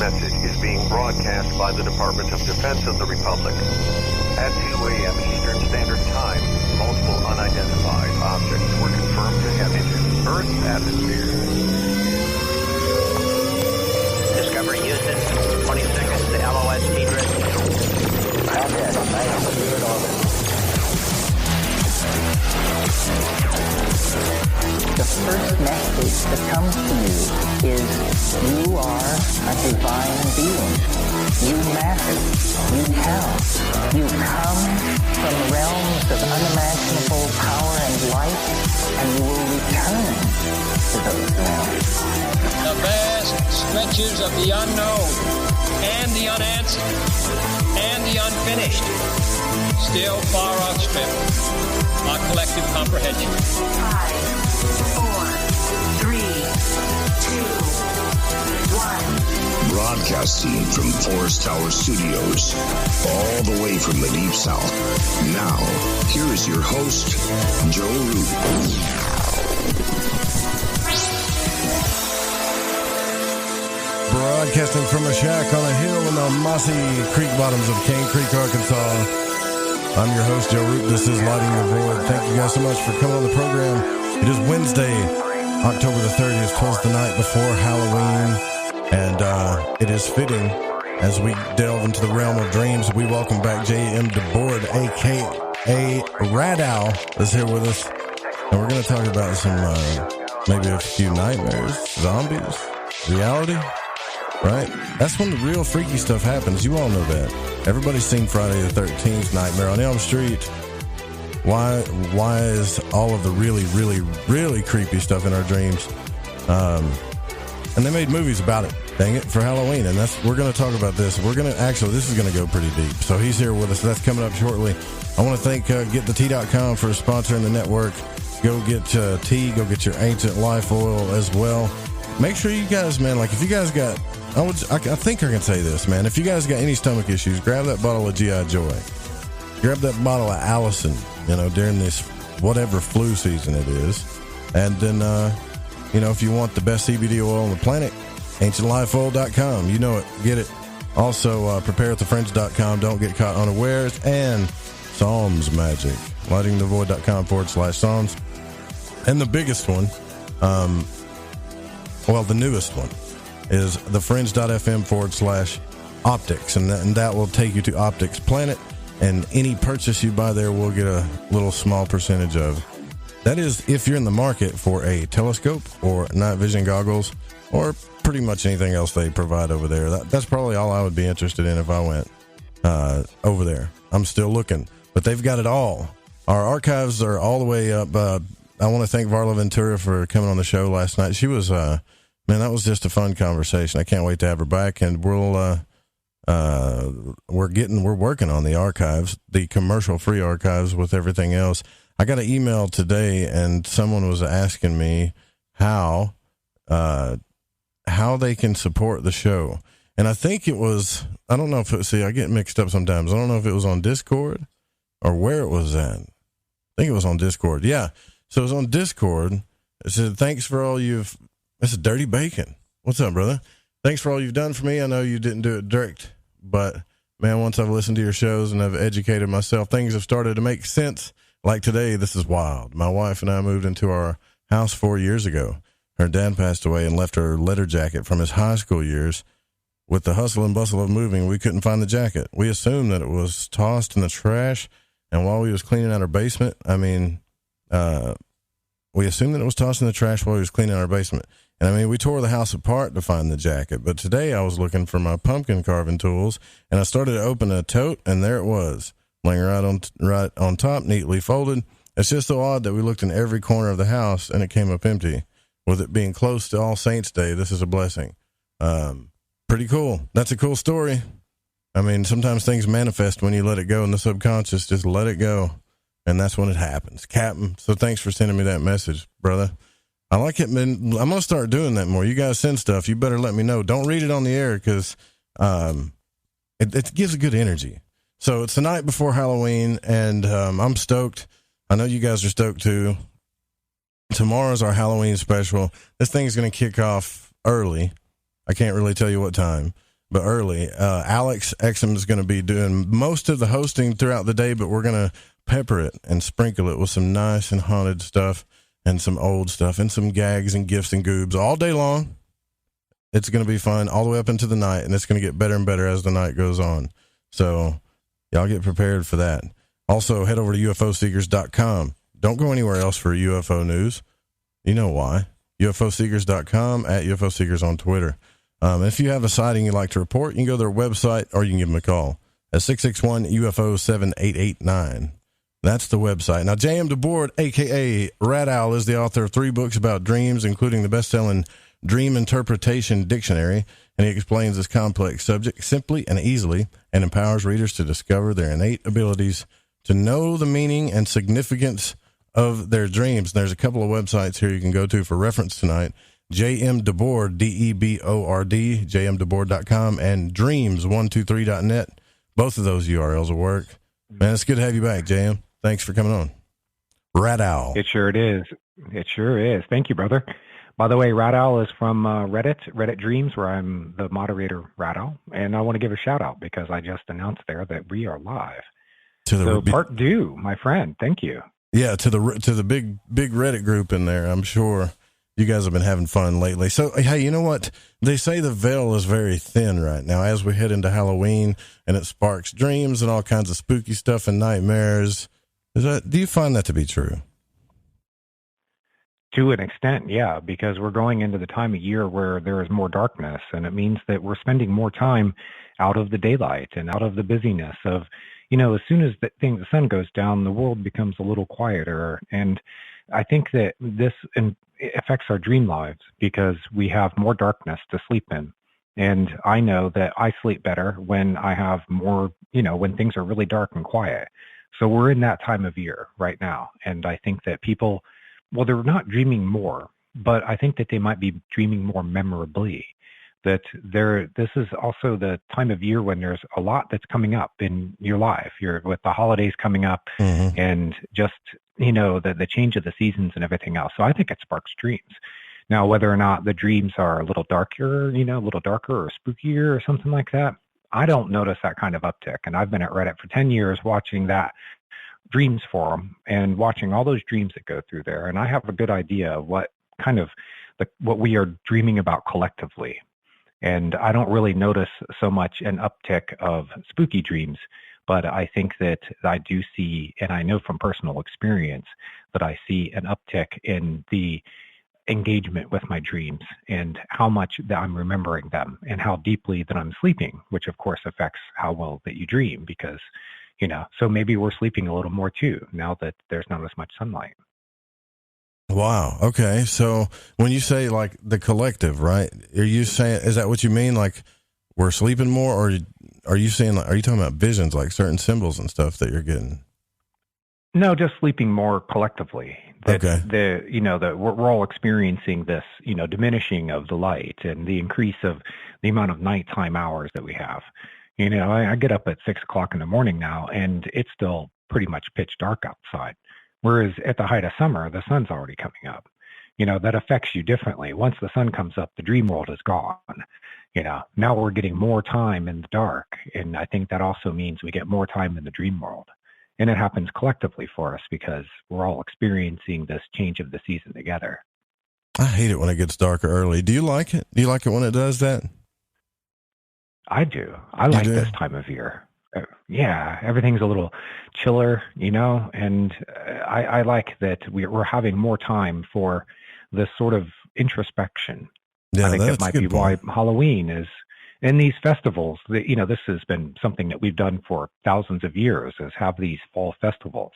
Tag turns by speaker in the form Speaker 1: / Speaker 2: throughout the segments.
Speaker 1: message is being broadcast by the Department of Defense of the Republic. At 2 a.m. Eastern Standard Time, multiple unidentified objects were confirmed to have entered Earth's atmosphere.
Speaker 2: Discovery Houston, 20 seconds to LOS speed risk.
Speaker 3: Contact, nice to be in orbit. The first message that comes to you is you are a divine being. You matter. You count. You come from realms of unimaginable power and light, and you will return to those realms.
Speaker 4: The vast stretches of the unknown and the unanswered and the unfinished still far outstrip our collective comprehension.
Speaker 5: 5, 4, 3, 2, 1.
Speaker 6: Broadcasting from Forest Tower Studios, all the way from the Deep South. Now, here is your host, Joe Root.
Speaker 7: Broadcasting from a shack on a hill in the mossy creek bottoms of Cane Creek, Arkansas. I'm your host, Joe Root. This is Lighting the Void. Thank you guys so much for coming on the program. It is Wednesday, October the 30th, 'twas the night before Halloween, and it is fitting as we delve into the realm of dreams. We welcome back J.M. DeBord, a.k.a. RadOwl, is here with us, and we're going to talk about some, maybe a few nightmares, zombies, reality. Right? That's when the real freaky stuff happens. You all know that. Everybody's seen Friday the 13th, Nightmare on Elm Street. Why is all of the really, really, really creepy stuff in our dreams? And they made movies about it, dang it, for Halloween. And we're going to talk about this. This is going to go pretty deep. So he's here with us. That's coming up shortly. I want to thank GetTheTea.com for sponsoring the network. Go get tea. Go get your Ancient Life Oil as well. Make sure you guys, man, like if you guys got... I think I can say this, man. If you guys got any stomach issues, grab that bottle of G.I. Joy. Grab that bottle of Allison, during this whatever flu season it is. And then, if you want the best CBD oil on the planet, AncientLifeOil.com. You know it. Get it. Also, PrepareWithTheFriends.com. Don't get caught unawares. And Psalms Magic. LightingTheVoid.com/Psalms. And the biggest one, the newest one, is thefringe.fm/optics, and that will take you to Optics Planet, and any purchase you buy there will get a little small percentage of. That is if you're in the market for a telescope or night vision goggles or pretty much anything else they provide over there. That's probably all I would be interested in if I went over there. I'm still looking, but they've got it all. Our archives are all the way up. I want to thank Varla Ventura for coming on the show last night. She was... Man, that was just a fun conversation. I can't wait to have her back, and we're working on the archives, the commercial-free archives with everything else. I got an email today, and someone was asking me how they can support the show, and I think it was, I don't know if I get mixed up sometimes. I don't know if it was on Discord or where it was at. I think it was on Discord. Yeah, so it was on Discord. It said, thanks for all you've... This is Dirty Bacon. What's up, brother? Thanks for all you've done for me. I know you didn't do it direct, but, man, once I've listened to your shows and I've educated myself, things have started to make sense. Like today, this is wild. My wife and I moved into our house 4 years ago. Her dad passed away and left her letter jacket from his high school years. With the hustle and bustle of moving, we couldn't find the jacket. We assumed that it was tossed in the trash, and while we was cleaning out our basement, we assumed that it was tossed in the trash while we was cleaning out our basement. And we tore the house apart to find the jacket. But today I was looking for my pumpkin carving tools, and I started to open a tote, and there it was, laying right on top, neatly folded. It's just so odd that we looked in every corner of the house, and it came up empty. With it being close to All Saints Day, this is a blessing. Pretty cool. That's a cool story. Sometimes things manifest when you let it go in the subconscious. Just let it go, and that's when it happens. Captain, so thanks for sending me that message, brother. I like it, man. I'm going to start doing that more. You guys send stuff. You better let me know. Don't read it on the air because it gives a good energy. So it's the night before Halloween, and I'm stoked. I know you guys are stoked too. Tomorrow's our Halloween special. This thing's going to kick off early. I can't really tell you what time. but early. Alex Exum is going to be doing most of the hosting throughout the day, but we're going to pepper it and sprinkle it with some nice and haunted stuff and some old stuff and some gags and gifts and goobs all day long. It's going to be fun all the way up into the night, and it's going to get better and better as the night goes on. So y'all get prepared for that. Also, head over to ufoseekers.com. Don't go anywhere else for UFO news. You know why. ufoseekers.com, at ufoseekers on Twitter. If you have a sighting you'd like to report, you can go to their website or you can give them a call at 661-UFO-7889. That's the website. Now, J.M. DeBord, a.k.a. RadOwl, is the author of 3 books about dreams, including the best-selling Dream Interpretation Dictionary, and he explains this complex subject simply and easily and empowers readers to discover their innate abilities to know the meaning and significance of their dreams. There's a couple of websites here you can go to for reference tonight. J.M. DeBord, D-E-B-O-R-D, jmdebord.com, and dreams123.net. Both of those URLs will work. Man, it's good to have you back, J.M. Thanks for coming on. RadOwl.
Speaker 8: It sure is. It sure is. Thank you, brother. By the way, RadOwl is from Reddit Dreams, where I'm the moderator, RadOwl. And I want to give a shout out because I just announced there that we are live. Part 2, my friend. Thank you.
Speaker 7: Yeah, to the big Reddit group in there. I'm sure you guys have been having fun lately. So, hey, you know what? They say the veil is very thin right now as we head into Halloween, and it sparks dreams and all kinds of spooky stuff and nightmares. Do you find that to be true?
Speaker 8: To an extent, yeah, because we're going into the time of year where there is more darkness, and it means that we're spending more time out of the daylight and out of the busyness of, as soon as the sun goes down, the world becomes a little quieter. And I think that this affects our dream lives because we have more darkness to sleep in. And I know that I sleep better when I have more, when things are really dark and quiet. So we're in that time of year right now. And I think that people, well, they're not dreaming more, but I think that they might be dreaming more memorably. That this is also the time of year when there's a lot that's coming up in your life. You're with the holidays coming up and just, the change of the seasons and everything else. So I think it sparks dreams. Now, whether or not the dreams are a little darker, or spookier or something like that, I don't notice that kind of uptick. And I've been at Reddit for 10 years watching that dreams forum and watching all those dreams that go through there. And I have a good idea of what we are dreaming about collectively. And I don't really notice so much an uptick of spooky dreams, but I think that I do see, and I know from personal experience, that I see an uptick in the engagement with my dreams and how much that I'm remembering them and how deeply that I'm sleeping, which of course affects how well that you dream because, so maybe we're sleeping a little more too, now that there's not as much sunlight.
Speaker 7: Wow. Okay. So when you say like the collective, right? Are you saying, is that what you mean? Like we're sleeping more, or are you saying, are you talking about visions, like certain symbols and stuff that you're getting?
Speaker 8: No, just sleeping more collectively.
Speaker 7: Okay.
Speaker 8: We're all experiencing this, diminishing of the light and the increase of the amount of nighttime hours that we have. I get up at 6 o'clock in the morning now and it's still pretty much pitch dark outside. Whereas at the height of summer, the sun's already coming up. That affects you differently. Once the sun comes up, the dream world is gone. Now we're getting more time in the dark. And I think that also means we get more time in the dream world. And it happens collectively for us because we're all experiencing this change of the season together.
Speaker 7: I hate it when it gets darker early. Do you like it? Do you like it when it does that?
Speaker 8: I do. I like this time of year. Yeah, everything's a little chiller, and I like that we're having more time for this sort of introspection.
Speaker 7: Yeah,
Speaker 8: I think that might be why Halloween is, and these festivals, this has been something that we've done for thousands of years, is have these fall festivals.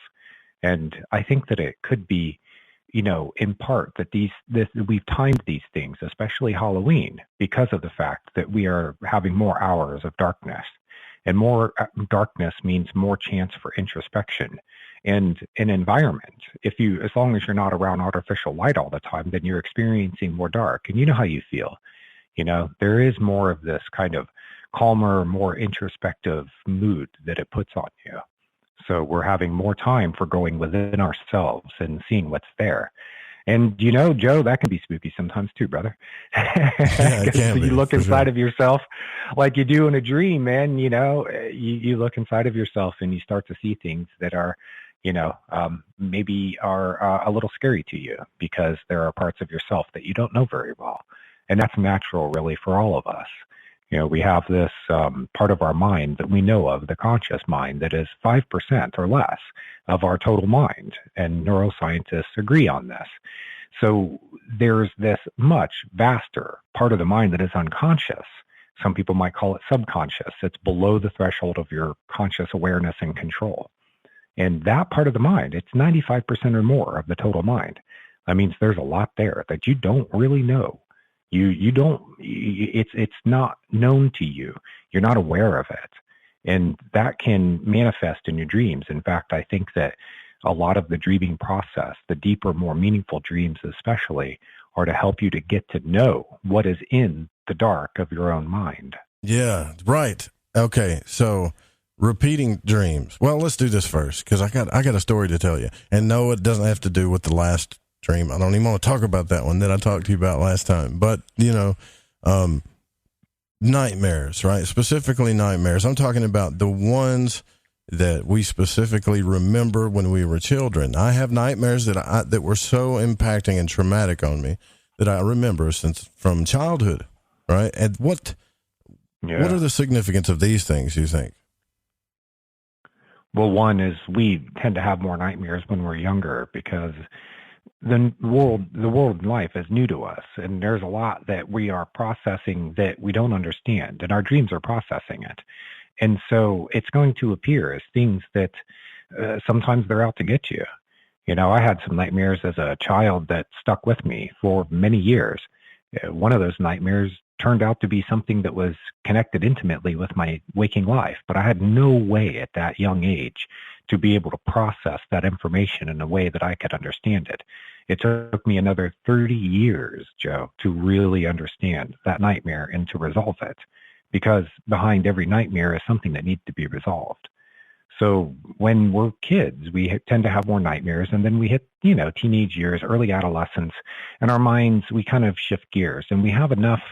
Speaker 8: And I think that it could be, in part that we've timed these things, especially Halloween, because of the fact that we are having more hours of darkness. And more darkness means more chance for introspection and an environment. As long as you're not around artificial light all the time, then you're experiencing more dark. And you know how you feel. There is more of this kind of calmer, more introspective mood that it puts on you. So we're having more time for going within ourselves and seeing what's there. And Joe, that can be spooky sometimes too, brother.
Speaker 7: Yeah, it can be,
Speaker 8: you look inside
Speaker 7: sure.
Speaker 8: of yourself like you do in a dream, man. You look inside of yourself and you start to see things that are, maybe are a little scary to you because there are parts of yourself that you don't know very well. And that's natural, really, for all of us. We have this part of our mind that we know of, the conscious mind, that is 5% or less of our total mind. And neuroscientists agree on this. So there's this much vaster part of the mind that is unconscious. Some people might call it subconscious. It's below the threshold of your conscious awareness and control. And that part of the mind, it's 95% or more of the total mind. That means there's a lot there that you don't really know. It's not known to you. You're not aware of it. And that can manifest in your dreams. In fact, I think that a lot of the dreaming process, the deeper, more meaningful dreams especially, are to help you to get to know what is in the dark of your own mind.
Speaker 7: Yeah, right. Okay, so repeating dreams. Well, let's do this first because I got a story to tell you. And no, it doesn't have to do with the last dream. I don't even want to talk about that one that I talked to you about last time. But, nightmares, right? Specifically nightmares. I'm talking about the ones that we specifically remember when we were children. I have nightmares that were so impacting and traumatic on me that I remember from childhood, right? And what are the significance of these things, you think?
Speaker 8: Well, one is we tend to have more nightmares when we're younger because the world in life is new to us, and there's a lot that we are processing that we don't understand, and our dreams are processing it. And so it's going to appear as things that sometimes they're out to get you. I had some nightmares as a child that stuck with me for many years. One of those nightmares turned out to be something that was connected intimately with my waking life, but I had no way at that young age to be able to process that information in a way that I could understand it. It took me another 30 years, Joe, to really understand that nightmare and to resolve it, because behind every nightmare is something that needs to be resolved. So when we're kids, we tend to have more nightmares, and then we hit, teenage years, early adolescence, and our minds, we kind of shift gears, and we have enough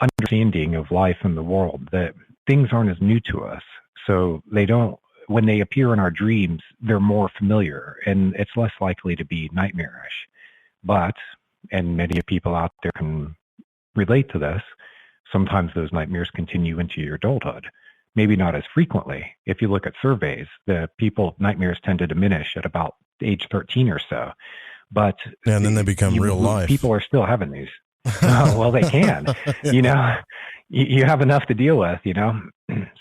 Speaker 8: understanding of life and the world that things aren't as new to us. So when they appear in our dreams, they're more familiar, and it's less likely to be nightmarish. But, and many people out there can relate to this, sometimes those nightmares continue into your adulthood. Maybe not as frequently. If you look at surveys, nightmares tend to diminish at about age 13 or so. But
Speaker 7: and then they become real life.
Speaker 8: People are still having these. Well, they can. You have enough to deal with,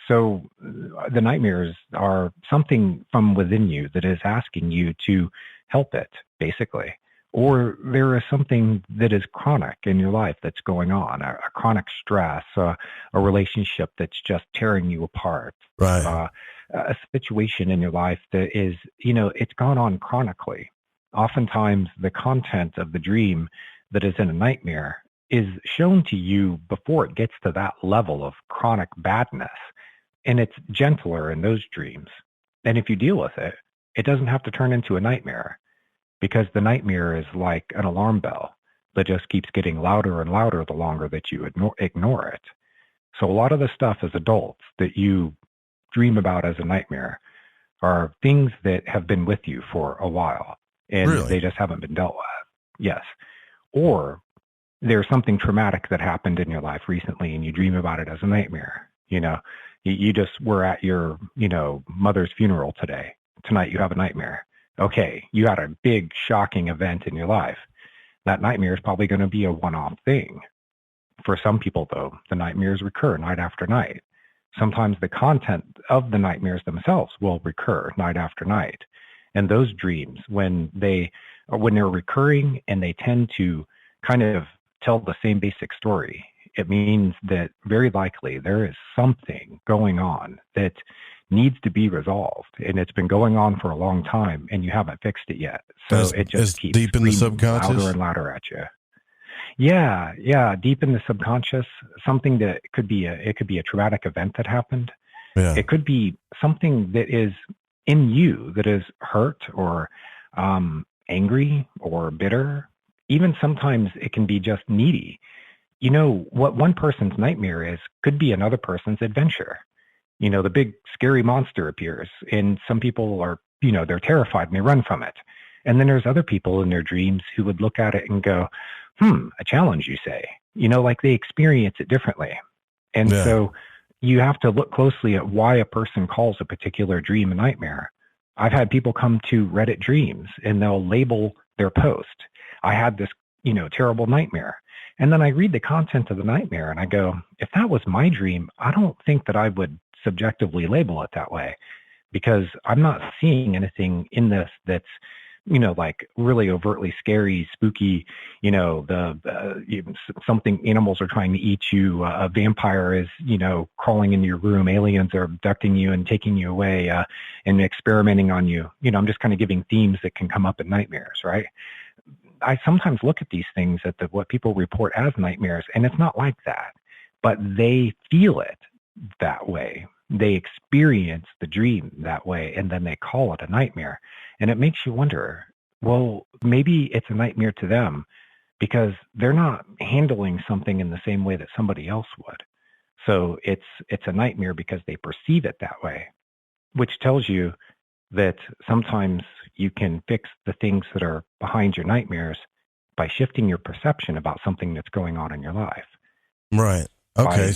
Speaker 8: So the nightmares are something from within you that is asking you to help it, basically. Or there is something that is chronic in your life that's going on, a chronic stress, a relationship that's just tearing you apart,
Speaker 7: right?
Speaker 8: A situation in your life that is, it's gone on chronically. Oftentimes, the content of the dream that is in a nightmare is shown to you before it gets to that level of chronic badness, and it's gentler in those dreams. And if you deal with it, it doesn't have to turn into a nightmare. Because the nightmare is like an alarm bell that just keeps getting louder and louder the longer that you ignore it. So a lot of the stuff as adults that you dream about as a nightmare are things that have been with you for a while, and
Speaker 7: really? They
Speaker 8: just haven't been dealt with. Yes. Or there's something traumatic that happened in your life recently, and you dream about it as a nightmare. You just were at your, mother's funeral today. Tonight you have a nightmare. Okay, you had a big, shocking event in your life. That nightmare is probably going to be a one-off thing. For some people, though, the nightmares recur night after night. Sometimes the content of the nightmares themselves will recur night after night. And those dreams, when they're recurring and they tend to kind of tell the same basic story, it means that very likely there is something going on that needs to be resolved, and it's been going on for a long time, and you haven't fixed it yet. So it just keeps
Speaker 7: deep in the subconscious,
Speaker 8: louder and louder at you. Yeah, deep in the subconscious, something that could be a traumatic event that happened.
Speaker 7: Yeah.
Speaker 8: It could be something that is in you that is hurt or angry or bitter even sometimes it can be just needy. You know, what one person's nightmare is could be another person's adventure. You know, the big scary monster appears, and some people are, you know, they're terrified and they run from it. And then there's other people in their dreams who would look at it and go, a challenge, you say. You know, like they experience it differently. And so you have to look closely at why a person calls a particular dream a nightmare. I've had people come to Reddit Dreams and they'll label their post, I had this, you know, terrible nightmare. And then I read the content of the nightmare and I go, if that was my dream, I don't think that I would subjectively label it that way, because I'm not seeing anything in this that's, you know, like really overtly scary, spooky, you know, something, animals are trying to eat you, a vampire is, you know, crawling into your room, aliens are abducting you and taking you away and experimenting on you. You know, I'm just kind of giving themes that can come up in nightmares, right? I sometimes look at these things at what people report as nightmares, and it's not like that, but they feel it that way. They experience the dream that way, and then they call it a nightmare. And it makes you wonder, well, maybe it's a nightmare to them because they're not handling something in the same way that somebody else would. So it's a nightmare because they perceive it that way, which tells you that sometimes you can fix the things that are behind your nightmares by shifting your perception about something that's going on in your life.
Speaker 7: Right. Okay.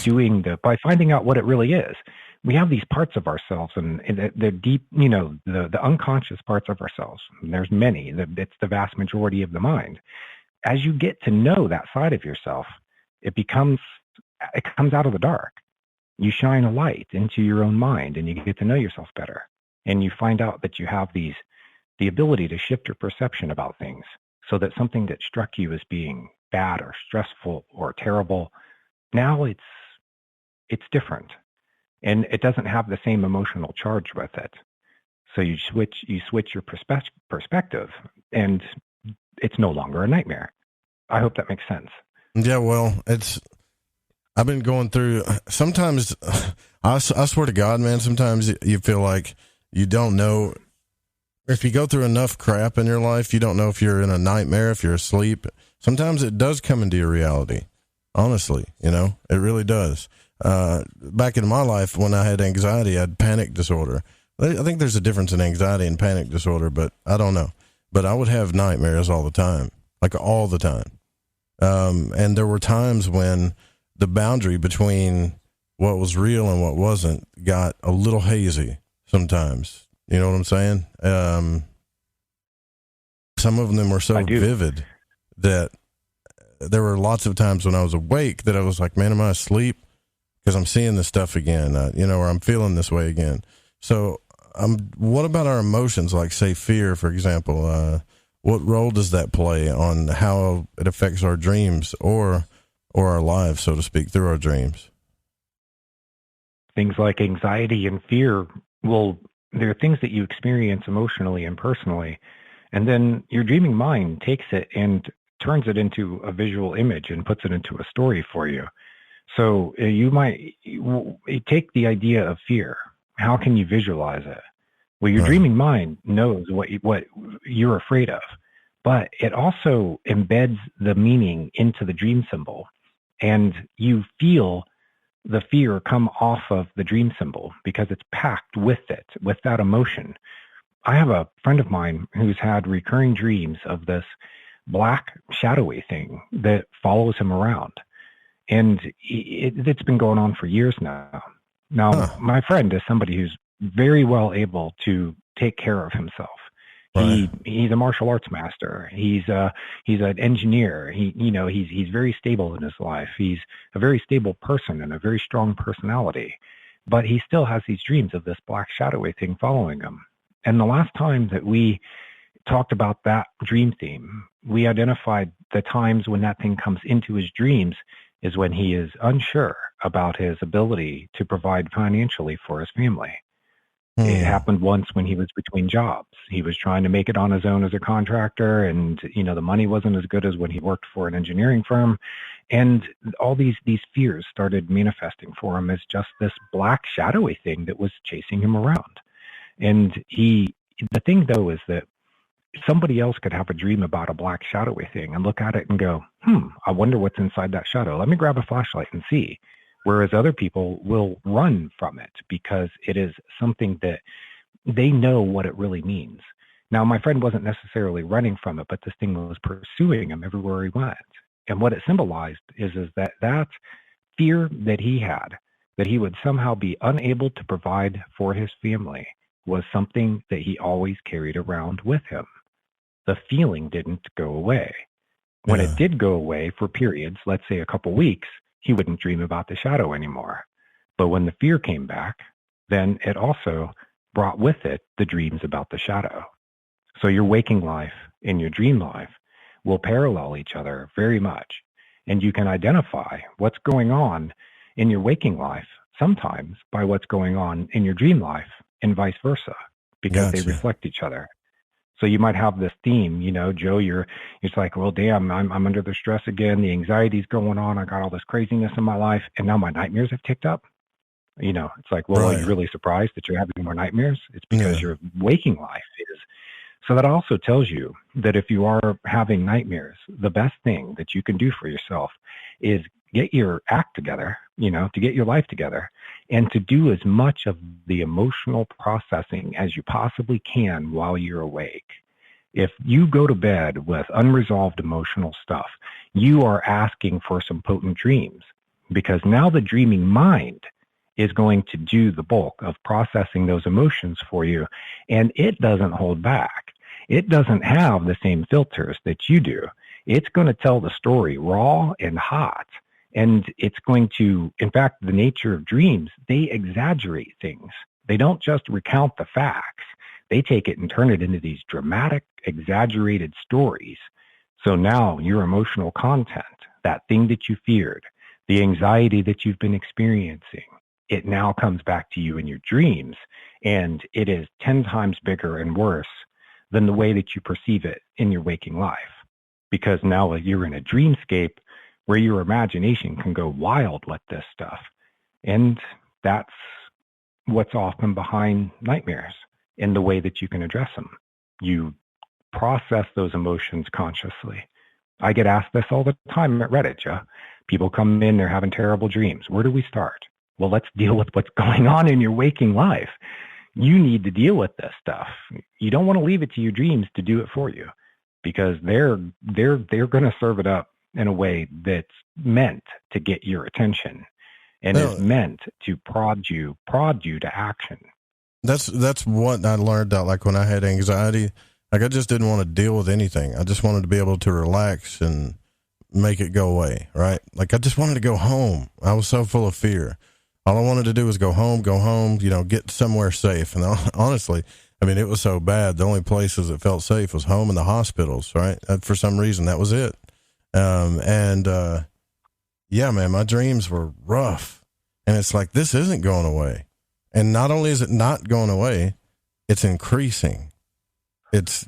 Speaker 8: By finding out what it really is. We have these parts of ourselves, and they're deep, you know, the unconscious parts of ourselves. And there's many. It's the vast majority of the mind. As you get to know that side of yourself, it comes out of the dark. You shine a light into your own mind, and you get to know yourself better. And you find out that you have the ability to shift your perception about things, so that something that struck you as being bad or stressful or terrible, now it's different. And it doesn't have the same emotional charge with it. So you switch your perspective, and it's no longer a nightmare. I hope that makes sense.
Speaker 7: Yeah, well, I've been going through, sometimes, I swear to God, man, sometimes you feel like you don't know, if you go through enough crap in your life, you don't know if you're in a nightmare, if you're asleep. Sometimes it does come into your reality. Honestly, you know, it really does. Back in my life, when I had anxiety, I had panic disorder. I think there's a difference in anxiety and panic disorder, but I don't know. But I would have nightmares all the time, like all the time. And there were times when the boundary between what was real and what wasn't got a little hazy sometimes. You know what I'm saying? Some of them were so vivid that there were lots of times when I was awake that I was like, man, am I asleep? Because I'm seeing this stuff again, you know, or I'm feeling this way again. So what about our emotions, like, say, fear, for example? What role does that play on how it affects our dreams or our lives, so to speak, through our dreams?
Speaker 8: Things like anxiety and fear, well, they're things that you experience emotionally and personally, and then your dreaming mind takes it and turns it into a visual image and puts it into a story for you. So you might take the idea of fear. How can you visualize it? Well, your dreaming mind knows what you're afraid of, but it also embeds the meaning into the dream symbol, and you feel the fear come off of the dream symbol because it's packed with it, with that emotion. I have a friend of mine who's had recurring dreams of this black shadowy thing that follows him around. And it's been going on for years now. My friend is somebody who's very well able to take care of himself. Right. He's a martial arts master. He's an engineer. He's very stable in his life. He's a very stable person and a very strong personality. But he still has these dreams of this black shadowy thing following him. And the last time that we talked about that dream theme, we identified the times when that thing comes into his dreams is when he is unsure about his ability to provide financially for his family. It happened once when he was between jobs. He was trying to make it on his own as a contractor, and the money wasn't as good as when he worked for an engineering firm. And all these fears started manifesting for him as just this black shadowy thing that was chasing him around. And the thing though is that somebody else could have a dream about a black shadowy thing and look at it and go, I wonder what's inside that shadow. Let me grab a flashlight and see. Whereas other people will run from it because it is something that they know what it really means. Now, my friend wasn't necessarily running from it, but this thing was pursuing him everywhere he went. And what it symbolized is that fear that he had, that he would somehow be unable to provide for his family, was something that he always carried around with him. The feeling didn't go away. When it did go away for periods, let's say a couple weeks, he wouldn't dream about the shadow anymore. But when the fear came back, then it also brought with it the dreams about the shadow. So your waking life and your dream life will parallel each other very much. And you can identify what's going on in your waking life sometimes by what's going on in your dream life and vice versa, because they reflect each other. So you might have this theme, Joe, you're like, well, damn, I'm under the stress again. The anxiety's going on. I got all this craziness in my life. And now my nightmares have ticked up. It's like, well, are you really surprised that you're having more nightmares? It's because your waking life is. So that also tells you that if you are having nightmares, the best thing that you can do for yourself is get your act together, to get your life together, and to do as much of the emotional processing as you possibly can while you're awake. If you go to bed with unresolved emotional stuff, you are asking for some potent dreams, because now the dreaming mind is going to do the bulk of processing those emotions for you, and it doesn't hold back. It doesn't have the same filters that you do. It's going to tell the story raw and hot. And it's going to, in fact, the nature of dreams, they exaggerate things. They don't just recount the facts. They take it and turn it into these dramatic, exaggerated stories. So now your emotional content, that thing that you feared, the anxiety that you've been experiencing, it now comes back to you in your dreams. And it is 10 times bigger and worse than the way that you perceive it in your waking life. Because now you're in a dreamscape where your imagination can go wild with this stuff. And that's what's often behind nightmares in the way that you can address them. You process those emotions consciously. I get asked this all the time at Reddit, Joe. People come in, they're having terrible dreams. Where do we start? Well, let's deal with what's going on in your waking life. You need to deal with this stuff. You don't want to leave it to your dreams to do it for you, because they're going to serve it up in a way that's meant to get your attention and is meant to prod you to action.
Speaker 7: That's what I learned out. Like when I had anxiety, like I just didn't want to deal with anything. I just wanted to be able to relax and make it go away. Right. Like I just wanted to go home. I was so full of fear. All I wanted to do was go home, get somewhere safe. And honestly, I mean, it was so bad. The only places that felt safe was home and the hospitals, right? For some reason, that was it. Yeah, man, my dreams were rough. And it's like, this isn't going away. And not only is it not going away, it's increasing. It's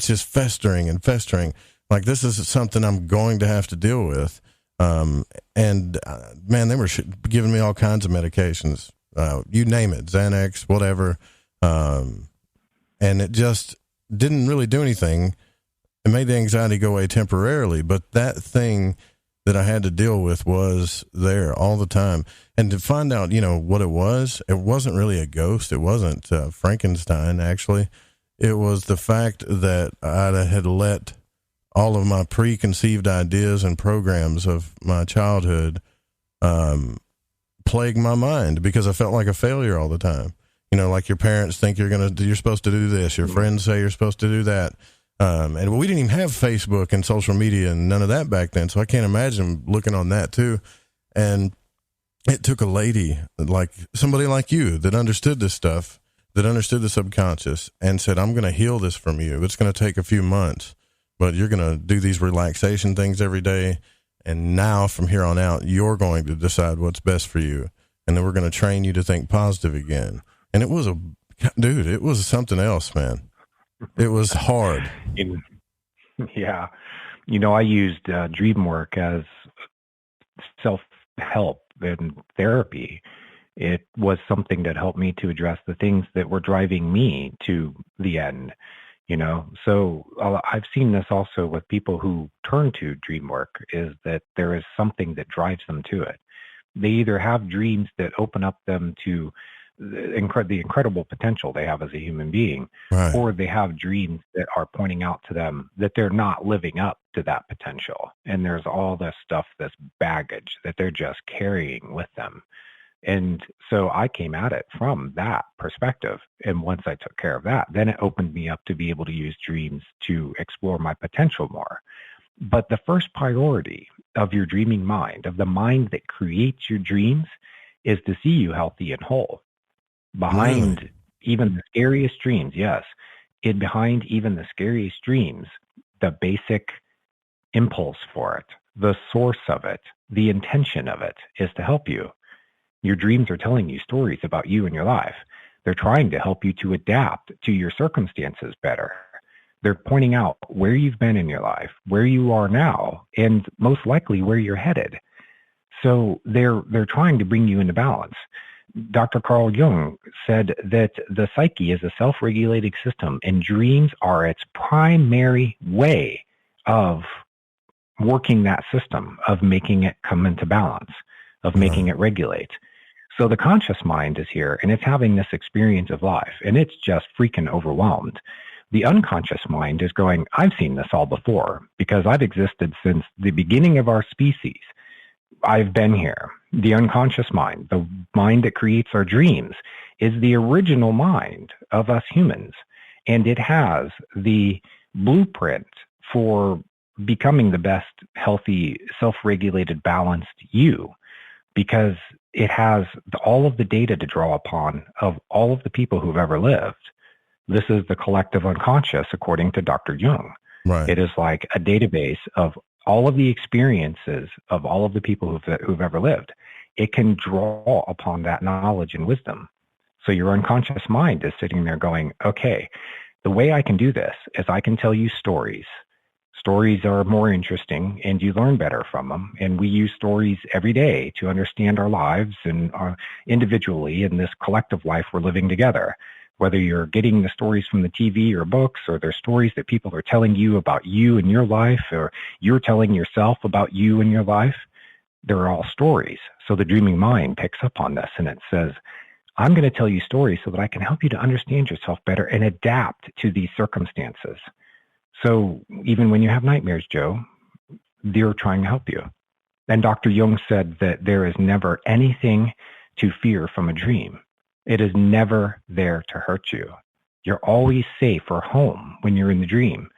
Speaker 7: just festering and festering. Like, this is something I'm going to have to deal with. Man, they were giving me all kinds of medications, you name it, Xanax, whatever. And it just didn't really do anything. It made the anxiety go away temporarily, but that thing that I had to deal with was there all the time. And to find out, what it wasn't really a ghost. It wasn't Frankenstein, actually. It was the fact that I had let all of my preconceived ideas and programs of my childhood plague my mind, because I felt like a failure all the time. Like your parents think you're supposed to do this. Your friends say you're supposed to do that. And we didn't even have Facebook and social media and none of that back then. So I can't imagine looking on that too. And it took a lady, like somebody like you, that understood this stuff, that understood the subconscious, and said, I'm going to heal this from you. It's going to take a few months, but you're going to do these relaxation things every day. And now from here on out, you're going to decide what's best for you. And then we're going to train you to think positive again. And it was it was something else, man. It was hard.
Speaker 8: Yeah. I used Dreamwork as self-help and therapy. It was something that helped me to address the things that were driving me to the end. So I've seen this also with people who turn to Dreamwork, is that there is something that drives them to it. They either have dreams that open up them to the incredible potential they have as a human being,
Speaker 7: right,
Speaker 8: or they have dreams that are pointing out to them that they're not living up to that potential. And there's all this stuff, this baggage that they're just carrying with them. And so I came at it from that perspective. And once I took care of that, then it opened me up to be able to use dreams to explore my potential more. But the first priority of your dreaming mind, of the mind that creates your dreams, is to see you healthy and whole. Behind even the scariest dreams, yes, behind even the scariest dreams, the basic impulse for it, the source of it, the intention of it is to help you. Your dreams are telling you stories about you and your life. They're trying to help you to adapt to your circumstances better. They're pointing out where you've been in your life, where you are now, and most likely where you're headed. So they're trying to bring you into balance. Dr. Carl Jung said that the psyche is a self-regulating system, and dreams are its primary way of working that system, of making it come into balance, of making it regulate. So the conscious mind is here, and it's having this experience of life, and it's just freaking overwhelmed. The unconscious mind is going, I've seen this all before, because I've existed since the beginning of our species. I've been here. The unconscious mind, the mind that creates our dreams, is the original mind of us humans, and it has the blueprint for becoming the best, healthy, self-regulated, balanced you, because it has all of the data to draw upon of all of the people who've ever lived. This is the collective unconscious, according to Dr. Jung.
Speaker 7: Right.
Speaker 8: It is like a database of all of the experiences of all of the people who've ever lived. It can draw upon that knowledge and wisdom. So your unconscious mind is sitting there going, okay, the way I can do this is I can tell you stories. Stories are more interesting, and you learn better from them. And we use stories every day to understand our lives and individually in this collective life we're living together. Whether you're getting the stories from the TV or books, or they're stories that people are telling you about you and your life, or you're telling yourself about you and your life, they're all stories. So the dreaming mind picks up on this, and it says, I'm going to tell you stories so that I can help you to understand yourself better and adapt to these circumstances. So even when you have nightmares, Joe, they're trying to help you. And Dr. Jung said that there is never anything to fear from a dream. It is never there to hurt you. You're always safe or home when you're in the dream.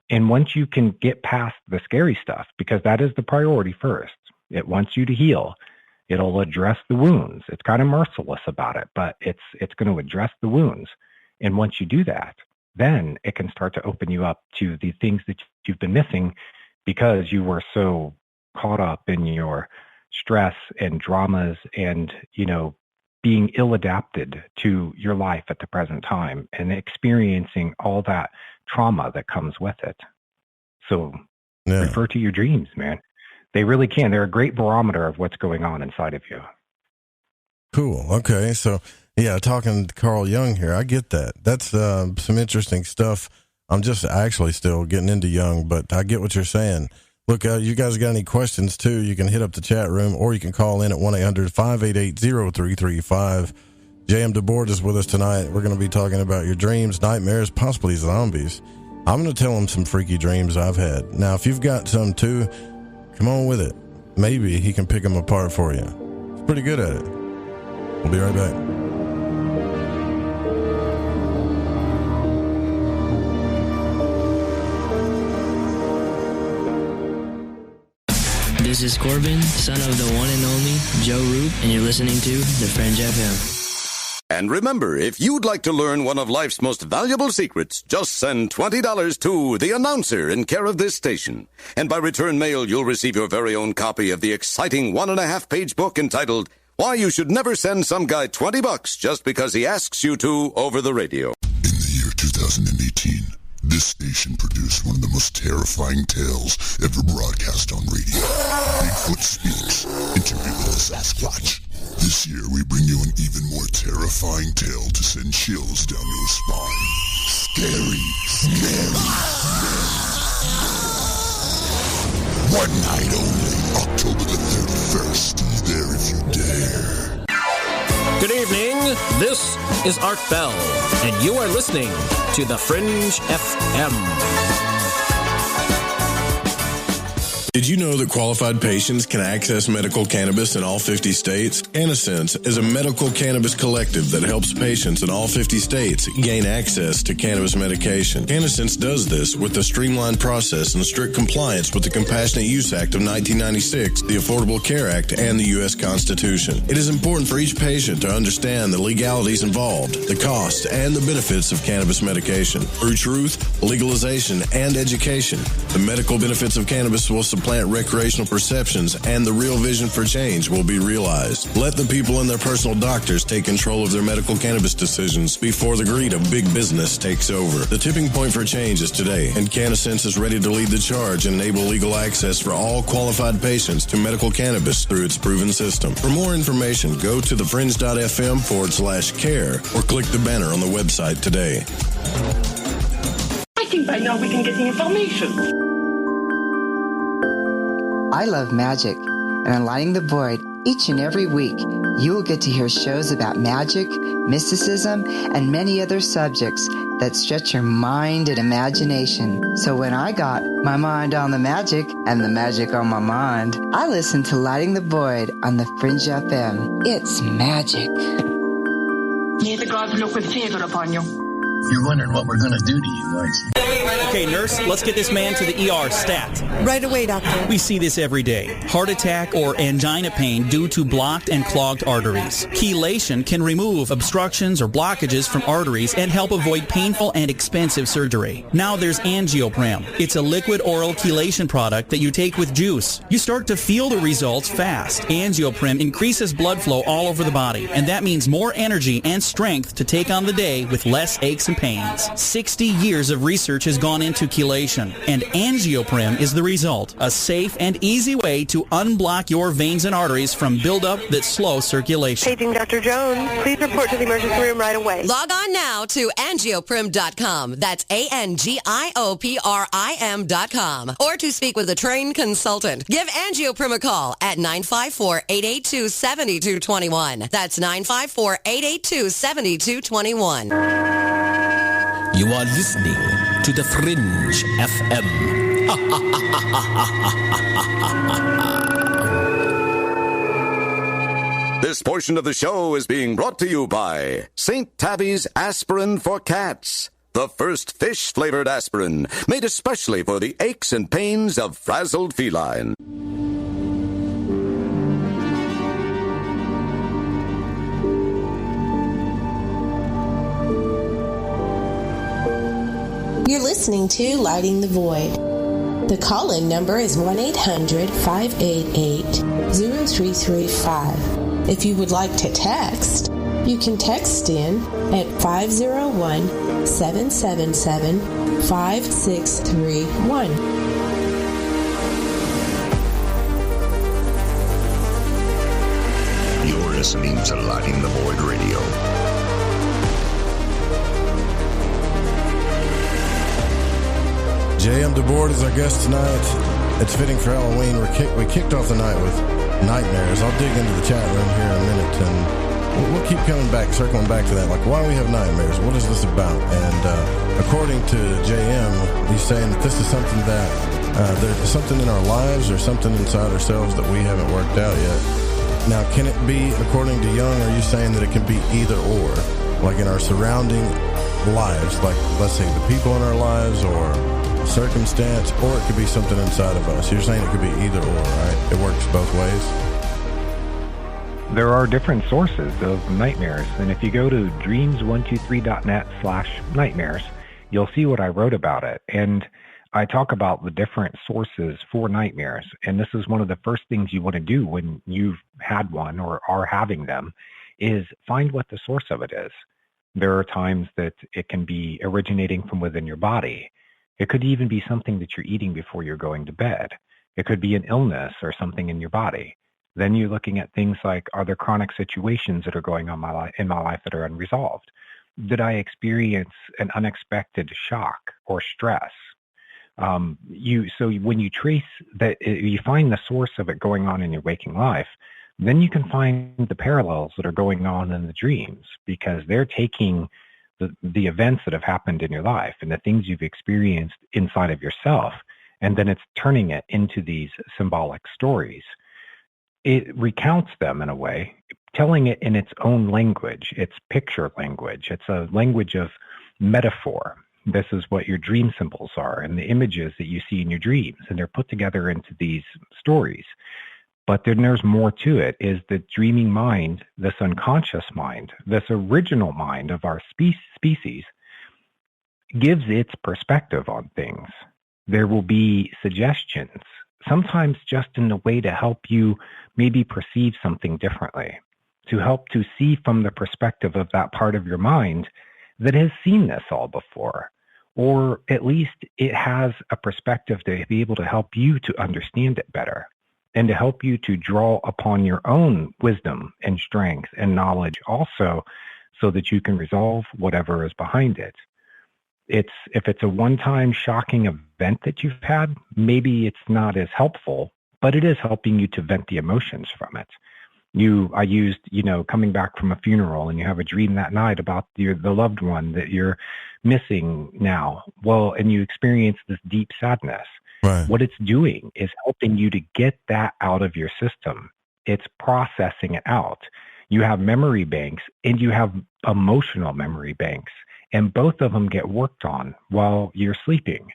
Speaker 8: And once you can get past the scary stuff, because that is the priority first, it wants you to heal. It'll address the wounds. It's kind of merciless about it, but it's going to address the wounds. And once you do that, then it can start to open you up to the things that you've been missing because you were so caught up in your stress and dramas and, being ill-adapted to your life at the present time and experiencing all that trauma that comes with it. So refer to your dreams, man. They really can. They're a great barometer of what's going on inside of you.
Speaker 7: Cool. Okay. So, yeah, talking to Carl Jung here, I get that. That's some interesting stuff. I'm just actually still getting into Jung, but I get what you're saying. Look, you guys got any questions, too, you can hit up the chat room, or you can call in at 1-800-588-0335. J.M. DeBord is with us tonight. We're going to be talking about your dreams, nightmares, possibly zombies. I'm going to tell him some freaky dreams I've had. Now, if you've got some, too, come on with it. Maybe he can pick them apart for you. He's pretty good at it. We'll be right back.
Speaker 9: This is Corbin, son of the one and only Joe Root, and you're listening to The Fringe FM.
Speaker 10: And remember, if you'd like to learn one of life's most valuable secrets, just send $20 to The Announcer in care of this station. And by return mail, you'll receive your very own copy of the exciting 1.5-page book entitled Why You Should Never Send Some Guy $20 Just Because He Asks You to over the radio.
Speaker 6: In the year 2018, this station produced one of the most terrifying tales ever broadcast on radio. Bigfoot Speaks, Interview with a Sasquatch. This year, we bring you an even more terrifying tale to send chills down your spine. scary. One night only, October the 31st. Be there if you dare.
Speaker 11: Good evening. This is Art Bell, and you are listening to The Fringe FM.
Speaker 7: Did you know that qualified patients can access medical cannabis in all 50 states? Cannasense is a medical cannabis collective that helps patients in all 50 states gain access to cannabis medication. Cannasense does this with a streamlined process and strict compliance with the Compassionate Use Act of 1996, the Affordable Care Act, and the U.S. Constitution. It is important for each patient to understand the legalities involved, the costs, and the benefits of cannabis medication. Through truth, legalization, and education, the medical benefits of cannabis will supplant recreational perceptions, and the real vision for change will be realized. Let the people and their personal doctors take control of their medical cannabis decisions before the greed of big business takes over. The tipping point for change is today, and Cannasense is ready to lead the charge and enable legal access for all qualified patients to medical cannabis through its proven system. For more information, go to thefringe.fm/care or click the banner on the website today.
Speaker 12: I think by now we can get the information.
Speaker 13: I love magic, and on Lighting the Void, each and every week, you will get to hear shows about magic, mysticism, and many other subjects that stretch your mind and imagination. So when I got my mind on the magic and the magic on my mind, I listened to Lighting the Void on the Fringe FM. It's magic.
Speaker 12: May the gods look with favor upon you.
Speaker 14: You're wondering what we're going to do to you, aren't you?
Speaker 15: Okay, nurse, let's get this man to the ER stat.
Speaker 16: Right away, doctor.
Speaker 15: We see this every day. Heart attack or angina pain due to blocked and clogged arteries. Chelation can remove obstructions or blockages from arteries and help avoid painful and expensive surgery. Now there's Angioprem. It's a liquid oral chelation product that you take with juice. You start to feel the results fast. Angioprem increases blood flow all over the body, and that means more energy and strength to take on the day with less aches and pains. 60 years of research has gone into chelation, and Angioprem is the result. A safe and easy way to unblock your veins and arteries from buildup that slow circulation.
Speaker 16: Paging Dr. Jones. Please report to the emergency room right away.
Speaker 17: Log on now to angioprim.com. That's ANGIOPRIM.com. Or to speak with a trained consultant. Give Angioprim a call at 954-882-7221. That's 954-882-7221.
Speaker 11: You are listening to The Fringe FM.
Speaker 10: This portion of the show is being brought to you by St. Tabby's Aspirin for Cats, the first fish-flavored aspirin made especially for the aches and pains of frazzled feline.
Speaker 18: You're listening to Lighting the Void. The call-in number is 1-800-588-0335. If you would like to text, you can text in at 501-777-5631.
Speaker 6: You're listening to Lighting the Void Radio.
Speaker 7: J.M. DeBord is our guest tonight. It's fitting for Halloween. We kicked off the night with nightmares. I'll dig into the chat room here in a minute, and we'll keep circling back to that. Like, why do we have nightmares? What is this about? And according to J.M., he's saying that this is something that there's something in our lives or something inside ourselves that we haven't worked out yet. Now, can it be, according to Jung, are you saying that it can be either or? Like in our surrounding lives, like, let's say, the people in our lives or circumstance, or it could be something inside of us. You're saying it could be either or, right? It works both ways.
Speaker 8: There are different sources of nightmares, and if you go to dreams123.net/nightmares, you'll see what I wrote about it. And I talk about the different sources for nightmares, and this is one of the first things you want to do when you've had one or are having them, is find what the source of it is. There are times that it can be originating from within your body. It could even be something that you're eating before you're going to bed. It could be an illness or something in your body. Then you're looking at things like, are there chronic situations that are going on in my life that are unresolved? did I experience an unexpected shock or stress? So when you trace that, you find the source of it going on in your waking life, then you can find the parallels that are going on in the dreams, because they're taking the events that have happened in your life and the things you've experienced inside of yourself, and then it's turning it into these symbolic stories. It recounts them in a way, telling it in its own language, its picture language. It's a language of metaphor. This is what your dream symbols are and the images that you see in your dreams, and they're put together into these stories. But then there's more to it, is the dreaming mind, this unconscious mind, this original mind of our species, gives its perspective on things. There will be suggestions, sometimes just in a way to help you maybe perceive something differently, to help to see from the perspective of that part of your mind that has seen this all before, or at least it has a perspective to be able to help you to understand it better, and to help you to draw upon your own wisdom and strength and knowledge also, so that you can resolve whatever is behind it. If it's a one-time shocking event that you've had, maybe it's not as helpful, but it is helping you to vent the emotions from it. I used, coming back from a funeral, and you have a dream that night about the loved one that you're missing now. Well, and you experience this deep sadness.
Speaker 7: Right.
Speaker 8: What it's doing is helping you to get that out of your system. It's processing it out. You have memory banks and you have emotional memory banks, and both of them get worked on while you're sleeping,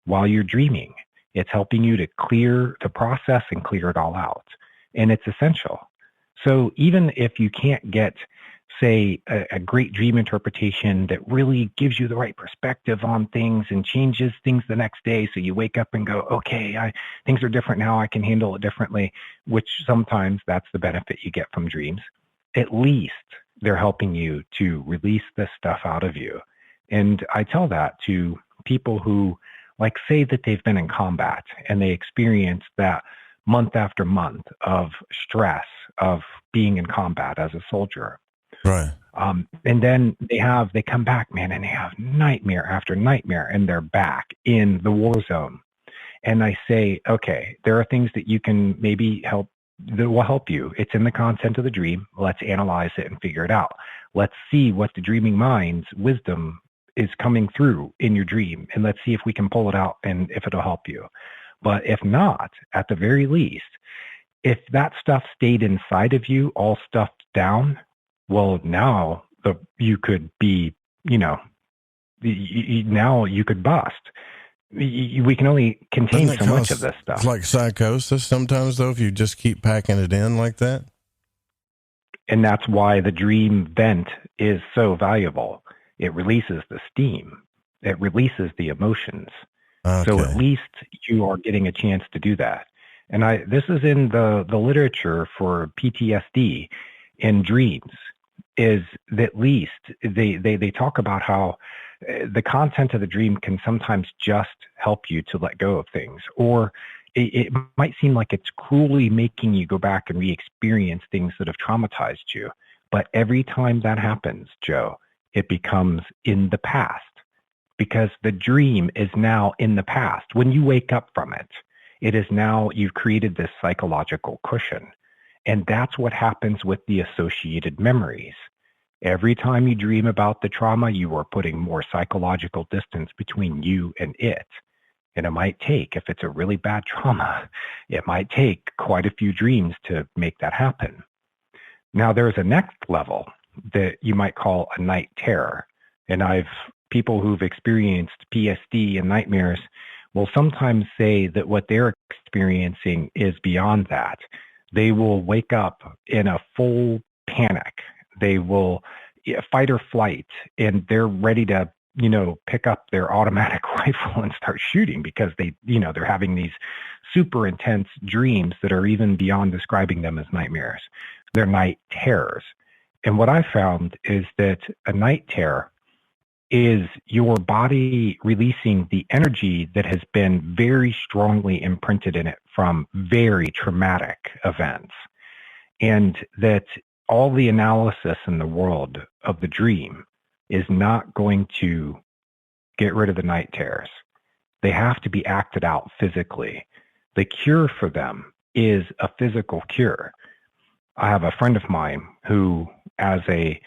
Speaker 8: while you're dreaming. It's helping you to process and clear it all out. And it's essential. So even if you can't get, say, a great dream interpretation that really gives you the right perspective on things and changes things the next day, so you wake up and go, okay, things are different now, I can handle it differently, which sometimes that's the benefit you get from dreams. At least they're helping you to release this stuff out of you. And I tell that to people who, say that they've been in combat and they experience that month after month of stress of being in combat as a soldier.
Speaker 7: Right.
Speaker 8: And then they come back, man, and they have nightmare after nightmare, and they're back in the war zone. And I say, okay, there are things that you can maybe that will help you. It's in the content of the dream. Let's analyze it and figure it out. Let's see what the dreaming mind's wisdom is coming through in your dream, and let's see if we can pull it out and if it'll help you. But if not, at the very least, if that stuff stayed inside of you, all stuffed down, well, now you could be, now you could bust. We can only contain so much of this stuff.
Speaker 7: It's like psychosis sometimes, though, if you just keep packing it in like that.
Speaker 8: And that's why the dream vent is so valuable. It releases the steam. It releases the emotions. Okay. So at least you are getting a chance to do that. And this is in the literature for PTSD in dreams, is that at least they talk about how the content of the dream can sometimes just help you to let go of things, or it might seem like it's cruelly making you go back and re-experience things that have traumatized you. But every time that happens, Joe, it becomes in the past, because the dream is now in the past. When you wake up from it, it is now, you've created this psychological cushion. And that's what happens with the associated memories. Every time you dream about the trauma, you are putting more psychological distance between you and it. And it might take, if it's a really bad trauma, it might take quite a few dreams to make that happen. Now, there's a next level that you might call a night terror. And people who've experienced PSD and nightmares will sometimes say that what they're experiencing is beyond that. They will wake up in a full panic. They will fight or flight, and they're ready to, pick up their automatic rifle and start shooting, because they're having these super intense dreams that are even beyond describing them as nightmares. They're night terrors. And what I found is that a night terror is your body releasing the energy that has been very strongly imprinted in it from very traumatic events. And that all the analysis in the world of the dream is not going to get rid of the night terrors. They have to be acted out physically. The cure for them is a physical cure. I have a friend of mine who, as a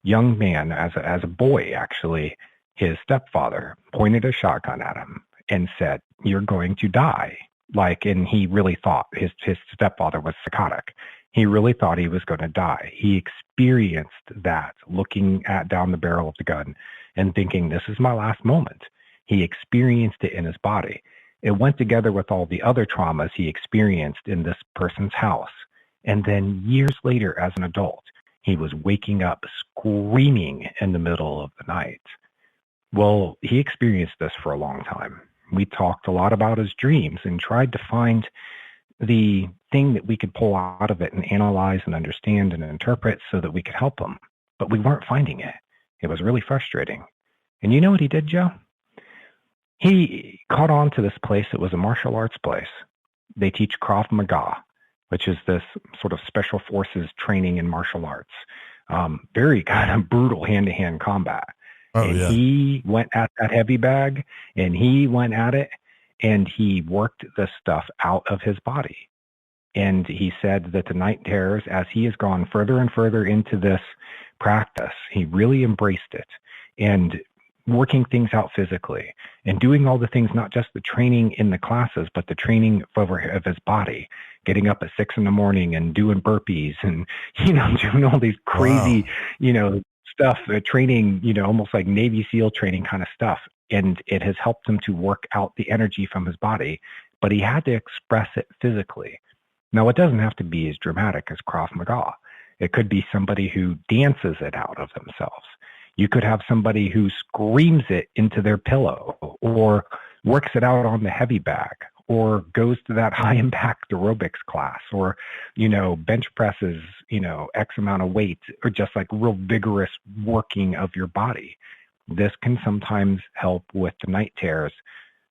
Speaker 8: young man, as a boy, actually, his stepfather pointed a shotgun at him and said, "You're going to die." And he really thought his stepfather was psychotic. He really thought he was going to die. He experienced that, looking down the barrel of the gun and thinking, "This is my last moment." He experienced it in his body. It went together with all the other traumas he experienced in this person's house. And then years later, as an adult, he was waking up screaming in the middle of the night. Well, he experienced this for a long time. We talked a lot about his dreams and tried to find the thing that we could pull out of it and analyze and understand and interpret so that we could help him. But we weren't finding it. It was really frustrating. And you know what he did, Joe? He caught on to this place. It was a martial arts place. They teach Krav Maga, which is this sort of special forces training in martial arts. Very kind of brutal hand-to-hand combat. He went at that heavy bag, and he went at it, and he worked the stuff out of his body. And he said that the night terrors, as he has gone further and further into this practice, he really embraced it. And working things out physically and doing all the things, not just the training in the classes, but the training of his body, getting up at 6 a.m. and doing burpees and, doing all these crazy, stuff, training, almost like Navy SEAL training kind of stuff. And it has helped him to work out the energy from his body, but he had to express it physically. Now, it doesn't have to be as dramatic as Krav Maga. It could be somebody who dances it out of themselves. You could have somebody who screams it into their pillow or works it out on the heavy bag or goes to that high impact aerobics class or, bench presses, X amount of weight or just like real vigorous working of your body. This can sometimes help with the night terrors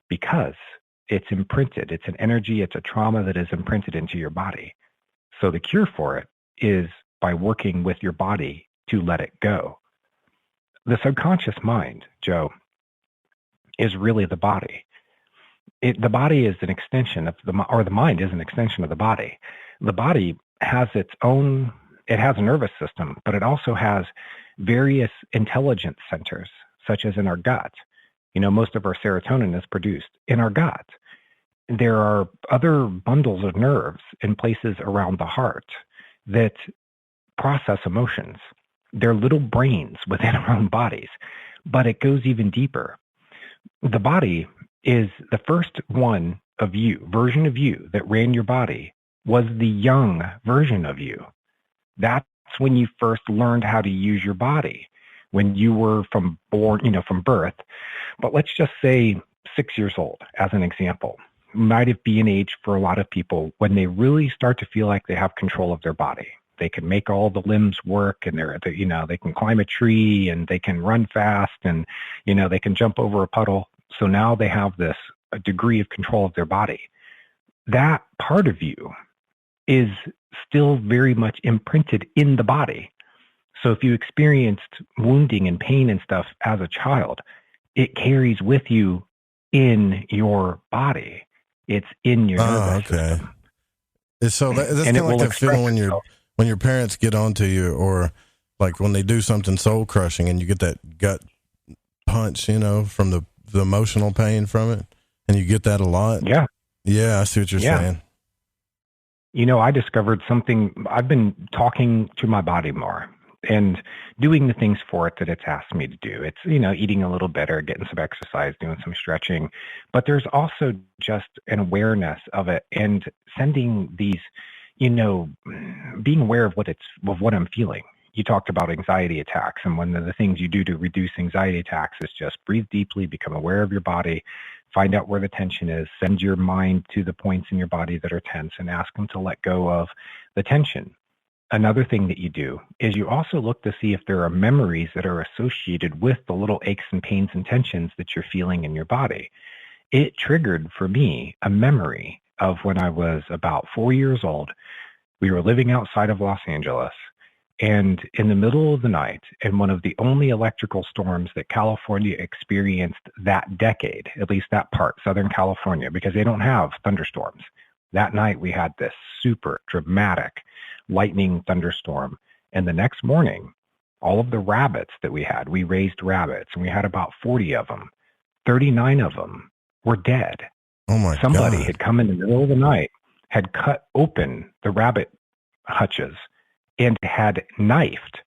Speaker 8: because it's imprinted. It's an energy, it's a trauma that is imprinted into your body. So the cure for it is by working with your body to let it go. The subconscious mind, Joe, is really the body. The body is an extension of the mind is an extension of the body. The body has its own, it has a nervous system, but it also has various intelligence centers, such as in our gut. Most of our serotonin is produced in our gut. There are other bundles of nerves in places around the heart that process emotions. They're little brains within our own bodies, but it goes even deeper. The body is the first version of you that ran your body was the young version of you. That's when you first learned how to use your body, when you were from birth. But let's just say 6 years old, as an example, might be an age for a lot of people when they really start to feel like they have control of their body. They can make all the limbs work and they can climb a tree and they can run fast and, they can jump over a puddle. So now they have a degree of control of their body. That part of you is still very much imprinted in the body. So if you experienced wounding and pain and stuff as a child, it carries with you in your body. It's in your nervous system.
Speaker 7: So that's kind of like that feeling when your parents get onto you, or like when they do something soul crushing and you get that gut punch, from the emotional pain from it, and you get that a lot.
Speaker 8: Yeah.
Speaker 7: Yeah, I see what you're saying.
Speaker 8: I discovered something. I've been talking to my body more and doing the things for it that it's asked me to do. It's, eating a little better, getting some exercise, doing some stretching, but there's also just an awareness of it and sending these, being aware of what I'm feeling. You talked about anxiety attacks, and one of the things you do to reduce anxiety attacks is just breathe deeply, become aware of your body, find out where the tension is, send your mind to the points in your body that are tense and ask them to let go of the tension. Another thing that you do is you also look to see if there are memories that are associated with the little aches and pains and tensions that you're feeling in your body. It triggered for me a memory of when I was about 4 years old. We were living outside of Los Angeles, And in the middle of the night, in one of the only electrical storms that California experienced that decade, at least that part, Southern California, because they don't have thunderstorms. That night we had this super dramatic lightning thunderstorm. And the next morning, all of the rabbits that we raised rabbits, and we had about 40 of them. 39 of them were dead.
Speaker 7: Oh my God.
Speaker 8: Somebody had come in the middle of the night, had cut open the rabbit hutches, and had knifed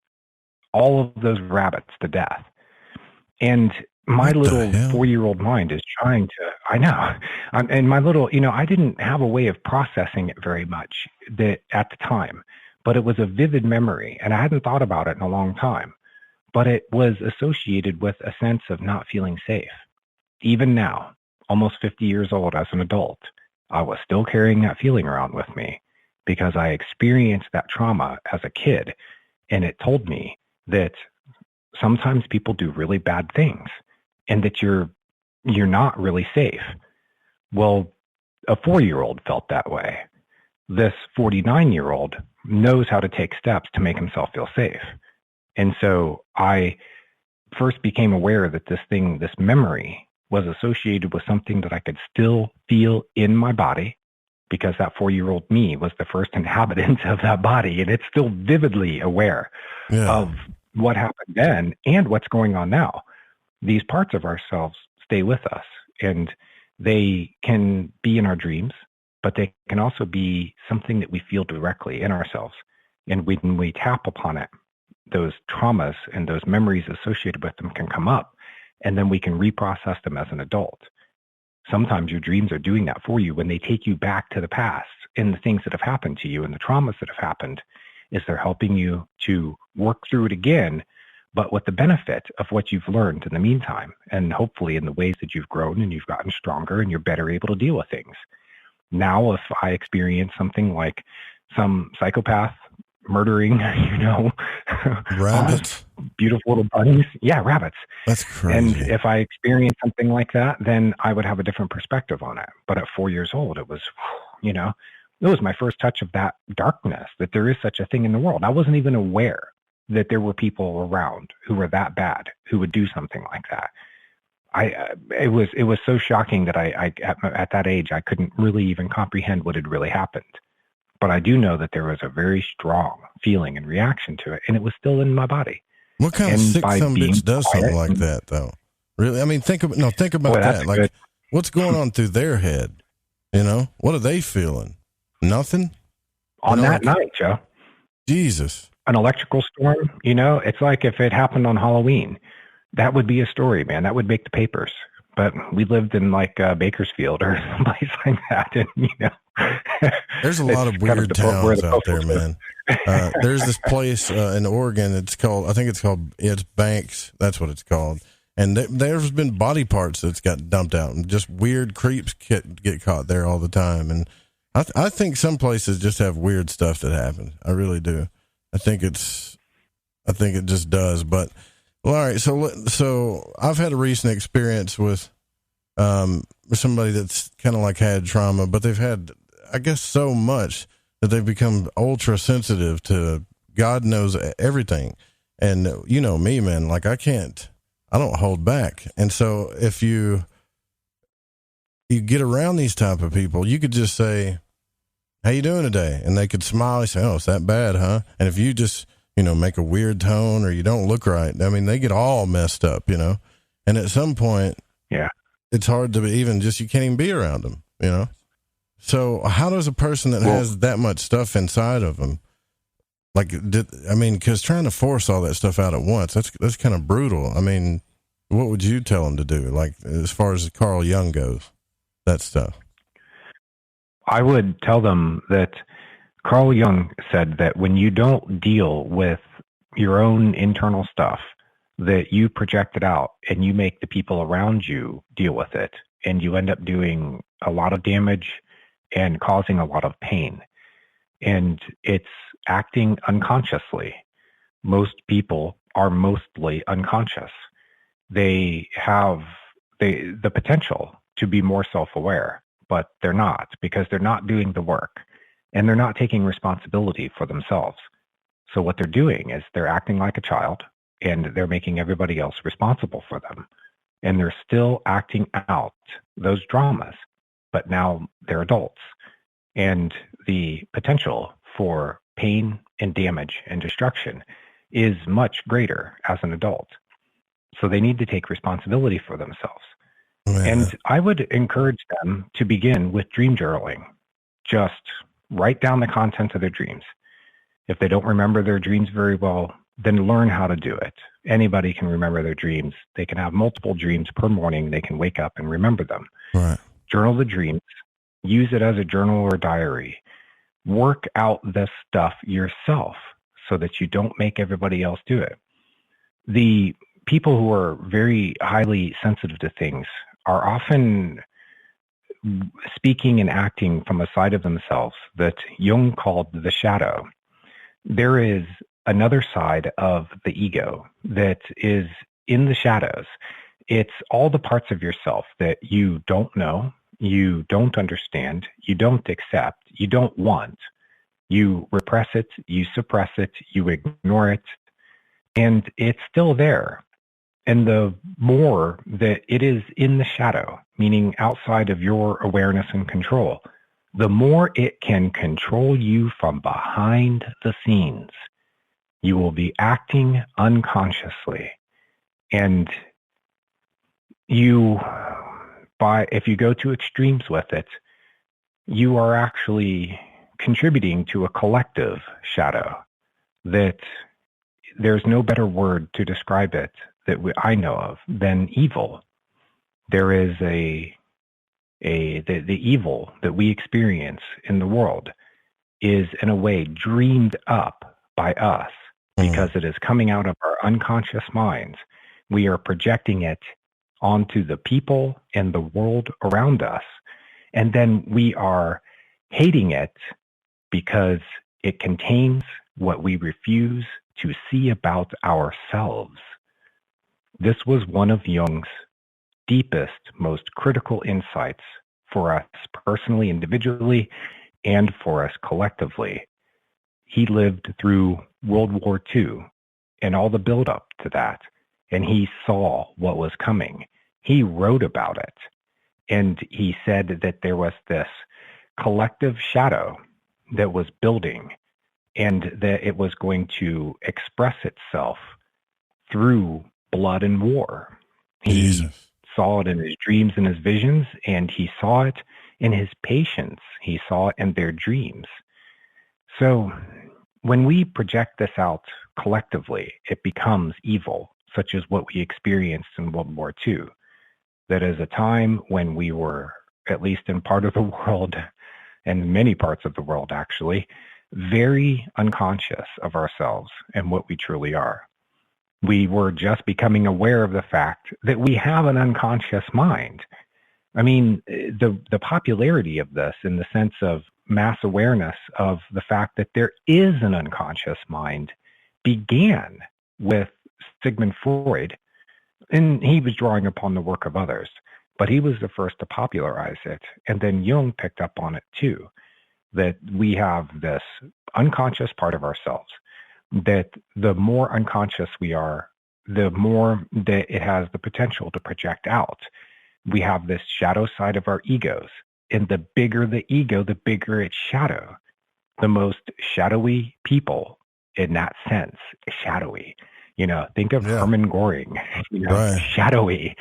Speaker 8: all of those rabbits to death. And my little 4-year-old mind is trying to, I know, and my little, I didn't have a way of processing it very much at the time, but it was a vivid memory, and I hadn't thought about it in a long time, but it was associated with a sense of not feeling safe. Even now, almost 50 years old as an adult, I was still carrying that feeling around with me, because I experienced that trauma as a kid, and it told me that sometimes people do really bad things and that you're not really safe. Well, a 4-year-old felt that way. This 49-year-old knows how to take steps to make himself feel safe. And so I first became aware that this memory was associated with something that I could still feel in my body, because that 4-year-old me was the first inhabitant of that body, and it's still vividly aware of what happened then and what's going on now. These parts of ourselves stay with us, and they can be in our dreams, but they can also be something that we feel directly in ourselves. And when we tap upon it, those traumas and those memories associated with them can come up, and then we can reprocess them as an adult. Sometimes your dreams are doing that for you when they take you back to the past and the things that have happened to you and the traumas that have happened, is they're helping you to work through it again, but with the benefit of what you've learned in the meantime, and hopefully in the ways that you've grown and you've gotten stronger and you're better able to deal with things. Now, if I experience something like some psychopath murdering,
Speaker 7: rabbits,
Speaker 8: beautiful little bunnies. Yeah, rabbits.
Speaker 7: That's crazy.
Speaker 8: And if I experience something like that, then I would have a different perspective on it. But at 4 years old, it was, it was my first touch of that darkness, that there is such a thing in the world. I wasn't even aware that there were people around who were that bad, who would do something like that. It was so shocking that I at that age, I couldn't really even comprehend what had really happened. But I do know that there was a very strong feeling and reaction to it, and it was still in my body.
Speaker 7: What kind of sick some bitch does something like that, though? Really? I mean, think about that. Like, what's going on through their head? What are they feeling? Nothing?
Speaker 8: On that night, Joe.
Speaker 7: Jesus.
Speaker 8: An electrical storm, it's like if it happened on Halloween. That would be a story, man. That would make the papers. But we lived in like Bakersfield or someplace like that, and
Speaker 7: there's a lot of weird towns out there, man. There's this place in Oregon. It's Banks. That's what it's called. And there's been body parts that's got dumped out, and just weird creeps get caught there all the time. And I think some places just have weird stuff that happens. I really do. I think it just does. But well, all right. So I've had a recent experience with somebody that's kind of like had trauma, but they've had, I guess, so much that they've become ultra sensitive to God knows everything. And me, man, like I don't hold back. And so if you get around these type of people, you could just say, "How you doing today?" And they could smile and say, "Oh, it's that bad, huh?" And if you just, make a weird tone or you don't look right, I mean, they get all messed up, And at some point, it's hard to you can't even be around them, So how does a person that has that much stuff inside of them, because trying to force all that stuff out at once, that's kind of brutal. I mean, what would you tell them to do? Like, as far as Carl Jung goes, that stuff.
Speaker 8: I would tell them that Carl Jung said that when you don't deal with your own internal stuff, that you project it out and you make the people around you deal with it, and you end up doing a lot of damage and causing a lot of pain. And it's acting unconsciously. Most people are mostly unconscious. They have the potential to be more self-aware, but they're not, because they're not doing the work and they're not taking responsibility for themselves. So what they're doing is they're acting like a child, and they're making everybody else responsible for them. And they're still acting out those dramas, but now they're adults. And the potential for pain and damage and destruction is much greater as an adult. So they need to take responsibility for themselves. And I would encourage them to begin with dream journaling. Just write down the content of their dreams. If they don't remember their dreams very well, then learn how to do it. Anybody can remember their dreams. They can have multiple dreams per morning. They can wake up and remember them.
Speaker 7: Right.
Speaker 8: Journal the dreams. Use it as a journal or diary. Work out this stuff yourself so that you don't make everybody else do it. The people who are very highly sensitive to things are often speaking and acting from a side of themselves that Jung called the shadow. There is another side of the ego that is in the shadows. It's all the parts of yourself that you don't know, you don't understand, you don't accept, you don't want. You repress it, you suppress it, you ignore it, and it's still there. And the more that it is in the shadow, meaning outside of your awareness and control, the more it can control you from behind the scenes. You will be acting unconsciously. And if you go to extremes with it, you are actually contributing to a collective shadow that there's no better word to describe it that I know of than evil. There is the evil that we experience in the world is in a way dreamed up by us because it is coming out of our unconscious minds. We are projecting it onto the people and the world around us. And then we are hating it because it contains what we refuse to see about ourselves. This was one of Jung's deepest, most critical insights for us personally, individually, and for us collectively. He lived through World War II and all the buildup to that, and he saw what was coming. He wrote about it, and he said that there was this collective shadow that was building and that it was going to express itself through blood and war. He saw it in his dreams and his visions, and he saw it in his patients. He saw it in their dreams. So when we project this out collectively, it becomes evil, such as what we experienced in World War II. That is a time when we were, at least in part of the world, and many parts of the world actually, very unconscious of ourselves and what we truly are. We were just becoming aware of the fact that we have an unconscious mind. I mean, the popularity of this in the sense of mass awareness of the fact that there is an unconscious mind began with Sigmund Freud, and he was drawing upon the work of others, but he was the first to popularize it. And then Jung picked up on it too, that we have this unconscious part of ourselves, that the more unconscious we are, the more that it has the potential to project out. We have this shadow side of our egos, and the bigger the ego, the bigger its shadow. The most shadowy people in that sense, shadowy. You know, think of Hermann Göring, shadowy.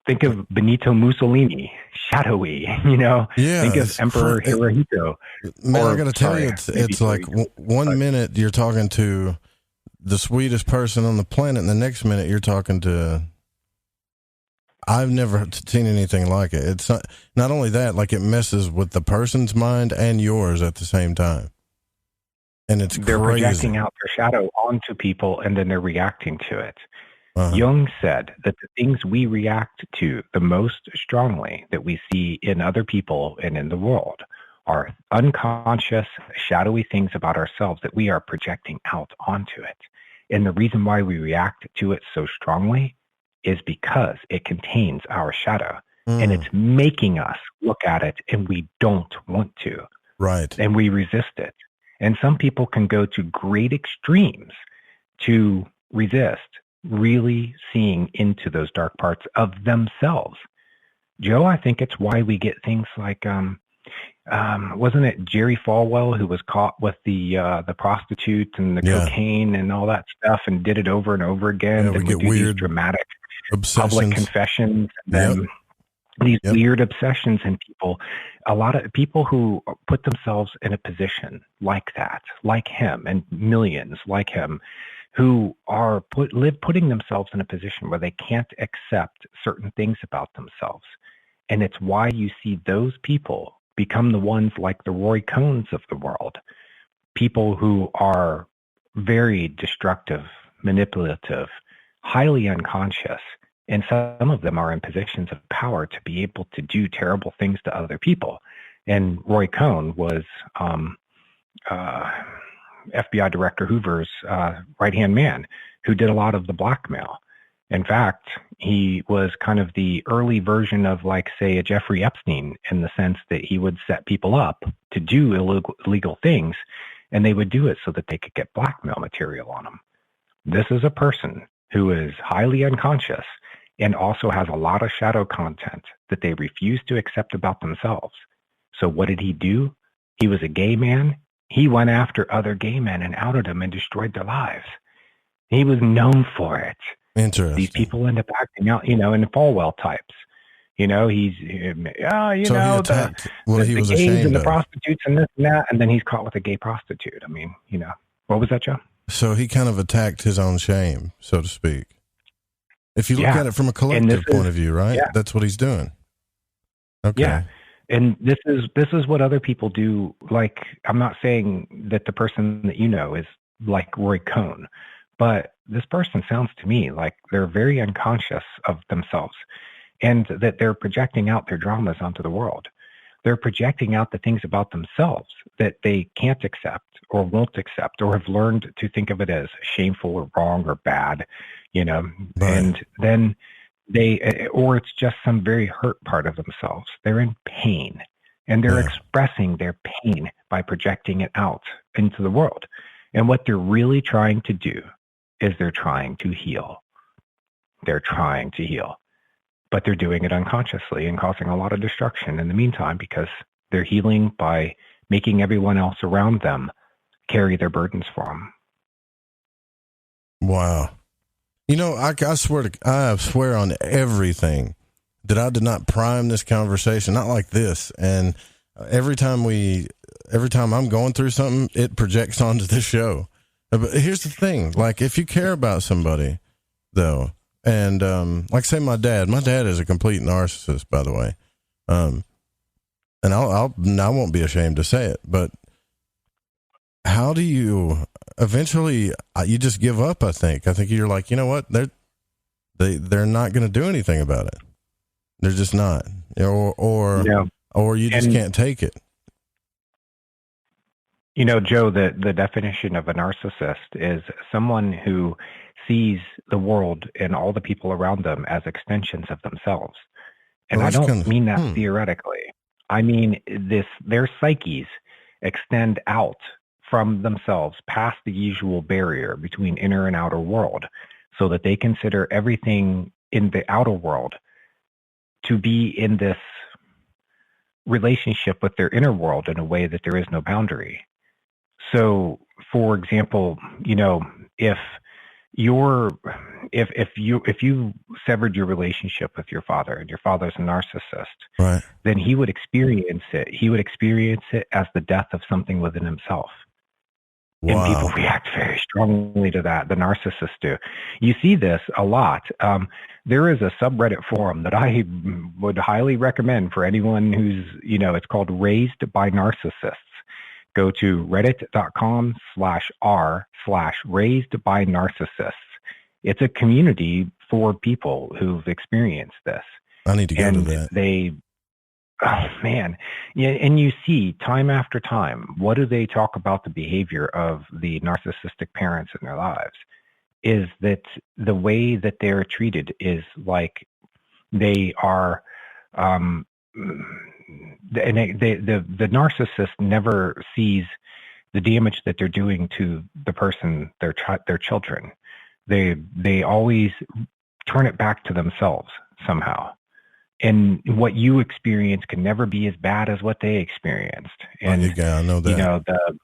Speaker 8: Think of Benito Mussolini, shadowy, think of Emperor Hirohito.
Speaker 7: Man, I got to tell you, it's like one minute you're talking to the sweetest person on the planet, and the next minute you're talking to, I've never seen anything like it. It's not only that, like it messes with the person's mind and yours at the same time. And
Speaker 8: they're projecting out their shadow onto people, and then they're reacting to it. Jung said that the things we react to the most strongly that we see in other people and in the world are unconscious, shadowy things about ourselves that we are projecting out onto it. And the reason why we react to it so strongly is because it contains our shadow, and it's making us look at it, and we don't want to.
Speaker 7: Right.
Speaker 8: And we resist it. And some people can go to great extremes to resist really seeing into those dark parts of themselves. Joe, I think it's why we get things like, wasn't it Jerry Falwell who was caught with the prostitute and the cocaine and all that stuff and did it over and over again?
Speaker 7: Yeah, we get weird,
Speaker 8: dramatic
Speaker 7: obsessions.
Speaker 8: Public confessions, and then these weird obsessions in people. A lot of people who put themselves in a position like that, like him, and millions like him, who are putting themselves in a position where they can't accept certain things about themselves. And it's why you see those people become the ones like the Roy Cohns of the world, people who are very destructive, manipulative, highly unconscious, and some of them are in positions of power to be able to do terrible things to other people. And Roy Cohn was FBI Director Hoover's right-hand man who did a lot of the blackmail. In fact, he was kind of the early version of, like, say, a Jeffrey Epstein, in the sense that he would set people up to do illegal things, and they would do it so that they could get blackmail material on them. This is a person who is highly unconscious and also has a lot of shadow content that they refuse to accept about themselves. So what did he do? He was a gay man. He went after other gay men and outed them and destroyed their lives. He was known for it.
Speaker 7: Interesting.
Speaker 8: These people end up acting out, in the Falwell types. He's,
Speaker 7: he attacked what he was
Speaker 8: gays
Speaker 7: ashamed
Speaker 8: and the
Speaker 7: of.
Speaker 8: prostitutes and this and that, and then he's caught with a gay prostitute. I mean, what was that, Joe?
Speaker 7: So he kind of attacked his own shame, so to speak. If you look at it from a collective point of view, right? Yeah. That's what he's doing. Okay.
Speaker 8: Yeah. And this is what other people do. Like, I'm not saying that the person that is like Roy Cohn, but this person sounds to me like they're very unconscious of themselves, and that they're projecting out their dramas onto the world. They're projecting out the things about themselves that they can't accept or won't accept, or have learned to think of it as shameful or wrong or bad,
Speaker 7: Right.
Speaker 8: And then or it's just some very hurt part of themselves. They're in pain, and they're expressing their pain by projecting it out into the world. And what they're really trying to do is they're trying to heal. They're trying to heal, but they're doing it unconsciously and causing a lot of destruction in the meantime, because they're healing by making everyone else around them carry their burdens for them.
Speaker 7: Wow. I swear on everything that I did not prime this conversation, not like this. And every time I'm going through something, it projects onto this show. But here's the thing, like, if you care about somebody though, and, like, say my dad is a complete narcissist, by the way. And I won't be ashamed to say it, but how do you eventually, you just give up? I think you're like, you know what? They're not going to do anything about it. They're just not, or you just can't take it.
Speaker 8: Joe, the definition of a narcissist is someone who sees the world and all the people around them as extensions of themselves. And I don't mean that theoretically. I mean, their psyches extend out from themselves past the usual barrier between inner and outer world, so that they consider everything in the outer world to be in this relationship with their inner world in a way that there is no boundary. So, for example, if you severed your relationship with your father, and your father's a narcissist,
Speaker 7: right,
Speaker 8: then he would experience it. He would experience it as the death of something within himself.
Speaker 7: Wow.
Speaker 8: And people react very strongly to that. The narcissists do. You see this a lot. There is a subreddit forum that I would highly recommend for anyone who's, it's called Raised by Narcissists. Go to reddit.com/r/raised by narcissists. It's a community for people who've experienced this.
Speaker 7: I need to go to that.
Speaker 8: Oh, man. Yeah, and you see time after time, what do they talk about the behavior of the narcissistic parents in their lives? Is that the way that they're treated is like they are, the narcissist never sees the damage that they're doing to the person, their children. They always turn it back to themselves somehow. And what you experience can never be as bad as what they experienced. And
Speaker 7: I know that.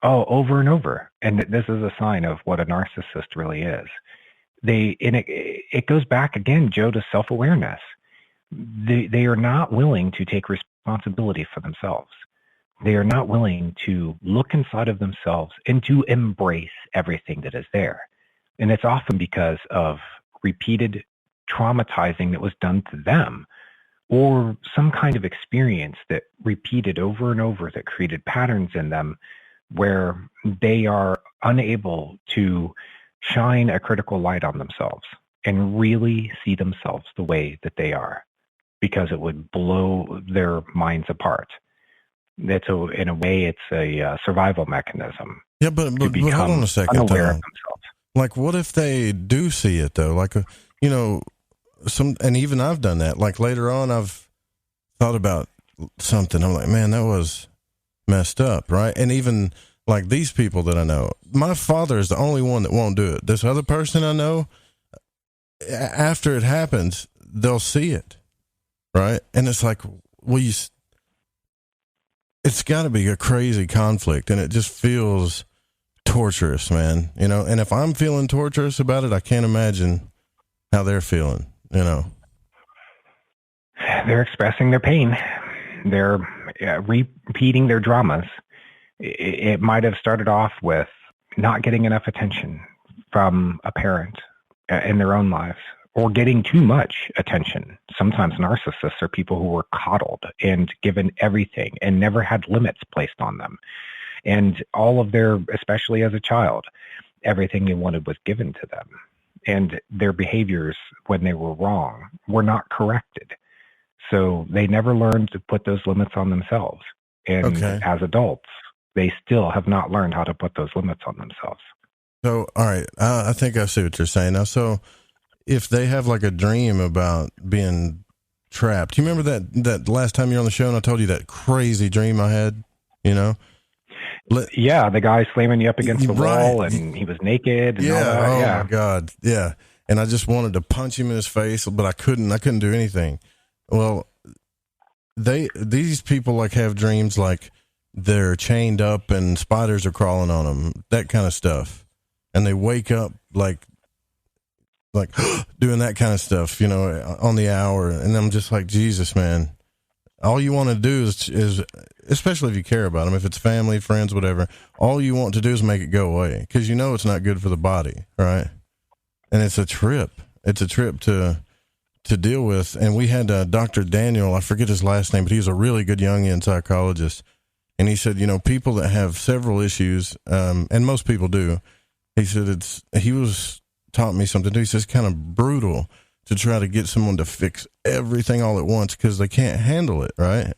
Speaker 8: Over and over. And this is a sign of what a narcissist really is. It goes back again, Joe, to self-awareness. They are not willing to take responsibility for themselves. They are not willing to look inside of themselves and to embrace everything that is there. And it's often because of repeated traumatizing that was done to them, or some kind of experience that repeated over and over that created patterns in them where they are unable to shine a critical light on themselves and really see themselves the way that they are, because it would blow their minds apart. In a way, it's a survival mechanism.
Speaker 7: Yeah, but hold on a second.
Speaker 8: Unaware of themselves.
Speaker 7: Like, what if they do see it though? Like, and even I've done that. Like later on, I've thought about something. I'm like, man, that was messed up, right? And even like these people that I know, my father is the only one that won't do it. This other person I know, after it happens, they'll see it, right? And it's like, it's got to be a crazy conflict, and it just feels torturous, man. And if I'm feeling torturous about it, I can't imagine how they're feeling.
Speaker 8: They're expressing their pain. They're repeating their dramas. It might have started off with not getting enough attention from a parent in their own lives, or getting too much attention. Sometimes narcissists are people who were coddled and given everything and never had limits placed on them. And all of especially as a child, everything they wanted was given to them. And their behaviors, when they were wrong, were not corrected. So they never learned to put those limits on themselves. And as adults, they still have not learned how to put those limits on themselves.
Speaker 7: So, all right, I think I see what you're saying now. So if they have like a dream about being trapped, you remember that last time you were on the show and I told you that crazy dream I had,
Speaker 8: Yeah, the guy slamming you up against the wall, and he was naked. And all that.
Speaker 7: Oh my God. Yeah. And I just wanted to punch him in his face, but I couldn't do anything. Well, these people like have dreams like they're chained up and spiders are crawling on them, that kind of stuff. And they wake up like doing that kind of stuff, on the hour. And I'm just like, Jesus, man, all you want to do is, especially if you care about them, if it's family, friends, whatever, all you want to do is make it go away, because it's not good for the body, right? And it's a trip. It's a trip to deal with. And we had Dr. Daniel, I forget his last name, but he was a really good Jungian psychologist. And he said, people that have several issues, and most people do, he said taught me something. He says it's kind of brutal to try to get someone to fix everything all at once, because they can't handle it, right?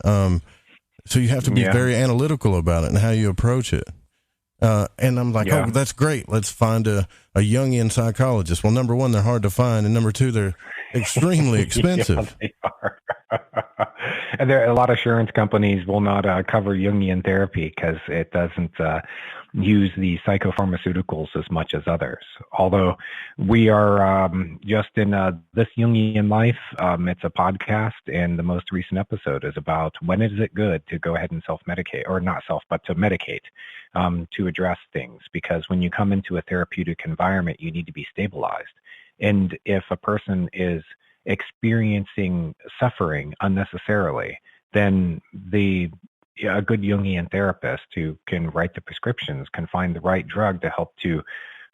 Speaker 7: So you have to be very analytical about it and how you approach it. And I'm like, oh, that's great. Let's find a Jungian psychologist. Well, number one, they're hard to find. And number two, they're extremely expensive.
Speaker 8: Yeah, they are. And a lot of insurance companies will not cover Jungian therapy because it doesn't use the psychopharmaceuticals as much as others. Although we are just in This Jungian Life, it's a podcast, and the most recent episode is about when is it good to go ahead and self-medicate, or not self, but to medicate to address things. Because when you come into a therapeutic environment, you need to be stabilized. And if a person is experiencing suffering unnecessarily, then a good Jungian therapist who can write the prescriptions can find the right drug to help to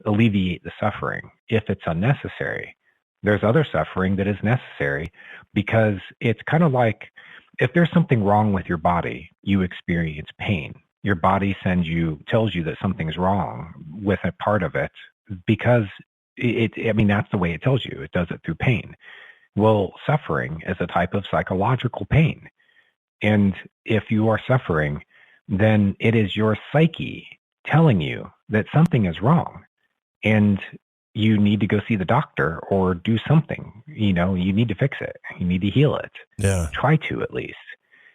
Speaker 8: alleviate the suffering if it's unnecessary. There's other suffering that is necessary, because it's kind of like if there's something wrong with your body, you experience pain. Your body tells you that something's wrong with a part of it, because that's the way it tells you. It does it through pain. Well, suffering is a type of psychological pain. And if you are suffering, then it is your psyche telling you that something is wrong and you need to go see the doctor or do something. You need to fix it. You need to heal it.
Speaker 7: Yeah.
Speaker 8: Try to, at least.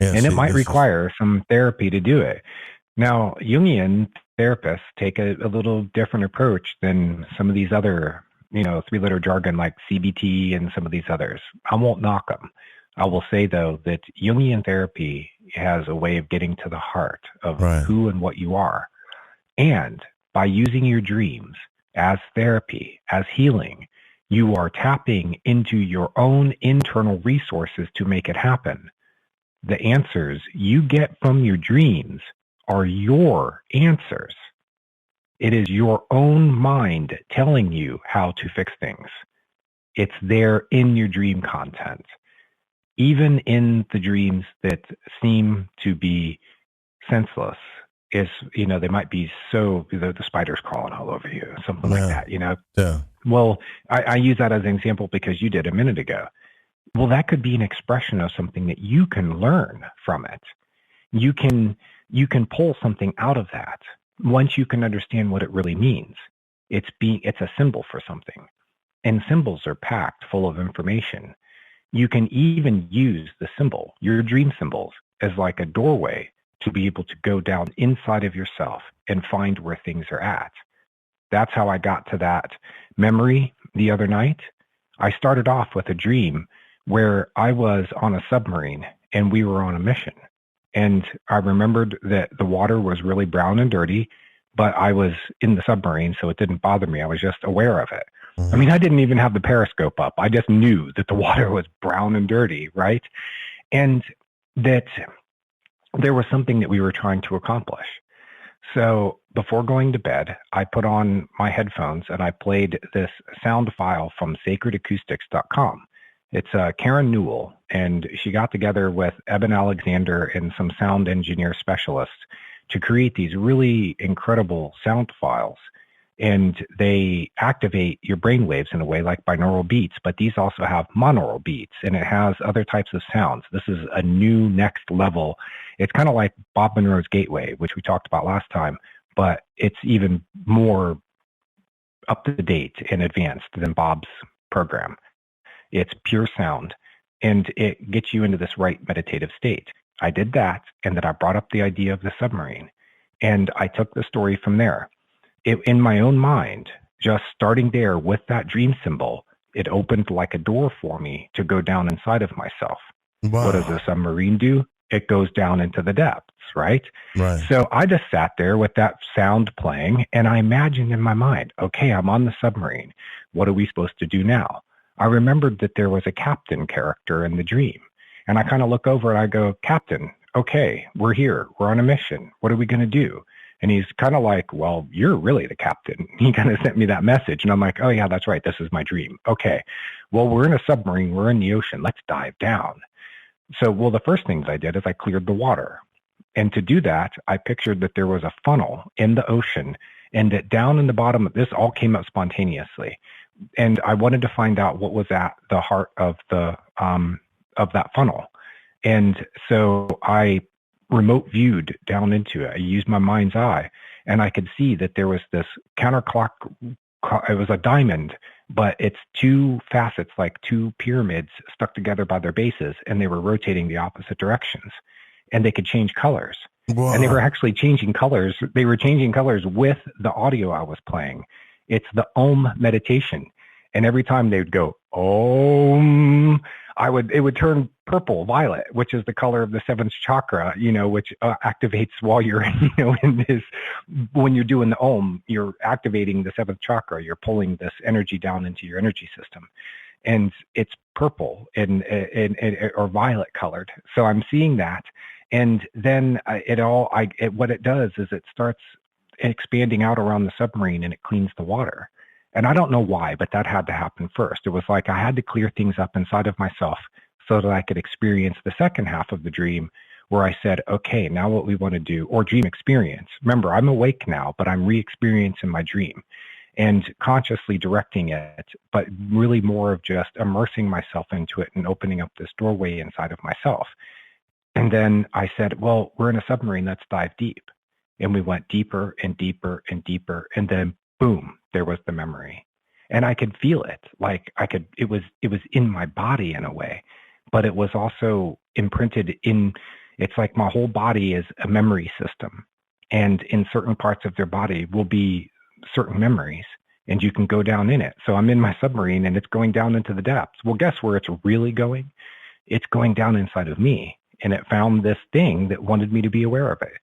Speaker 8: Yeah, and it might require some therapy to do it. Now, Jungian therapists take a little different approach than some of these other, three-letter jargon like CBT and some of these others. I won't knock them. I will say, though, that Jungian therapy has a way of getting to the heart of who and what you are. And by using your dreams as therapy, as healing, you are tapping into your own internal resources to make it happen. The answers you get from your dreams are your answers. It is your own mind telling you how to fix things. It's there in your dream content. Even in the dreams that seem to be senseless, they might be so, the spider's crawling all over you, something like that,
Speaker 7: Yeah.
Speaker 8: Well, I use that as an example because you did a minute ago. Well, that could be an expression of something that you can learn from it. You can pull something out of that once you can understand what it really means. It's a symbol for something, and symbols are packed full of information. You can even use the symbol, your dream symbols, as like a doorway to be able to go down inside of yourself and find where things are at. That's how I got to that memory the other night. I started off with a dream where I was on a submarine and we were on a mission. And I remembered that the water was really brown and dirty, but I was in the submarine, so it didn't bother me. I was just aware of it. Mm-hmm. I mean, I didn't even have the periscope up. I just knew that the water was brown and dirty, right? And that there was something that we were trying to accomplish. So before going to bed, I put on my headphones and I played this sound file from sacredacoustics.com. It's Karen Newell, and she got together with Eben Alexander and some sound engineer specialists to create these really incredible sound files. And they activate your brain waves in a way like binaural beats, but these also have monaural beats, and it has other types of sounds. This is a new next level. It's kind of like Bob Monroe's Gateway, which we talked about last time, but it's even more up to date and advanced than Bob's program. It's pure sound, and it gets you into this right meditative state. I did that, and then I brought up the idea of the submarine, and I took the story from there. In my own mind, just starting there with that dream symbol, it opened like a door for me to go down inside of myself. Wow. What does a submarine do? It goes down into the depths, right? So I just sat there with that sound playing, and I imagined in my mind, okay, I'm on the submarine. What are we supposed to do now? I remembered that there was a captain character in the dream, and I kind of look over and I go, Captain, okay, we're here. We're on a mission. What are we going to do? And he's kind of like, well, you're really the captain. He kind of sent me that message. And I'm like, oh, yeah, that's right. This is my dream. Okay, well, we're in a submarine. We're in the ocean. Let's dive down. So, well, the first things I did is I cleared the water. And to do that, I pictured that there was a funnel in the ocean, and that down in the bottom of this all came up spontaneously. And I wanted to find out what was at the heart of the of that funnel. And so I remote viewed down into it. I used my mind's eye, and I could see that there was this counterclock. It was a diamond, but it's two facets, like two pyramids stuck together by their bases, and they were rotating the opposite directions, and they could change colors. Whoa. And they were actually changing colors. They were changing colors with the audio I was playing. It's the Om meditation. And every time they would go, Om, it would turn purple, violet, which is the color of the seventh chakra, which activates while you're, in this, when you're doing the Om, you're activating the seventh chakra. You're pulling this energy down into your energy system. And it's purple or violet colored. So I'm seeing that. And then what it does is it starts expanding out around the submarine, and it cleans the water. And I don't know why, but that had to happen first. It was like I had to clear things up inside of myself so that I could experience the second half of the dream, where I said, okay, now what we want to do, or dream experience. Remember, I'm awake now, but I'm re-experiencing my dream and consciously directing it, but really more of just immersing myself into it and opening up this doorway inside of myself. And then I said, well, we're in a submarine, let's dive deep. And we went deeper and deeper and deeper. And then boom, there was the memory. And I could feel it. It was in my body in a way, but it was also imprinted in, it's like my whole body is a memory system. and in certain parts of their body will be certain memories, and you can go down in it. So I'm in my submarine and it's going down into the depths. Well, guess where it's really going? It's going down inside of me, and it found this thing that wanted me to be aware of it.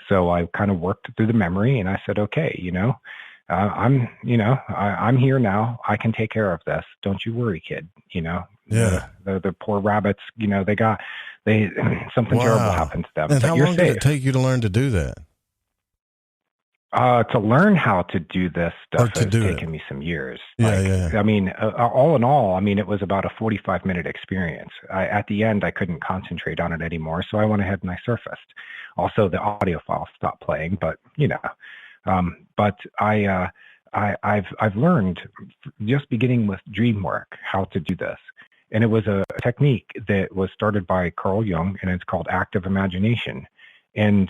Speaker 8: So I kind of worked through the memory, and I said, okay, I'm here now. I can take care of this. Don't you worry, kid.
Speaker 7: Yeah.
Speaker 8: The poor rabbits, something terrible happened to them.
Speaker 7: And
Speaker 8: but
Speaker 7: how
Speaker 8: you're
Speaker 7: long
Speaker 8: safe.
Speaker 7: did it take you to learn to do that?
Speaker 8: To learn how to do this stuff has taken me some years. I mean, all in all, it was about a 45-minute experience. At the end, I couldn't concentrate on it anymore, so I went ahead and I surfaced. Also, the audio file stopped playing, but but I've learned, just beginning with Dreamwork, how to do this. And it was a technique that was started by Carl Jung, and it's called active imagination. And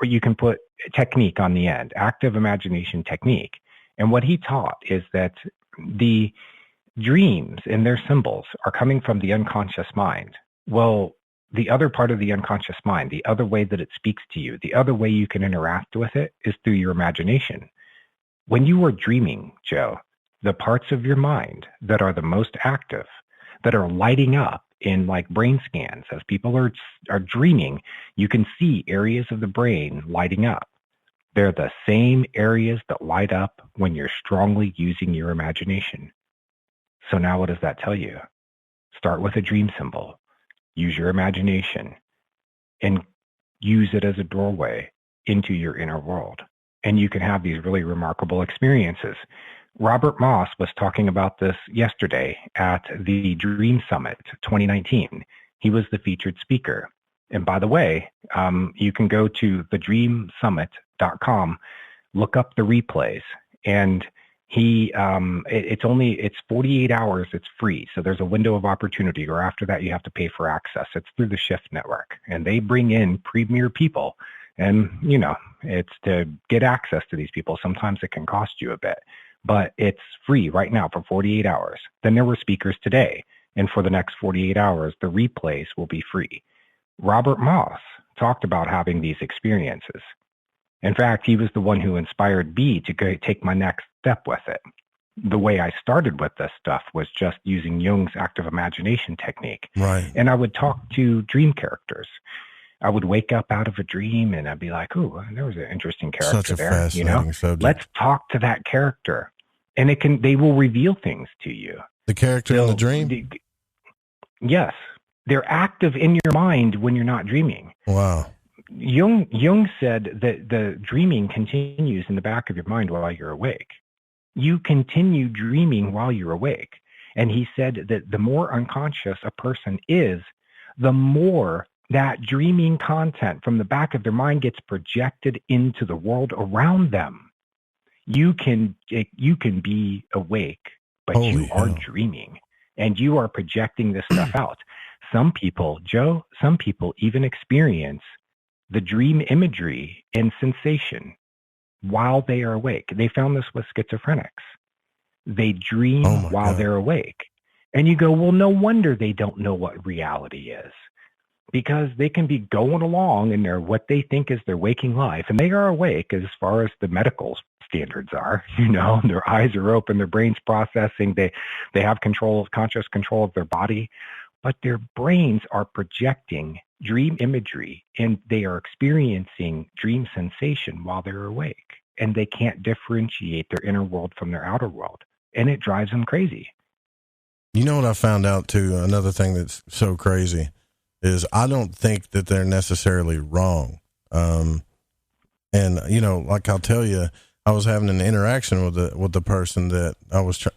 Speaker 8: you can put technique on the end, active imagination technique. And what he taught is that the dreams and their symbols are coming from the unconscious mind. Well, the other part of the unconscious mind, the other way that it speaks to you, the other way you can interact with it is through your imagination. When you are dreaming, Joe, the parts of your mind that are the most active, that are lighting up in like brain scans, as people are dreaming, you can see areas of the brain lighting up. They're the same areas that light up when you're strongly using your imagination. So now what does that tell you? Start with a dream symbol. Use your imagination and use it as a doorway into your inner world. And you can have these really remarkable experiences. Robert Moss was talking about this yesterday at the Dream Summit 2019. He was the featured speaker. And by the way, you can go to thedreamsummit.com, look up the replays, and it's 48 hours. It's free. So there's a window of opportunity, or after that, you have to pay for access. It's through the Shift Network, and they bring in premier people. And, it's to get access to these people. Sometimes it can cost you a bit, but it's free right now for 48 hours. Then there were speakers today, and for the next 48 hours, the replays will be free. Robert Moss talked about having these experiences. In fact, he was the one who inspired me to take my next step with it. The way I started with this stuff was just using Jung's active imagination technique.
Speaker 7: Right.
Speaker 8: And I would talk to dream characters. I would wake up out of a dream and I'd be like, "Ooh, there was an interesting character
Speaker 7: Such a
Speaker 8: there."
Speaker 7: fascinating subject.
Speaker 8: Let's talk to that character, and they will reveal things to you.
Speaker 7: The character in the dream.
Speaker 8: Yes, they're active in your mind when you're not dreaming.
Speaker 7: Wow.
Speaker 8: Jung said that the dreaming continues in the back of your mind while you're awake. You continue dreaming while you're awake, and he said that the more unconscious a person is, the more that dreaming content from the back of their mind gets projected into the world around them. You can be awake, but you are dreaming, and you are projecting this stuff out. Some people, Joe, even experience the dream imagery and sensation while they are awake. They found this with schizophrenics. They dream while they're awake. And you go, well, no wonder they don't know what reality is. Because they can be going along in what they think is their waking life, and they are awake as far as the medical standards are. Their eyes are open, their brain's processing, they have conscious control of their body, but their brains are projecting dream imagery, and they are experiencing dream sensation while they're awake, and they can't differentiate their inner world from their outer world, and it drives them crazy.
Speaker 7: You know what I found out too? Another thing that's so crazy is I don't think that they're necessarily wrong. And like I'll tell you, I was having an interaction with the person that I was,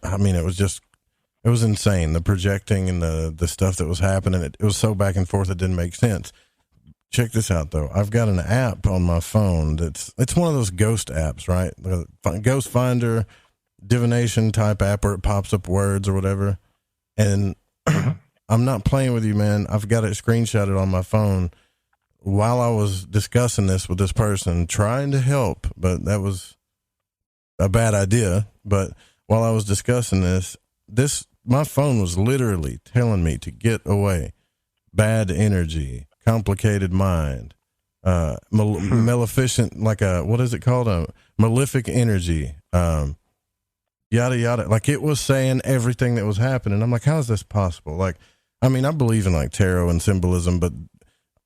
Speaker 7: it was insane. The projecting and the stuff that was happening. It was so back and forth. It didn't make sense. Check this out though. I've got an app on my phone. It's one of those ghost apps, right? The Ghost Finder, divination type app where it pops up words or whatever. And I'm not playing with you, man. I've got it screenshotted on my phone while I was discussing this with this person, trying to help, but that was a bad idea. But while I was discussing this, my phone was literally telling me to get away. Bad energy, complicated mind, maleficent, like what is it called? A malefic energy, yada, yada. Like it was saying everything that was happening. I'm like, how is this possible? Like, I mean, I believe in like tarot and symbolism, but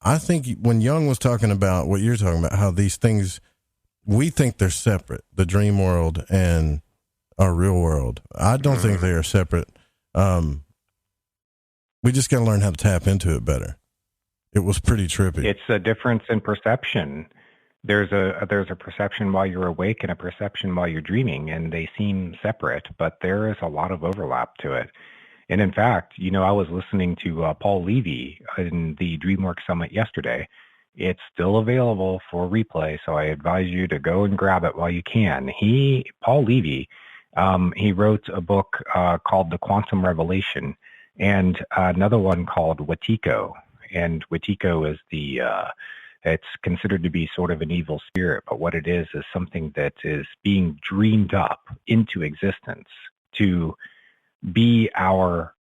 Speaker 7: I think when Jung was talking about what you're talking about, how these things, we think they're separate, the dream world and our real world. I don't think they are separate. We just got to learn how to tap into it better. It was pretty trippy.
Speaker 8: It's a difference in perception. There's a perception while you're awake and a perception while you're dreaming, and they seem separate, but there is a lot of overlap to it. And in fact, I was listening to Paul Levy in the Dreamwork Summit yesterday. It's still available for replay, so I advise you to go and grab it while you can. Paul Levy, he wrote a book called The Quantum Revelation and another one called Wetiko. And Wetiko is it's considered to be sort of an evil spirit, but what it is something that is being dreamed up into existence to be our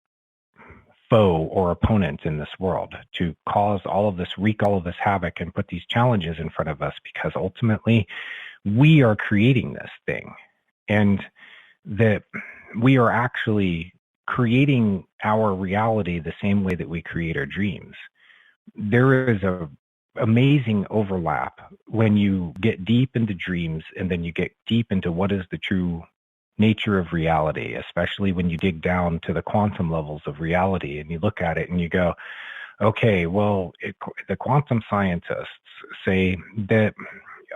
Speaker 8: foe or opponent in this world, to wreak all of this havoc and put these challenges in front of us, because ultimately we are creating this thing, and that we are actually creating our reality the same way that we create our dreams. There is a amazing overlap when you get deep into dreams and then you get deep into what is the true nature of reality, especially when you dig down to the quantum levels of reality and you look at it and you go, okay, well, the quantum scientists say that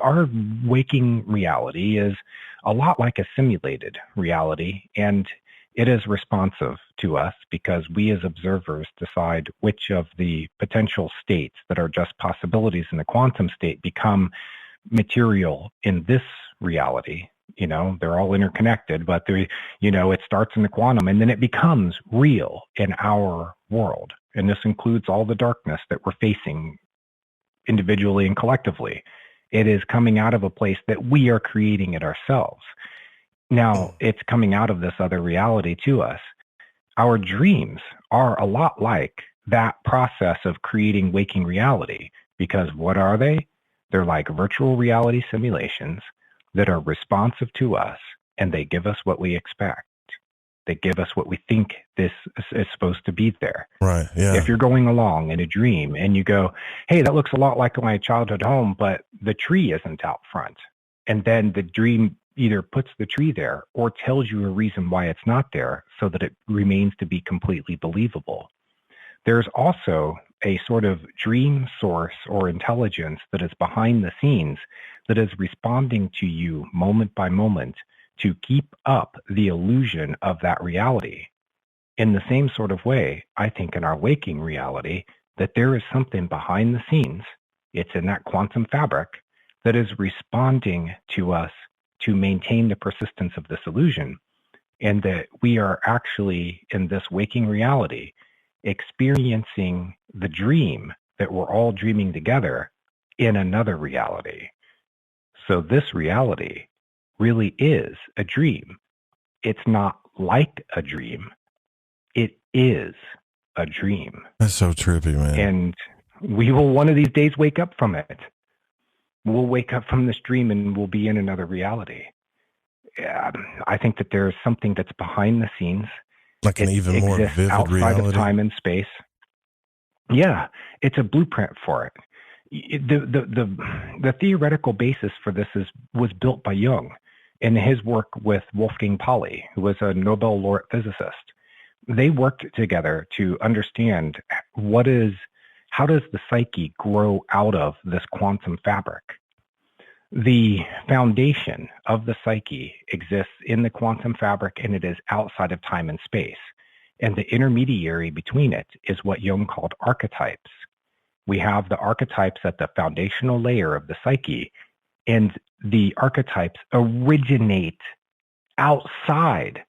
Speaker 8: our waking reality is a lot like a simulated reality, and it is responsive to us because we as observers decide which of the potential states that are just possibilities in the quantum state become material in this reality. They're all interconnected, but it starts in the quantum and then it becomes real in our world. And this includes all the darkness that we're facing individually and collectively. It is coming out of a place that we are creating it ourselves. Now, it's coming out of this other reality to us. Our dreams are a lot like that process of creating waking reality, because what are they? They're like virtual reality simulations that are responsive to us, and they give us what we expect. They give us what we think this is supposed to be there.
Speaker 7: Right, yeah.
Speaker 8: If you're going along in a dream and you go, hey, that looks a lot like my childhood home, but the tree isn't out front. And then the dream either puts the tree there or tells you a reason why it's not there so that it remains to be completely believable. There's also a sort of dream source or intelligence that is behind the scenes that is responding to you moment by moment to keep up the illusion of that reality. In the same sort of way, I think in our waking reality, that there is something behind the scenes, it's in that quantum fabric, that is responding to us to maintain the persistence of this illusion, and that we are actually in this waking reality experiencing the dream that we're all dreaming together in another reality. So this reality really is a dream. It's not like a dream. It is a dream.
Speaker 7: That's so trippy, man.
Speaker 8: And we will one of these days wake up from it. We'll wake up from this dream and we'll be in another reality. I think that there's something that's behind the scenes.
Speaker 7: Like an even more vivid
Speaker 8: outside
Speaker 7: reality.
Speaker 8: Of time and space. Yeah, it's a blueprint for it. The theoretical basis for this was built by Jung in his work with Wolfgang Pauli, who was a Nobel laureate physicist. They worked together to understand how does the psyche grow out of this quantum fabric. The foundation of the psyche exists in the quantum fabric, and it is outside of time and space. And the intermediary between it is what Jung called archetypes. We have the archetypes at the foundational layer of the psyche, and the archetypes originate outside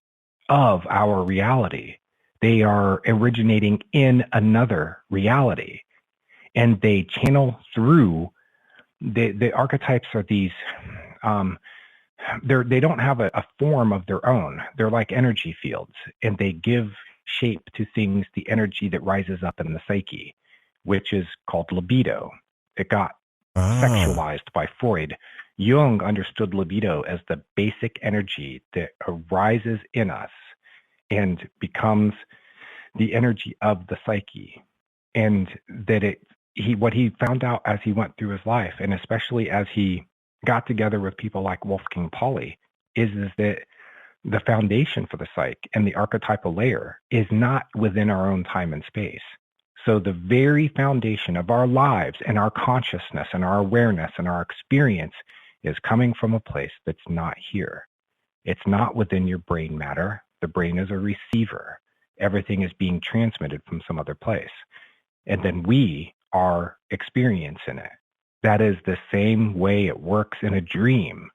Speaker 8: of our reality. They are originating in another reality, and they channel through. The archetypes are these, they don't have a form of their own. They're like energy fields, and they give shape to things, the energy that rises up in the psyche, which is called libido. It got sexualized by Freud. Jung understood libido as the basic energy that arises in us and becomes the energy of the psyche. And that what he found out as he went through his life, and especially as he got together with people like Wolfgang Pauli, is that the foundation for the psyche and the archetypal layer is not within our own time and space. So the very foundation of our lives and our consciousness and our awareness and our experience is coming from a place that's not here. It's not within your brain matter. The brain is a receiver. Everything is being transmitted from some other place. And then we are experiencing it. That is the same way it works in a dream.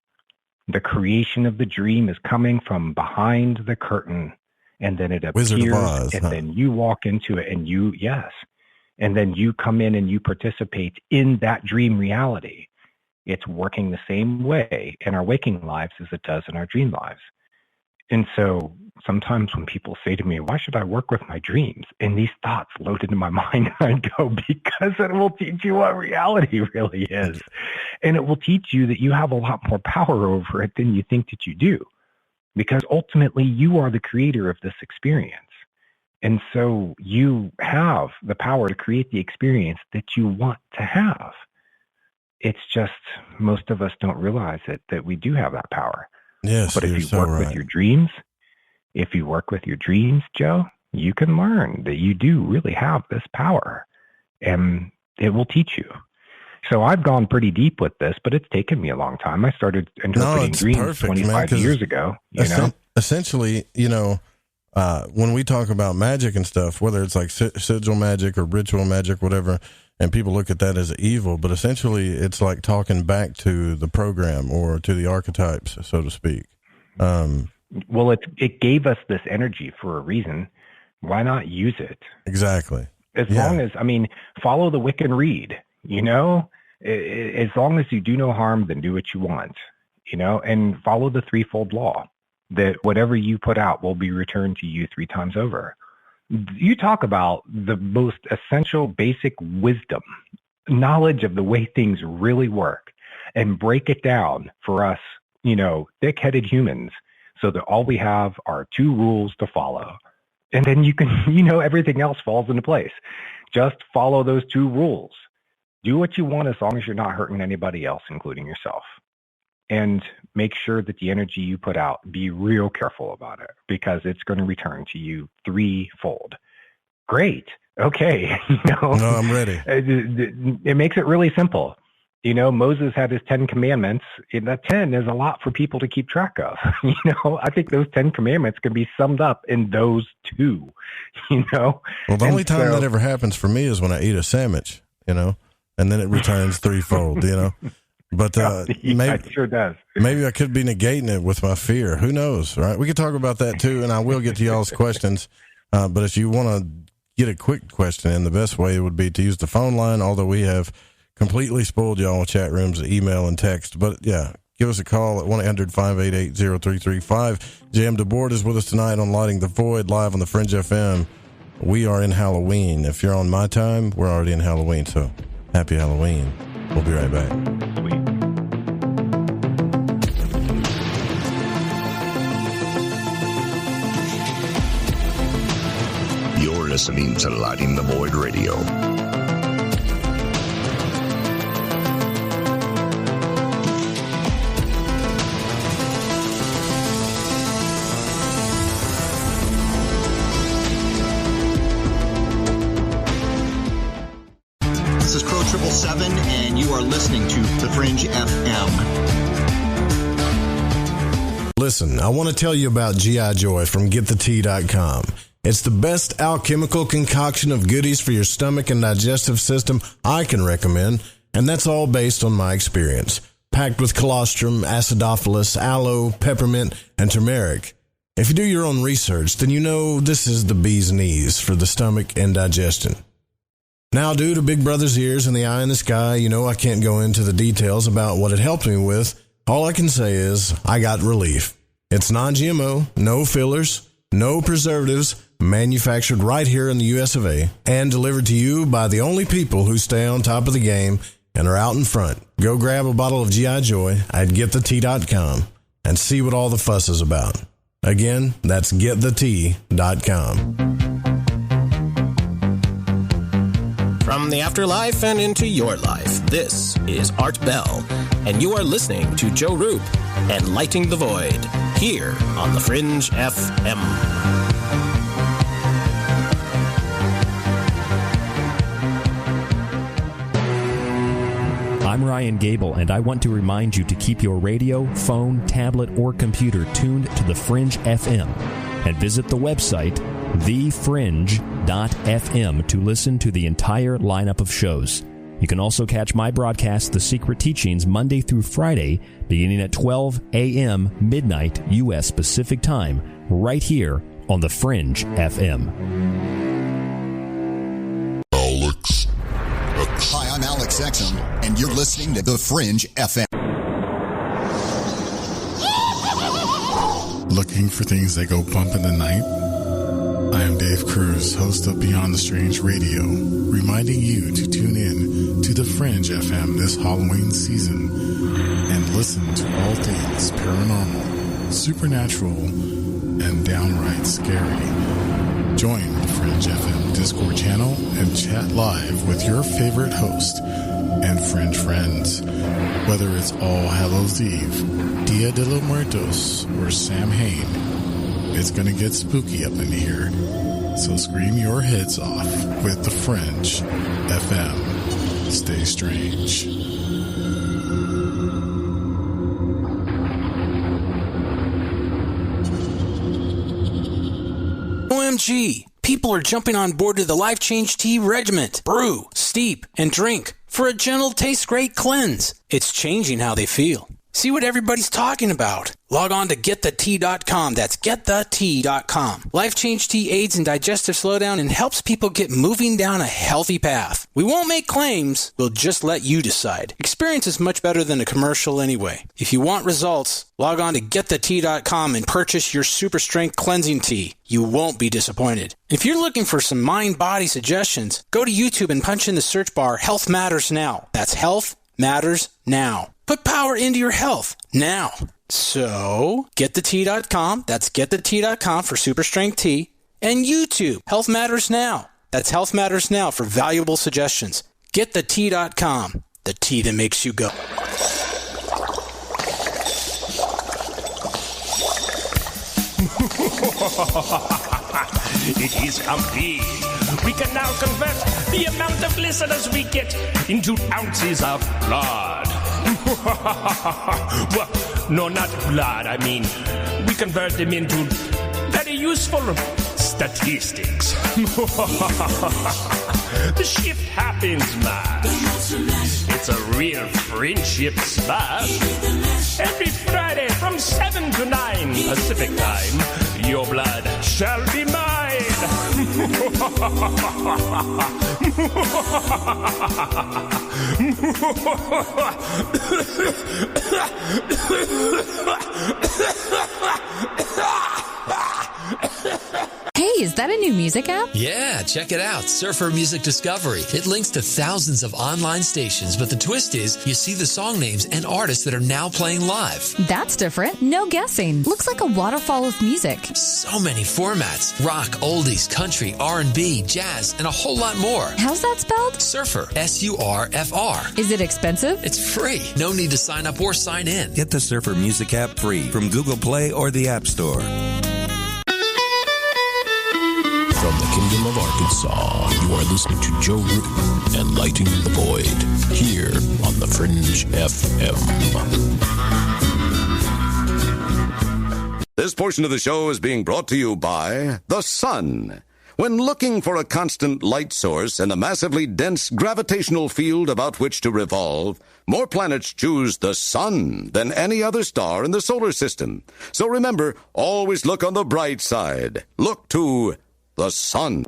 Speaker 8: The creation of the dream is coming from behind the curtain, and then it appears, and then you walk into it, and and then you come in and you participate in that dream reality. It's working the same way in our waking lives as it does in our dream lives. And so sometimes when people say to me, why should I work with my dreams? And these thoughts load into my mind, I go, because it will teach you what reality really is. And it will teach you that you have a lot more power over it than you think that you do. Because ultimately you are the creator of this experience. And so you have the power to create the experience that you want to have. It's just most of us don't realize that we do have that power.
Speaker 7: Yes,
Speaker 8: but if you work with your dreams, Joe, you can learn that you do really have this power, and it will teach you. So I've gone pretty deep with this, but it's taken me a long time. I started interpreting dreams 25 years ago.
Speaker 7: Essentially, when we talk about magic and stuff, whether it's like sigil magic or ritual magic, whatever, and people look at that as evil, but essentially it's like talking back to the program or to the archetypes, so to speak.
Speaker 8: Well, it gave us this energy for a reason. Why not use it?
Speaker 7: Exactly.
Speaker 8: As long as, follow the Wiccan read, as long as you do no harm, then do what you want, and follow the threefold law that whatever you put out will be returned to you 3 times over. You talk about the most essential basic wisdom, knowledge of the way things really work, and break it down for us, thick-headed humans, so that all we have are 2 rules to follow. And then you can, everything else falls into place. Just follow those 2 rules. Do what you want as long as you're not hurting anybody else, including yourself. And make sure that the energy you put out, be real careful about it, because it's going to return to you 3-fold. Great. Okay.
Speaker 7: No, I'm ready.
Speaker 8: It makes it really simple. Moses had his 10 commandments. That 10 is a lot for people to keep track of. I think those 10 commandments can be summed up in those 2, Well,
Speaker 7: the only time that ever happens for me is when I eat a sandwich, and then it returns 3-fold, But
Speaker 8: it sure does.
Speaker 7: Maybe I could be negating it with my fear. Who knows, right? We could talk about that too, and I will get to y'all's questions. But if you want to get a quick question in, the best way would be to use the phone line, although we have completely spoiled y'all with chat rooms, email, and text. But yeah, give us a call at 1-800-588-0335. Jam DeBord is with us tonight on Lighting the Void, live on the Fringe FM. We are in Halloween. If you're on my time, we're already in Halloween, so happy Halloween. We'll be right back.
Speaker 8: Sweet.
Speaker 6: You're listening to Lighting the Void Radio.
Speaker 19: This is Crow 777, and you are listening to The Fringe FM.
Speaker 7: Listen, I want to tell you about G.I. Joy from GetTheTea.com. It's the best alchemical concoction of goodies for your stomach and digestive system I can recommend, and that's all based on my experience. Packed with colostrum, acidophilus, aloe, peppermint, and turmeric. If you do your own research, then you know this is the bee's knees for the stomach and digestion. Now, due to Big Brother's ears and the eye in the sky, I can't go into the details about what it helped me with. All I can say is I got relief. It's non-GMO, no fillers, no preservatives, manufactured right here in the US of A, and delivered to you by the only people who stay on top of the game and are out in front, go grab a bottle of G.I. Joy at GetTheT.com and see what all the fuss is about. Again, that's GetTheT.com.
Speaker 11: From the afterlife and into your life, this is Art Bell, and you are listening to Joe Roop and Lighting the Void here on the Fringe FM.
Speaker 20: I'm Ryan Gable, and I want to remind you to keep your radio, phone, tablet, or computer tuned to the Fringe FM, and visit the website thefringe.fm to listen to the entire lineup of shows. You can also catch my broadcast, The Secret Teachings, Monday through Friday, beginning at 12 a.m. midnight U.S. Pacific Time, right here on the Fringe FM.
Speaker 21: Hi, I'm Alex Exum, and you're listening to The Fringe FM.
Speaker 22: Looking for things that go bump in the night? I am Dave Cruz, host of Beyond the Strange Radio, reminding you to tune in to The Fringe FM this Halloween season and listen to all things paranormal, supernatural, and downright scary. Join the Fringe FM Discord channel and chat live with your favorite host and Fringe friends. Whether it's All Hallows Eve, Dia de los Muertos, or Sam Hain, it's gonna get spooky up in here. So scream your heads off with the Fringe FM. Stay strange.
Speaker 23: OMG! People are jumping on board to the Life Change Tea Regiment. Brew, steep, and drink for a gentle, taste great cleanse. It's changing how they feel. See what everybody's talking about. Log on to GetTheT.com. That's GetTheT.com. Life Change Tea aids in digestive slowdown and helps people get moving down a healthy path. We won't make claims. We'll just let you decide. Experience is much better than a commercial anyway. If you want results, log on to GetTheT.com and purchase your super strength cleansing tea. You won't be disappointed. If you're looking for some mind-body suggestions, go to YouTube and punch in the search bar Health Matters Now. That's Health Matters Now. Put power into your health now. So, GetTheT.com. That's GetTheT.com for super strength tea. And YouTube, Health Matters Now. That's Health Matters Now for valuable suggestions. GetTheT.com. The tea that makes you go.
Speaker 24: It is complete. We can now convert the amount of listeners we get into ounces of blood. Well, no, not blood. I mean, we convert them into very useful statistics. The shift happens, man. It's a real friendship spot. Every Friday from 7 to 9 Pacific time, your blood shall be mine.
Speaker 25: Hey, is that a new music app?
Speaker 26: Yeah, check it out. Surfer Music Discovery. It links to thousands of online stations, but the twist is you see the song names and artists that are now playing live.
Speaker 25: That's different. No guessing. Looks like a waterfall of music.
Speaker 26: So many formats. Rock, oldies, country, R&B, jazz, and a whole lot more.
Speaker 25: How's that spelled?
Speaker 26: Surfer. S-U-R-F-R.
Speaker 25: Is it expensive?
Speaker 26: It's free. No need to sign up or sign in.
Speaker 27: Get the Surfer Music app free from Google Play or the App Store.
Speaker 11: From the Kingdom of Arkansas, you are listening to Joe Roop and Lighting the Void here on the Fringe FM.
Speaker 10: This portion of the show is being brought to you by the sun. When looking for a constant light source and a massively dense gravitational field about which to revolve, more planets choose the sun than any other star in the solar system. So remember, always look on the bright side. Look to the sun.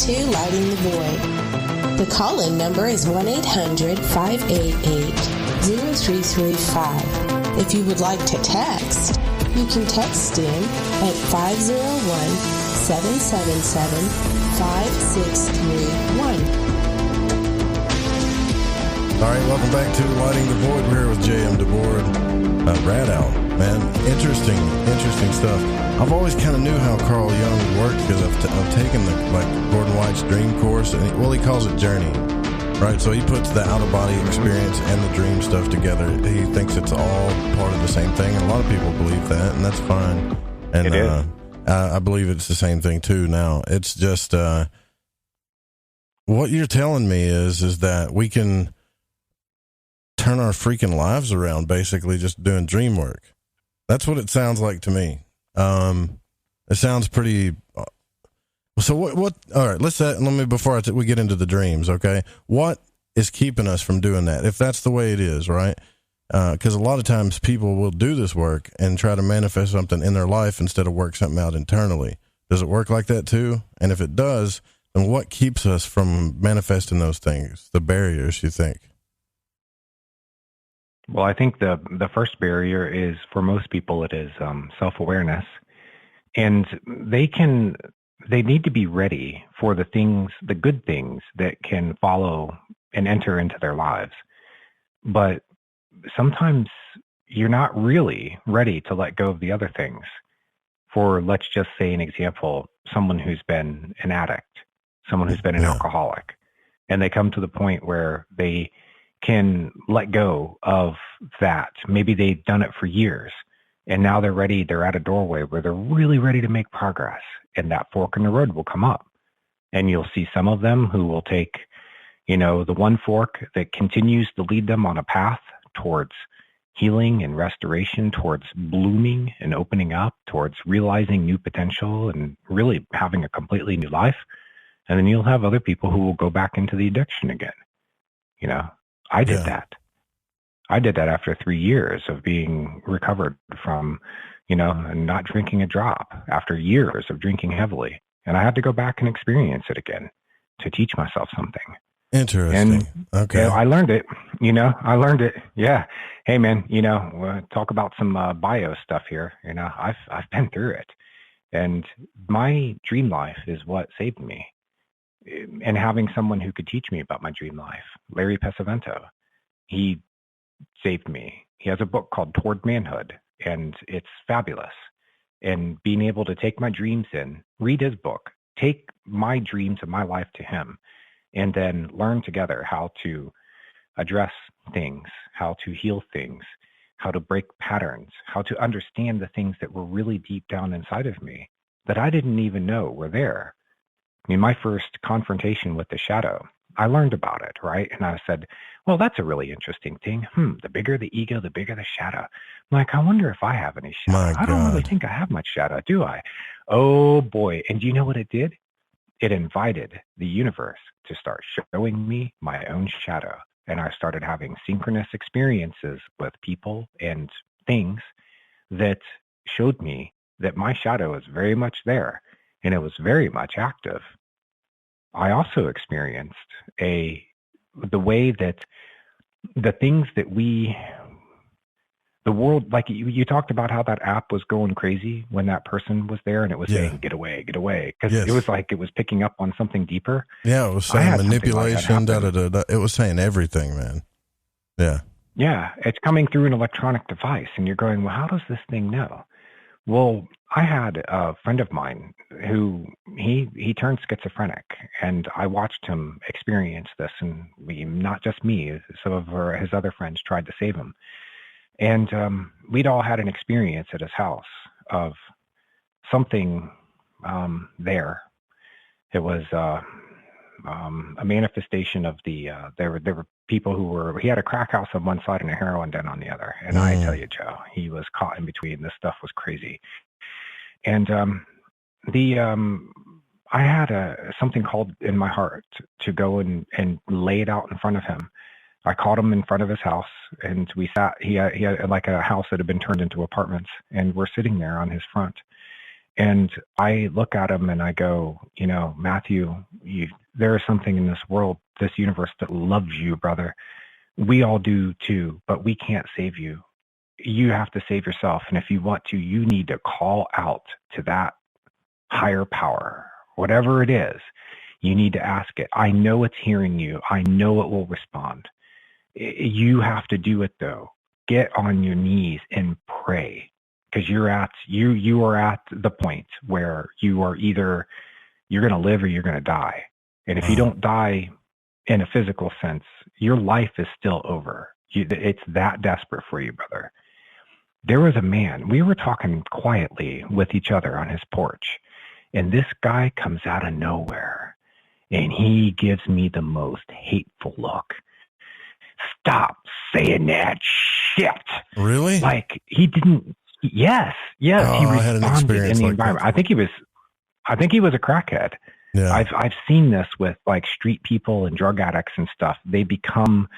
Speaker 18: to Lighting the Void. The call-in number is 1-800-588-0335. If you would like to text, you can text in at 501-777-5631.
Speaker 7: All right, welcome back to Lighting the Void. We're here with J.M. DeBord, RadOwl. Man, interesting stuff. I've always kind of knew how Carl Jung worked because I've taken the Gordon White's dream course, and he calls it Journey, right? So he puts the out-of-body experience and the dream stuff together. He thinks it's all part of the same thing, and a lot of people believe that, and that's fine. And
Speaker 8: it is.
Speaker 7: I believe it's the same thing too now. It's just what you're telling me is that we can turn our freaking lives around basically just doing dream work. That's what it sounds like to me. It sounds pretty. So what? All right, let me before we get into the dreams. Okay, what is keeping us from doing that? If that's the way it is, right? Because a lot of times people will do this work and try to manifest something in their life instead of work something out internally. Does it work like that too? And if it does, then what keeps us from manifesting those things? The barriers, you think?
Speaker 8: Well, I think the first barrier is, for most people, it is self-awareness, and they need to be ready for the good things that can follow and enter into their lives. But sometimes you're not really ready to let go of the other things. For, let's just say an example, someone who's been an addict, someone who's been an alcoholic, and they come to the point where they can let go of that. Maybe they've done it for years, and now they're ready. They're at a doorway where they're really ready to make progress, and that fork in the road will come up. And you'll see some of them who will take, the one fork that continues to lead them on a path towards healing and restoration, towards blooming and opening up, towards realizing new potential and really having a completely new life. And then you'll have other people who will go back into the addiction again. I did that. I did that after 3 years of being recovered from, not drinking a drop after years of drinking heavily. And I had to go back and experience it again to teach myself something.
Speaker 7: Interesting.
Speaker 8: And,
Speaker 7: okay.
Speaker 8: I learned it, I learned it. Yeah. Hey man, talk about some bio stuff here. I've been through it, and my dream life is what saved me. And having someone who could teach me about my dream life, Larry Pesavento, he saved me. He has a book called Toward Manhood, and it's fabulous. And being able to take my dreams in, read his book, take my dreams and my life to him, and then learn together how to address things, how to heal things, how to break patterns, how to understand the things that were really deep down inside of me that I didn't even know were there. My first confrontation with the shadow, I learned about it, right? And I said, well, that's a really interesting thing. The bigger the ego, the bigger the shadow. I'm like, I wonder if I have any shadow. I don't really think I have much shadow, do I? Oh, boy. And do you know what it did? It invited the universe to start showing me my own shadow. And I started having synchronous experiences with people and things that showed me that my shadow is very much there. And it was very much active. I also experienced the way that the things that the world, like you talked about how that app was going crazy when that person was there, and it was saying, get away, because it was like it was picking up on something deeper.
Speaker 7: Yeah, it was saying manipulation, it was saying everything, man. Yeah. Yeah,
Speaker 8: it's coming through an electronic device, and you're going, well, how does this thing know? Well, I had a friend of mine who he turned schizophrenic, and I watched him experience this, and not just me, some of his other friends tried to save him. And we'd all had an experience at his house of something there. It was a manifestation of there were people he had a crack house on one side and a heroin den on the other. And I tell you, Joe, he was caught in between. This stuff was crazy. And I had something called in my heart to go and lay it out in front of him. I caught him in front of his house, and we sat. He had like a house that had been turned into apartments, and we're sitting there on his front. And I look at him and I go, Matthew, there is something in this world, this universe that loves you, brother. We all do too, but we can't save you. You have to save yourself. And if you want to, you need to call out to that higher power, whatever it is. You need to ask it. I know it's hearing you. I know it will respond. You have to do it though. Get on your knees and pray, because you are at the point where you are either you're going to live or you're going to die. And if you don't die in a physical sense, your life is still over. It's that desperate for you, brother. There was a man, we were talking quietly with each other on his porch, and this guy comes out of nowhere and he gives me the most hateful look. Stop saying that shit.
Speaker 7: Really?
Speaker 8: Like he didn't. Yes. He
Speaker 7: had an experience
Speaker 8: in the
Speaker 7: like
Speaker 8: environment.
Speaker 7: that.
Speaker 8: I think he was a crackhead.
Speaker 7: Yeah.
Speaker 8: I've seen this with like street people and drug addicts and stuff. They become,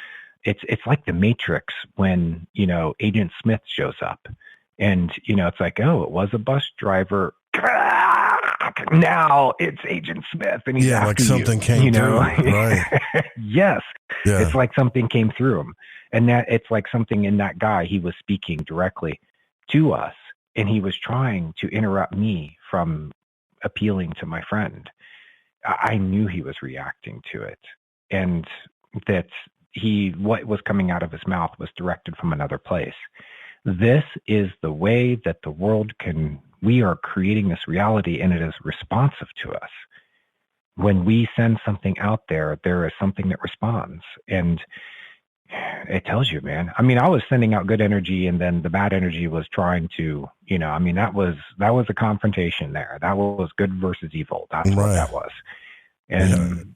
Speaker 8: it's like the Matrix when, Agent Smith shows up and, it's like, oh, it was a bus driver. Now it's Agent Smith. And he's after
Speaker 7: like something came through. Right.
Speaker 8: Yes.
Speaker 7: Yeah.
Speaker 8: It's like something came through him. And that it's like something in that guy, he was speaking directly to us and he was trying to interrupt me from appealing to my friend. I knew he was reacting to it, and that what was coming out of his mouth was directed from another place. This is the way that the world we are creating this reality, and it is responsive to us. When we send something out there, there is something that responds, and it tells you, man. I mean, I was sending out good energy, and then the bad energy was trying to, that was a confrontation there. That was good versus evil. That's what that was. And,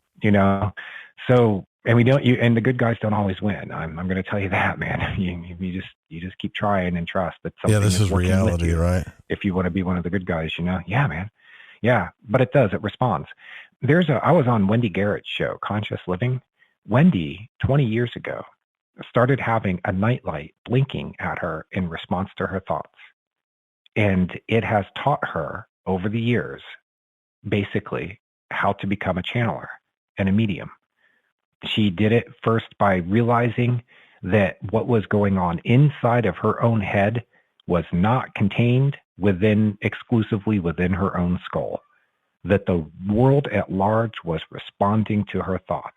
Speaker 8: so, and and the good guys don't always win. I'm going to tell you that, man. You just keep trying and trust that something
Speaker 7: this is reality, right?
Speaker 8: If you want to be one of the good guys, yeah, man. Yeah, but it responds. I was on Wendy Garrett's show, Conscious Living. Wendy, 20 years ago, started having a nightlight blinking at her in response to her thoughts. And it has taught her over the years, basically, how to become a channeler and a medium. She did it first by realizing that what was going on inside of her own head was not contained exclusively within her own skull, that the world at large was responding to her thoughts.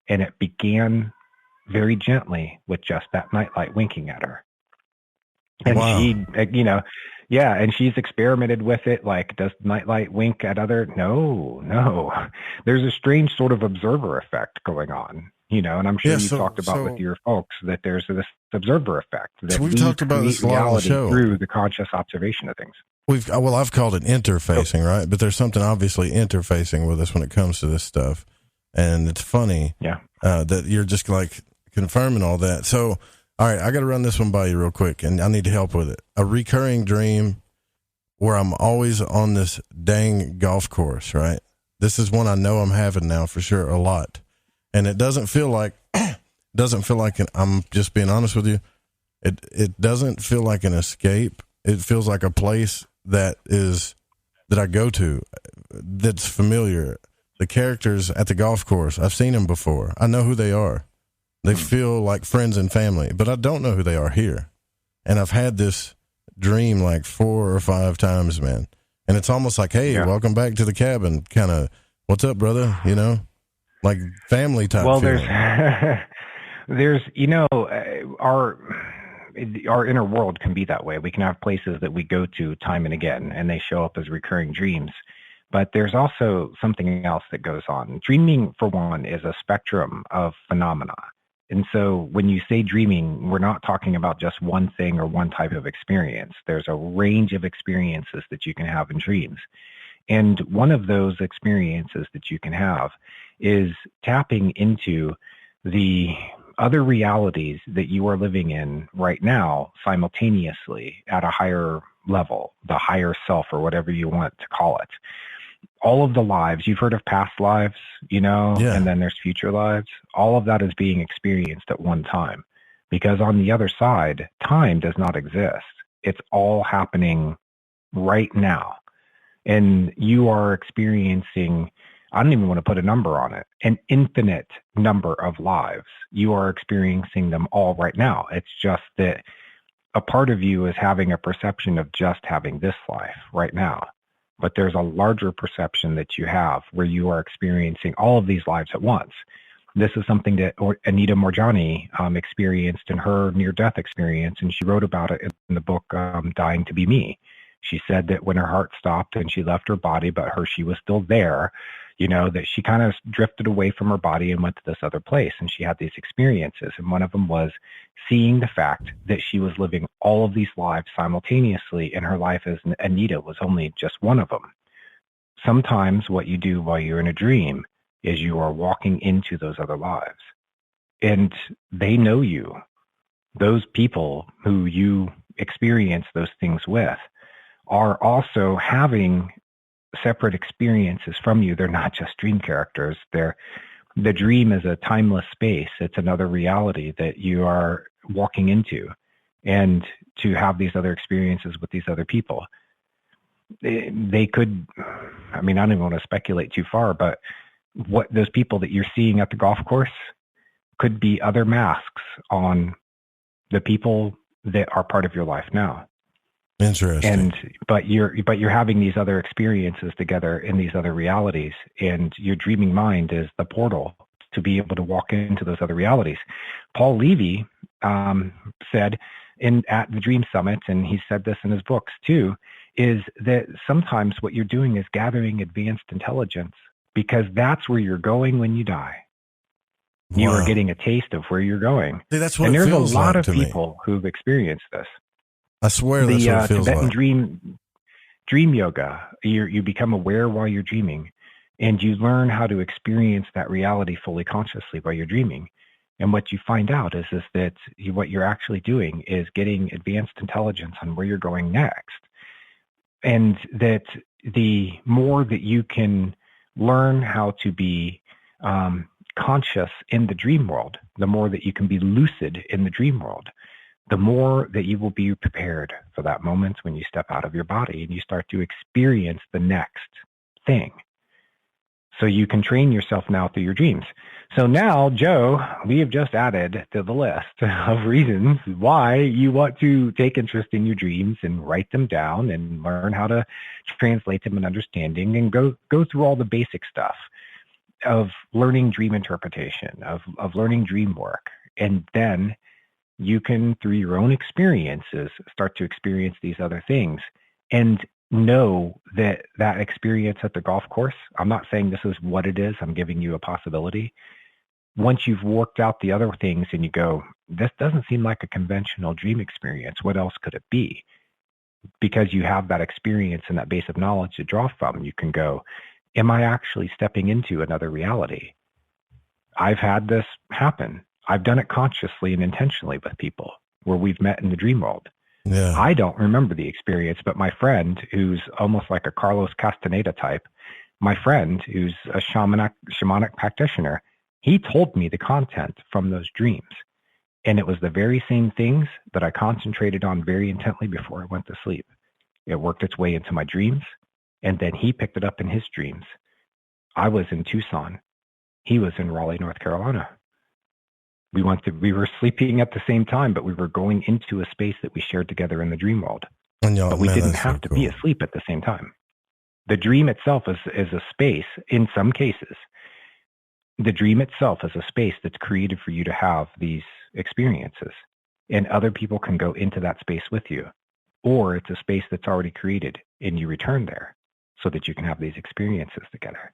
Speaker 8: And it began very gently with just that nightlight winking at her. And she, and she's experimented with it. Like, does nightlight wink at other? No. There's a strange sort of observer effect going on, and I'm sure you talked about with your folks that there's this observer effect. That
Speaker 7: we've talked about this a lot on the show
Speaker 8: through the conscious observation of things.
Speaker 7: I've called it interfacing, right? But there's something obviously interfacing with us when it comes to this stuff. And it's funny that you're just like confirming all that. So, all right, I got to run this one by you real quick, and I need help with it. A recurring dream where I'm always on this dang golf course, right? This is one I know I'm having now for sure a lot. And it doesn't feel like, I'm just being honest with you, it doesn't feel like an escape. It feels like a place that I go to that's familiar. The characters at the golf course, I've seen them before. I know who they are. They feel like friends and family, but I don't know who they are here. And I've had this dream like 4 or 5 times, man. And it's almost like, hey, welcome back to the cabin. Kind of, what's up, brother? Like family type.
Speaker 8: Well,
Speaker 7: feeling.
Speaker 8: there's, our inner world can be that way. We can have places that we go to time and again, and they show up as recurring dreams. But there's also something else that goes on. Dreaming, for one, is a spectrum of phenomena. And so when you say dreaming, we're not talking about just one thing or one type of experience. There's a range of experiences that you can have in dreams. And one of those experiences that you can have is tapping into the other realities that you are living in right now simultaneously at a higher level, the higher self, or whatever you want to call it. All of the lives, you've heard of past lives, and then there's future lives. All of that is being experienced at one time, because on the other side, time does not exist. It's all happening right now. And you are experiencing, I don't even want to put a number on it, an infinite number of lives. You are experiencing them all right now. It's just that a part of you is having a perception of just having this life right now. But there's a larger perception that you have where you are experiencing all of these lives at once. This is something that Anita Moorjani experienced in her near-death experience, and she wrote about it in the book Dying to Be Me. She said that when her heart stopped and she left her body, but she was still there, that she kind of drifted away from her body and went to this other place, and she had these experiences. And one of them was seeing the fact that she was living all of these lives simultaneously, and her life as Anita was only just one of them. Sometimes what you do while you're in a dream is you are walking into those other lives, and they know you. Those people who you experience those things with are also having separate experiences from you. They're not just dream characters. The dream is a timeless space. It's another reality that you are walking into, and to have these other experiences with these other people. They could, I don't even want to speculate too far, but what those people that you're seeing at the golf course could be other masks on the people that are part of your life now.
Speaker 7: Interesting.
Speaker 8: But you're having these other experiences together in these other realities, and your dreaming mind is the portal to be able to walk into those other realities. Paul Levy said at the Dream Summit, and he said this in his books too, is that sometimes what you're doing is gathering advanced intelligence, because that's where you're going when you die. Wow. You are getting a taste of where you're going.
Speaker 7: See, that's what
Speaker 8: and
Speaker 7: it
Speaker 8: there's
Speaker 7: feels
Speaker 8: a lot
Speaker 7: like
Speaker 8: of
Speaker 7: to
Speaker 8: people who've experienced this.
Speaker 7: I swear that's what it feels
Speaker 8: Tibetan
Speaker 7: like.
Speaker 8: dream yoga, you become aware while you're dreaming, and you learn how to experience that reality fully consciously while you're dreaming. And what you find out is that what you're actually doing is getting advanced intelligence on where you're going next. And that the more that you can learn how to be conscious in the dream world, the more that you can be lucid in the dream world, the more that you will be prepared for that moment when you step out of your body and you start to experience the next thing. So you can train yourself now through your dreams. So now, Joe, we have just added to the list of reasons why you want to take interest in your dreams and write them down and learn how to translate them and understanding, and go through all the basic stuff of learning dream interpretation, of learning dream work. And then you can, through your own experiences, start to experience these other things and know that experience at the golf course, I'm not saying this is what it is, I'm giving you a possibility. Once you've worked out the other things and you go, this doesn't seem like a conventional dream experience, what else could it be? Because you have that experience and that base of knowledge to draw from, you can go, am I actually stepping into another reality? I've had this happen. I've done it consciously and intentionally with people where we've met in the dream world.
Speaker 7: Yeah.
Speaker 8: I don't remember the experience, but my friend, who's almost like a Carlos Castaneda type, my friend who's a shamanic practitioner, he told me the content from those dreams. And it was the very same things that I concentrated on very intently before I went to sleep. It worked its way into my dreams, and then he picked it up in his dreams. I was in Tucson. He was in Raleigh, North Carolina. We were sleeping at the same time, but we were going into a space that we shared together in the dream world. But we didn't have to be asleep at the same time. The dream itself is a space, in some cases, the dream itself is a space that's created for you to have these experiences. And other people can go into that space with you. Or it's a space that's already created and you return there so that you can have these experiences together.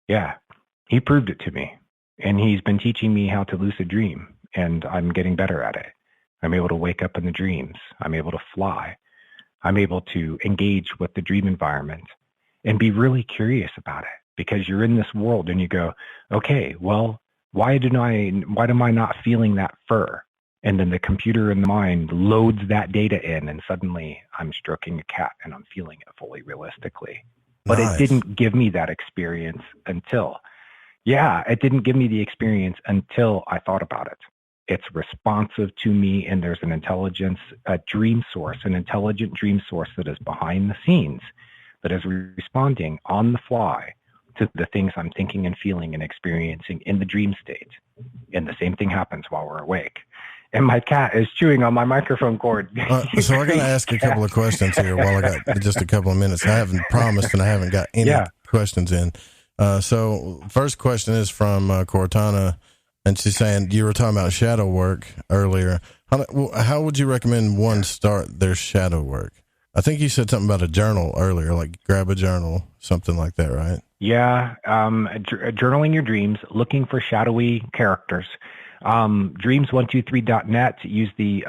Speaker 8: Yeah, he proved it to me. And he's been teaching me how to lucid dream, and I'm getting better at it. I'm able to wake up in the dreams. I'm able to fly. I'm able to engage with the dream environment and be really curious about it, because you're in this world and you go, okay, well, why am I not feeling that fur? And then the computer in the mind loads that data in, and suddenly I'm stroking a cat and I'm feeling it fully realistically. But It didn't give me that experience until... it didn't give me the experience until I thought about it. It's responsive to me, and there's an intelligence, a dream source, an intelligent dream source that is behind the scenes that is responding on the fly to the things I'm thinking and feeling and experiencing in the dream state. And the same thing happens while we're awake. And my cat is chewing on my microphone cord.
Speaker 7: So I got to ask a couple of questions here while I got just a couple of minutes. I haven't promised and I haven't got any questions in. So first question is from Cortana, and she's saying, you were talking about shadow work earlier. How would you recommend one start their shadow work? I think you said something about a journal earlier, like grab a journal, something like that, right?
Speaker 8: Yeah, journaling your dreams, looking for shadowy characters. Dreams123.net, use the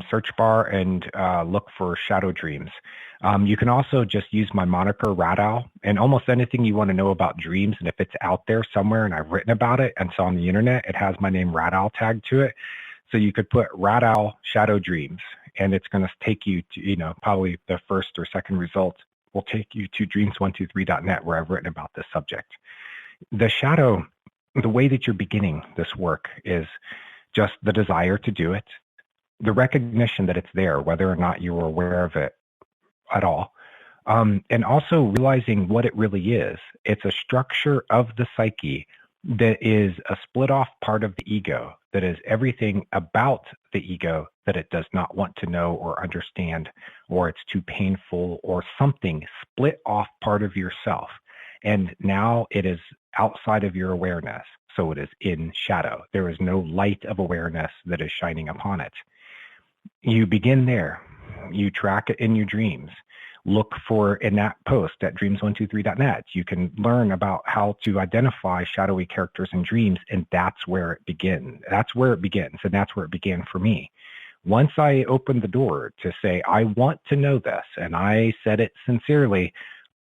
Speaker 8: search bar and look for shadow dreams. You can also just use my moniker RadOwl, and almost anything you want to know about dreams, and if it's out there somewhere and I've written about it and it's on the internet, it has my name RadOwl tagged to it. So you could put RadOwl shadow dreams, and it's going to take you to, probably the first or second result will take you to dreams123.net, where I've written about this subject. The shadow, the way that you're beginning this work is just the desire to do it, the recognition that it's there, whether or not you were aware of it at all, and also realizing what it really is. It's a structure of the psyche that is a split off part of the ego, that is everything about the ego that it does not want to know or understand, or it's too painful, or something split off part of yourself. And now it is outside of your awareness. So it is in shadow. There is no light of awareness that is shining upon it. You begin there. You track it in your dreams. Look for in that post at dreams123.net. You can learn about how to identify shadowy characters in dreams, and that's where it begins. That's where it begins, and that's where it began for me. Once I opened the door to say, I want to know this, and I said it sincerely,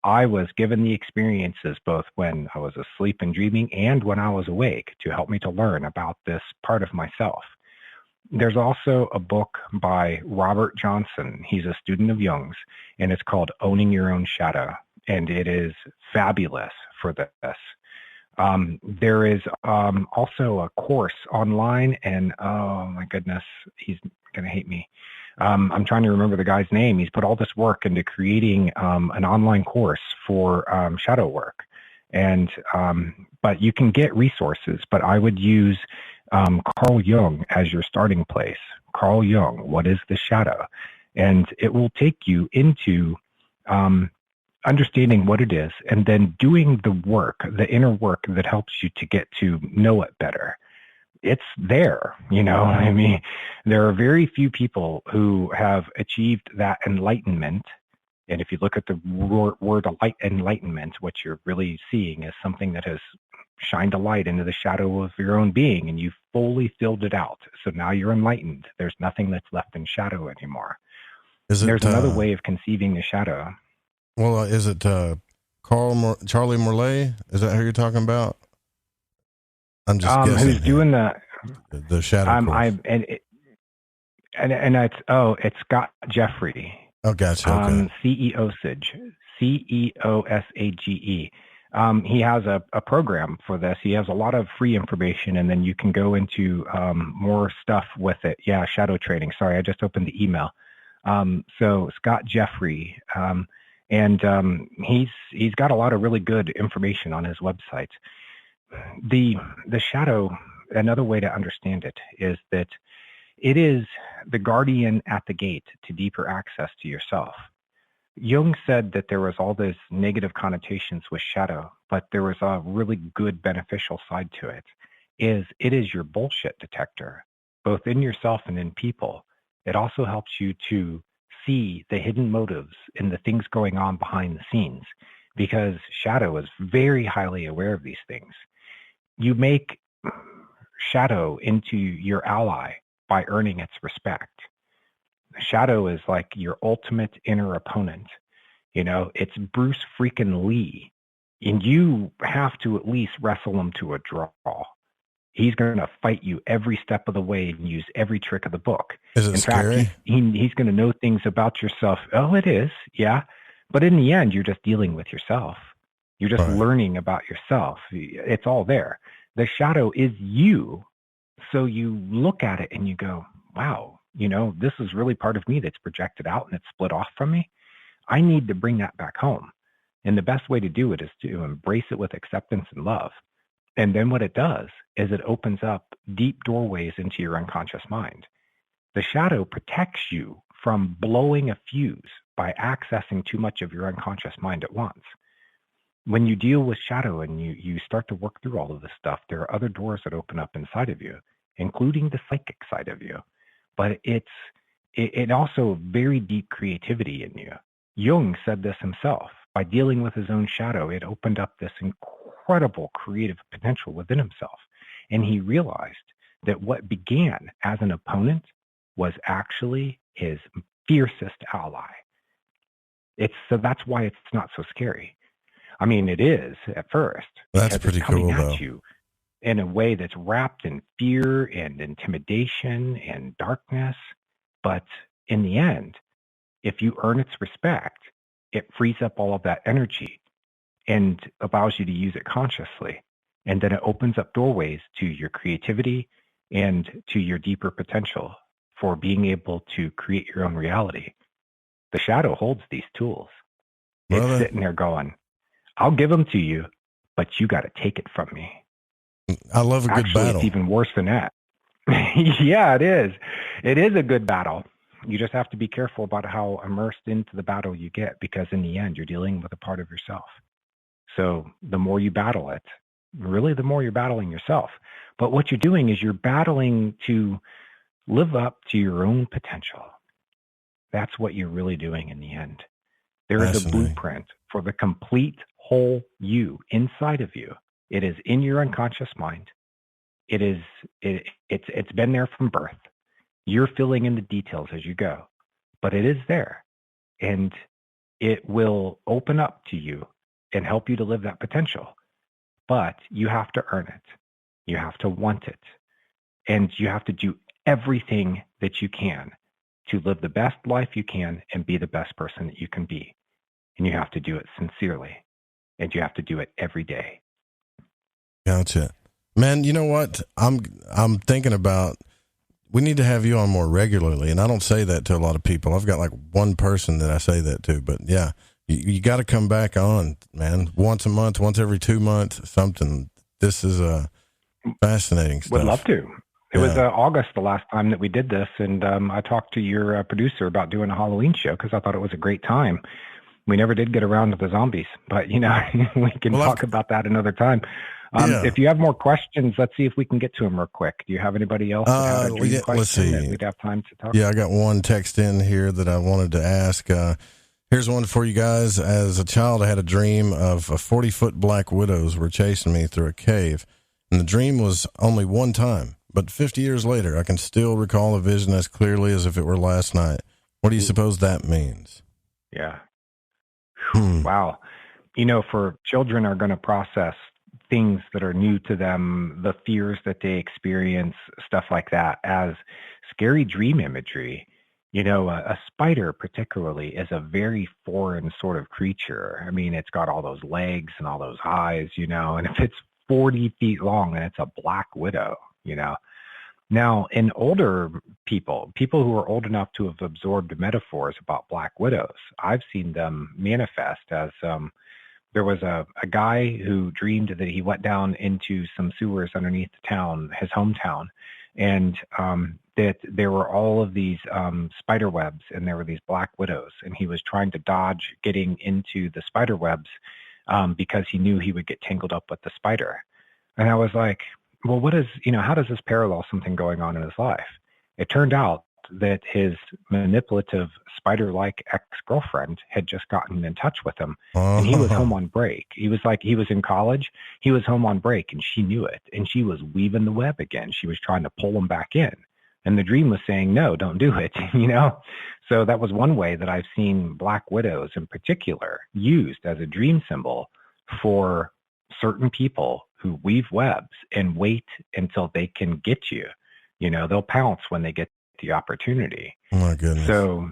Speaker 8: I was given the experiences both when I was asleep and dreaming and when I was awake to help me to learn about this part of myself. There's also a book by Robert Johnson. He's a student of Jung's, and it's called Owning Your Own Shadow, and it is fabulous for this. There is also a course online, and oh my goodness, he's going to hate me. I'm trying to remember the guy's name. He's put all this work into creating an online course for shadow work. But you can get resources, but I would use Carl Jung as your starting place. Carl Jung, what is the shadow? And it will take you into understanding what it is, and then doing the work, the inner work that helps you to get to know it better. It's there, I mean, there are very few people who have achieved that enlightenment. And if you look at the word enlightenment, what you're really seeing is something that has shined a light into the shadow of your own being, and you've fully filled it out. So now you're enlightened. There's nothing that's left in shadow anymore. There's another way of conceiving the shadow.
Speaker 7: Well, is it Charlie Morley? Is that who you're talking about? I'm just guessing.
Speaker 8: Who's doing the
Speaker 7: shadow course.
Speaker 8: It's Scott Jeffrey.
Speaker 7: Oh, gotcha. Okay.
Speaker 8: CEOSAGE. He has a program for this. He has a lot of free information, and then you can go into more stuff with it. Yeah, shadow training. Sorry, I just opened the email. So Scott Jeffrey, and he's got a lot of really good information on his website. The shadow, another way to understand it is that it is the guardian at the gate to deeper access to yourself. Jung said that there was all these negative connotations with shadow, but there was a really good beneficial side to it. It is your bullshit detector, both in yourself and in people. It also helps you to see the hidden motives in the things going on behind the scenes, because shadow is very highly aware of these things. You make shadow into your ally by earning its respect. Shadow is like your ultimate inner opponent. It's Bruce freaking Lee, and you have to at least wrestle him to a draw. He's going to fight you every step of the way and use every trick of the book.
Speaker 7: Is it scary?
Speaker 8: In fact, he's going to know things about yourself. Oh, it is. Yeah. But in the end, you're just dealing with yourself. You're just learning about yourself. It's all there. The shadow is you. So you look at it and you go, wow, this is really part of me that's projected out and it's split off from me. I need to bring that back home. And the best way to do it is to embrace it with acceptance and love. And then what it does is it opens up deep doorways into your unconscious mind. The shadow protects you from blowing a fuse by accessing too much of your unconscious mind at once. When you deal with shadow and you start to work through all of this stuff, there are other doors that open up inside of you, including the psychic side of you. But it also very deep creativity in you. Jung said this himself. By dealing with his own shadow, it opened up this incredible creative potential within himself. And he realized that what began as an opponent was actually his fiercest ally. So that's why it's not so scary. I mean, it is at first.
Speaker 7: That's pretty cool, though.
Speaker 8: At you in a way that's wrapped in fear and intimidation and darkness. But in the end, if you earn its respect, it frees up all of that energy and allows you to use it consciously. And then it opens up doorways to your creativity and to your deeper potential for being able to create your own reality. The shadow holds these tools. It's sitting there going, I'll give them to you, but you got to take it from me.
Speaker 7: I love a good battle.
Speaker 8: It's even worse than that. Yeah, it is. It is a good battle. You just have to be careful about how immersed into the battle you get, because in the end, you're dealing with a part of yourself. So the more you battle it, really the more you're battling yourself. But what you're doing is you're battling to live up to your own potential. That's what you're really doing in the end. There is a blueprint for the complete whole you inside of you. It is in your unconscious mind. It's been there from birth. You're filling in the details as you go, but it is there, and it will open up to you and help you to live that potential. But you have to earn it. You have to want it, and you have to do everything that you can to live the best life you can and be the best person that you can be. And you have to do it sincerely, and you have to do it every day.
Speaker 7: Gotcha. Man, you know what? I'm thinking about, we need to have you on more regularly. And I don't say that to a lot of people. I've got like one person that I say that to, but yeah, you got to come back on, man. Once a month, once every 2 months, something. This is fascinating stuff.
Speaker 8: Would love to. It was August the last time that we did this, and I talked to your producer about doing a Halloween show because I thought it was a great time. We never did get around to the zombies, but we can talk about that another time. If you have more questions, let's see if we can get to them real quick. Do you have anybody else that had a dream question?
Speaker 7: Let's see.
Speaker 8: That we'd have time to talk?
Speaker 7: Yeah, I got one text in here that I wanted to ask. Here's one for you guys. As a child, I had a dream of 40-foot black widows were chasing me through a cave, and the dream was only one time. But 50 years later, I can still recall a vision as clearly as if it were last night. What do you suppose that means?
Speaker 8: Yeah. Wow. For children are going to process things that are new to them, the fears that they experience, stuff like that, as scary dream imagery. A spider particularly is a very foreign sort of creature. I mean, it's got all those legs and all those eyes, and if it's 40 feet long, then it's a black widow, Now, in older people who are old enough to have absorbed metaphors about black widows, I've seen them manifest as there was a guy who dreamed that he went down into some sewers underneath the town, his hometown, and that there were all of these spider webs, and there were these black widows, and he was trying to dodge getting into the spider webs because he knew he would get tangled up with the spider. And I was like, well, how does this parallel something going on in his life? It turned out that his manipulative spider-like ex-girlfriend had just gotten in touch with him, and he was home on break. He was in college. He was home on break, and she knew it, and she was weaving the web again. She was trying to pull him back in, and the dream was saying, no, don't do it, So that was one way that I've seen black widows in particular used as a dream symbol for certain people who weave webs and wait until they can get you. They'll pounce when they get the opportunity.
Speaker 7: Oh my goodness.
Speaker 8: So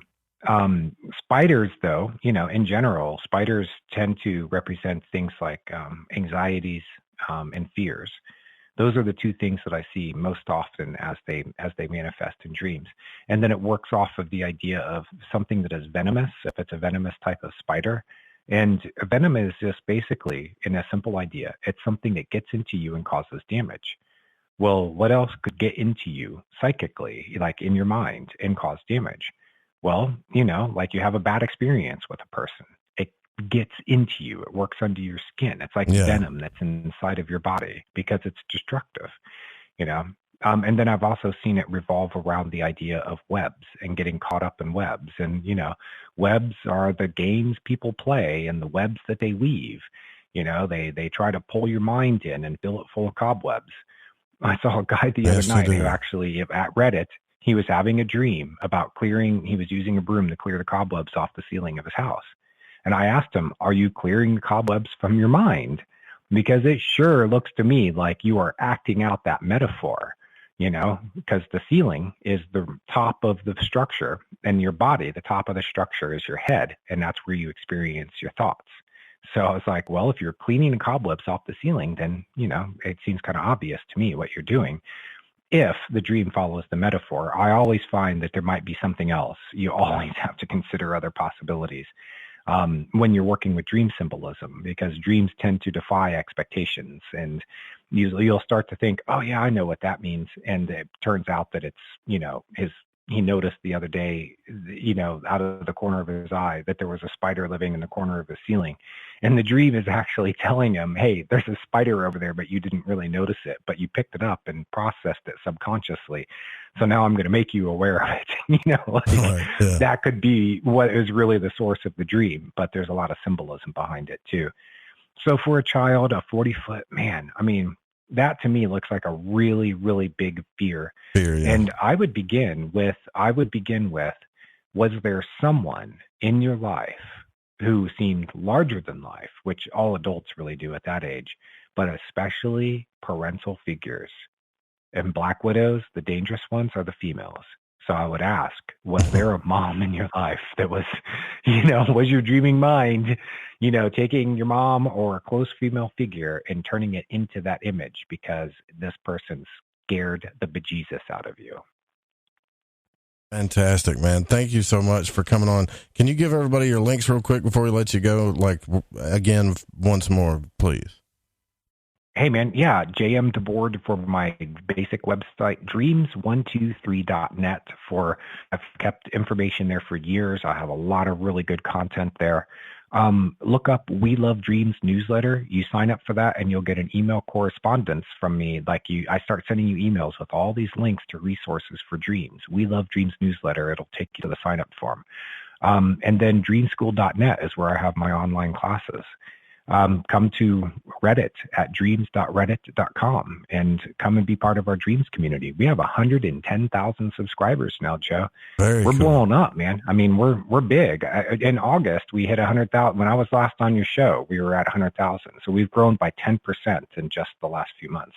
Speaker 8: spiders, though, in general, spiders tend to represent things like anxieties and fears. Those are the two things that I see most often as they manifest in dreams. And then it works off of the idea of something that is venomous. If it's a venomous type of spider, And venom is just basically, in a simple idea, it's something that gets into you and causes damage. Well, what else could get into you psychically, like in your mind, and cause damage? Well, like you have a bad experience with a person. It gets into you. It works under your skin. It's like venom that's inside of your body because it's destructive, And then I've also seen it revolve around the idea of webs and getting caught up in webs. And, webs are the games people play and the webs that they weave. They try to pull your mind in and fill it full of cobwebs. I saw a guy the other night who actually, at Reddit, he was having a dream about he was using a broom to clear the cobwebs off the ceiling of his house. And I asked him, are you clearing the cobwebs from your mind? Because it sure looks to me like you are acting out that metaphor, because the ceiling is the top of the structure, and your body, the top of the structure is your head. And that's where you experience your thoughts. So I was like, well, if you're cleaning the cobwebs off the ceiling, then, it seems kind of obvious to me what you're doing. If the dream follows the metaphor, I always find that there might be something else. You always have to consider other possibilities when you're working with dream symbolism, because dreams tend to defy expectations. And you'll start to think, oh, yeah, I know what that means. And it turns out that it's, he noticed the other day, out of the corner of his eye, that there was a spider living in the corner of the ceiling. And the dream is actually telling him, hey, there's a spider over there, but you didn't really notice it, but you picked it up and processed it subconsciously. So now I'm going to make you aware of it. That could be what is really the source of the dream, but there's a lot of symbolism behind it too. So for a child, a 40-foot man, that to me looks like a really, really big fear. And I would begin with, was there someone in your life who seemed larger than life, which all adults really do at that age, but especially parental figures. And black widows, the dangerous ones, are the females. So I would ask, was there a mom in your life that was, was your dreaming mind, taking your mom or a close female figure and turning it into that image because this person scared the bejesus out of you?
Speaker 7: Fantastic, man. Thank you so much for coming on. Can you give everybody your links real quick before we let you go? Like, again, once more, please.
Speaker 8: Hey, man. Yeah. JM DeBord for my basic website, dreams123.net. I've kept information there for years. I have a lot of really good content there. Look up We Love Dreams newsletter. You sign up for that and you'll get an email correspondence from me. I start sending you emails with all these links to resources for dreams. We Love Dreams newsletter. It'll take you to the sign up form. And then dreamschool.net is where I have my online classes. Come to Reddit at dreams.reddit.com and come and be part of our dreams community. We have 110,000 subscribers now, Joe. We're cool. Blowing up, man. We're big. In August, we hit 100,000. When I was last on your show, we were at 100,000. So we've grown by 10% in just the last few months.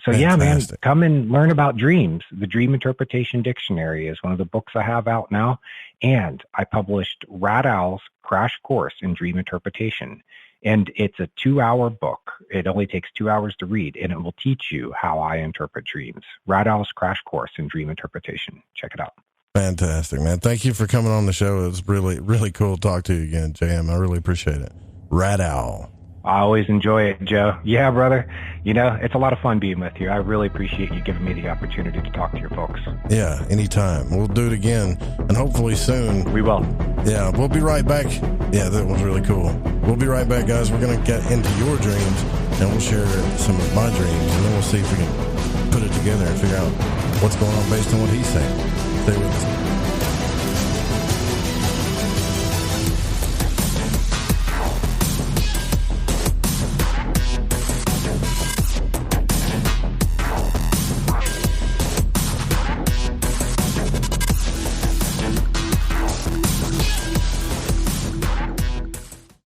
Speaker 8: So fantastic. Yeah, man, come and learn about dreams. The Dream Interpretation Dictionary is one of the books I have out now. And I published RadOwl's Crash Course in Dream Interpretation. And it's a 2-hour book. It only takes 2 hours to read, and it will teach you how I interpret dreams. RadOwl's Crash Course in Dream Interpretation. Check it out.
Speaker 7: Fantastic, man. Thank you for coming on the show. It was really, really cool to talk to you again, JM. I really appreciate it. RadOwl.
Speaker 8: I always enjoy it, Joe. Yeah, brother. It's a lot of fun being with you. I really appreciate you giving me the opportunity to talk to your folks.
Speaker 7: Yeah, anytime. We'll do it again, and hopefully soon.
Speaker 8: We will.
Speaker 7: Yeah, we'll be right back. Yeah, that was really cool. We'll be right back, guys. We're going to get into your dreams, and we'll share some of my dreams, and then we'll see if we can put it together and figure out what's going on based on what he's saying. Stay with us.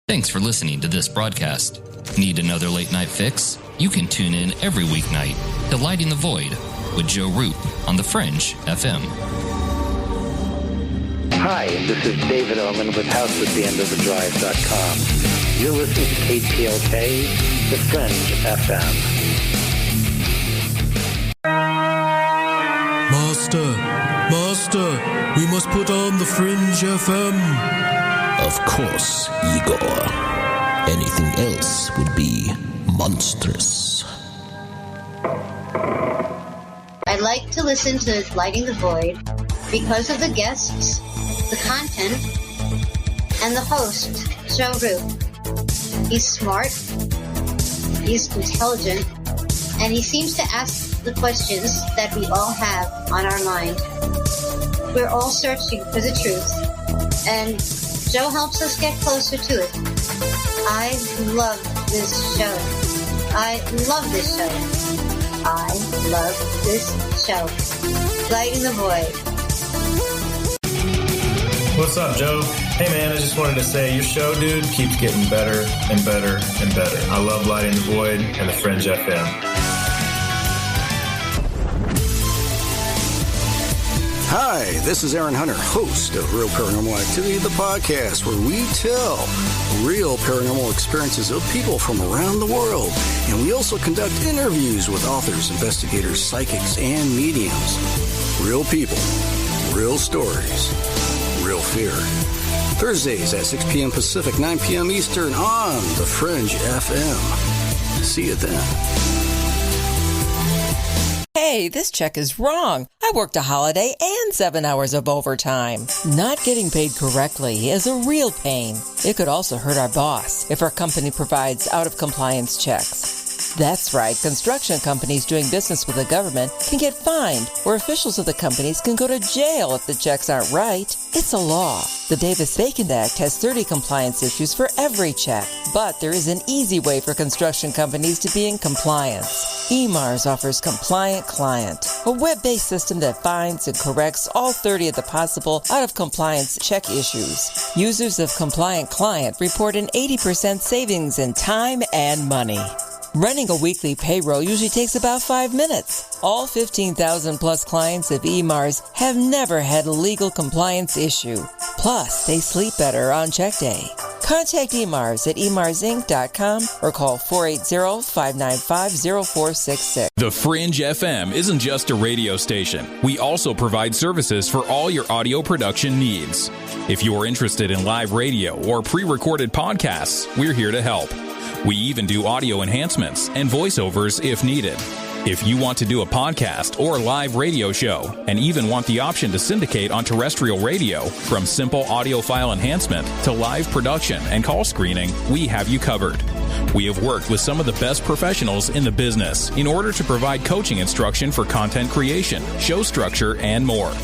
Speaker 1: Thanks for listening to this broadcast. Need another late night fix? You can tune in every weeknight to Lighting the Void with Joe Roop on The Fringe FM.
Speaker 2: Hi, this is David Oman with HouseAtTheEndOfTheDrive.com. You're listening to KTLK, The Fringe FM.
Speaker 3: Master, we must put on The Fringe FM. Of course, Igor. Anything else would be monstrous.
Speaker 4: I like to listen to Lighting the Void because of the guests, the content, and the host, Joe Roop. He's smart, he's intelligent, and he seems to ask the questions that we all have on our mind. We're all searching for the truth, and Joe helps us get closer to it. I love this show. I love this show. I love this show. Lighting the Void.
Speaker 5: What's up, Joe? Hey, man, I just wanted to say your show, dude, keeps getting better and better and better. I love Lighting the Void and the Fringe FM.
Speaker 9: Hi, this is Aaron Hunter, host of Real Paranormal Activity, the podcast where we tell real paranormal experiences of people from around the world. And we also conduct interviews with authors, investigators, psychics, and mediums. Real people, real stories, real fear. Thursdays at 6 p.m. Pacific, 9 p.m. Eastern on The Fringe FM. See you then.
Speaker 12: Hey, this check is wrong. I worked a holiday and 7 hours of overtime. Not getting paid correctly is a real pain. It could also hurt our boss if our company provides out-of-compliance checks. That's right, construction companies doing business with the government can get fined, or officials of the companies can go to jail if the checks aren't right. It's a law. The Davis-Bacon Act has 30 compliance issues for every check, but there is an easy way for construction companies to be in compliance. EMARS offers Compliant Client, a web-based system that finds and corrects all 30 of the possible out-of-compliance check issues. Users of Compliant Client report an 80% savings in time and money. Running a weekly payroll usually takes about 5 minutes. All 15,000 plus clients of EMARS have never had a legal compliance issue. Plus, they sleep better on check day. Contact EMARS at emarsinc.com or call 480-595-0466.
Speaker 13: The Fringe FM isn't just a radio station. We also provide services for all your audio production needs. If you're interested in live radio or pre-recorded podcasts, we're here to help. We even do audio enhancements and voiceovers if needed. If you want to do a podcast or live radio show and even want the option to syndicate on terrestrial radio, from simple audio file enhancement to live production and call screening, we have you covered. We have worked with some of the best professionals in the business in order to provide coaching instruction for content creation, show structure, and more.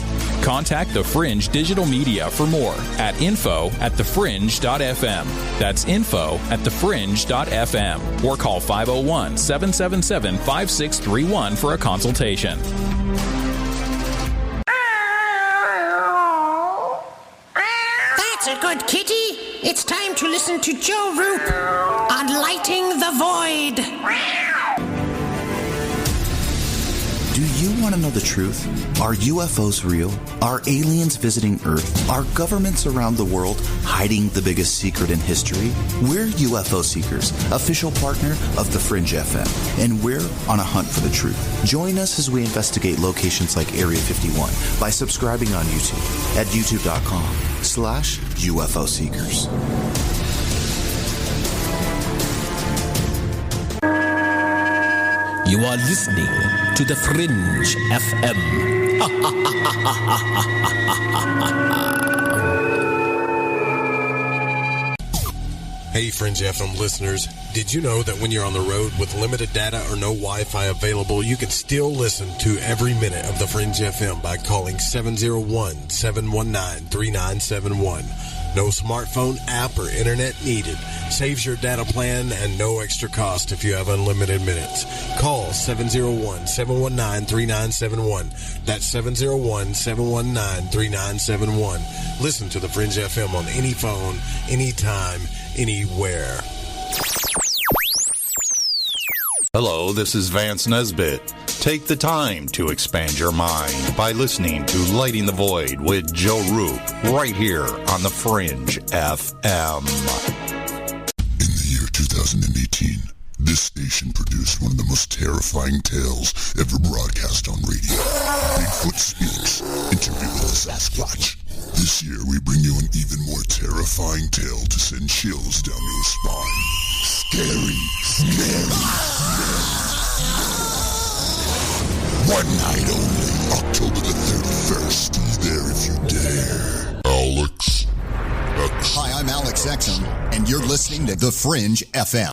Speaker 13: Contact The Fringe Digital Media for more at info@thefringe.fm. That's info@thefringe.fm. Or call 501-777-5631 for a consultation.
Speaker 14: That's a good kitty. It's time to listen to Joe Roop on Lighting the Void.
Speaker 28: Do you want to know the truth? Are UFOs real? Are aliens visiting Earth? Are governments around the world hiding the biggest secret in history? We're UFO Seekers, official partner of The Fringe FM, and we're on a hunt for the truth. Join us as we investigate locations like Area 51 by subscribing on YouTube at youtube.com/UFO Seekers.
Speaker 3: You are listening to The Fringe FM.
Speaker 29: Hey, Fringe FM listeners. Did you know that when you're on the road with limited data or no Wi-Fi available, you can still listen to every minute of The Fringe FM by calling 701-719-3971. No smartphone app or internet needed. Saves your data plan and no extra cost if you have unlimited minutes. Call 701-719-3971. That's 701-719-3971. Listen to The Fringe FM on any phone, anytime, anywhere.
Speaker 30: Hello, this is Vance Nesbitt. Take the time to expand your mind by listening to Lighting the Void with Joe Roop right here on The Fringe FM.
Speaker 6: In the year 2018, this station produced one of the most terrifying tales ever broadcast on radio. Bigfoot Speaks, interview with a Sasquatch. This year, we bring you an even more terrifying tale to send chills down your spine. Scary. One night only, October the 31st. Be there if you dare. Alex X.
Speaker 15: Hi, I'm Alex Exum, and you're listening to The Fringe FM.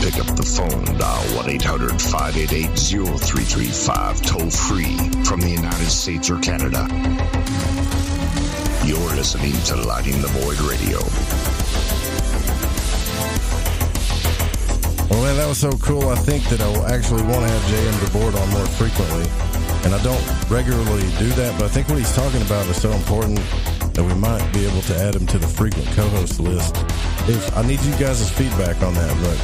Speaker 16: Pick up the phone, dial 1-800-588-0335, toll free from the United States or Canada. You're listening to Lighting the Void Radio.
Speaker 7: Well, man, that was so cool. I think that I actually want to have Jay and DeBord on more frequently. And I don't regularly do that, but I think what he's talking about is so important that we might be able to add him to the frequent co-host list. If I need you guys' feedback on that, but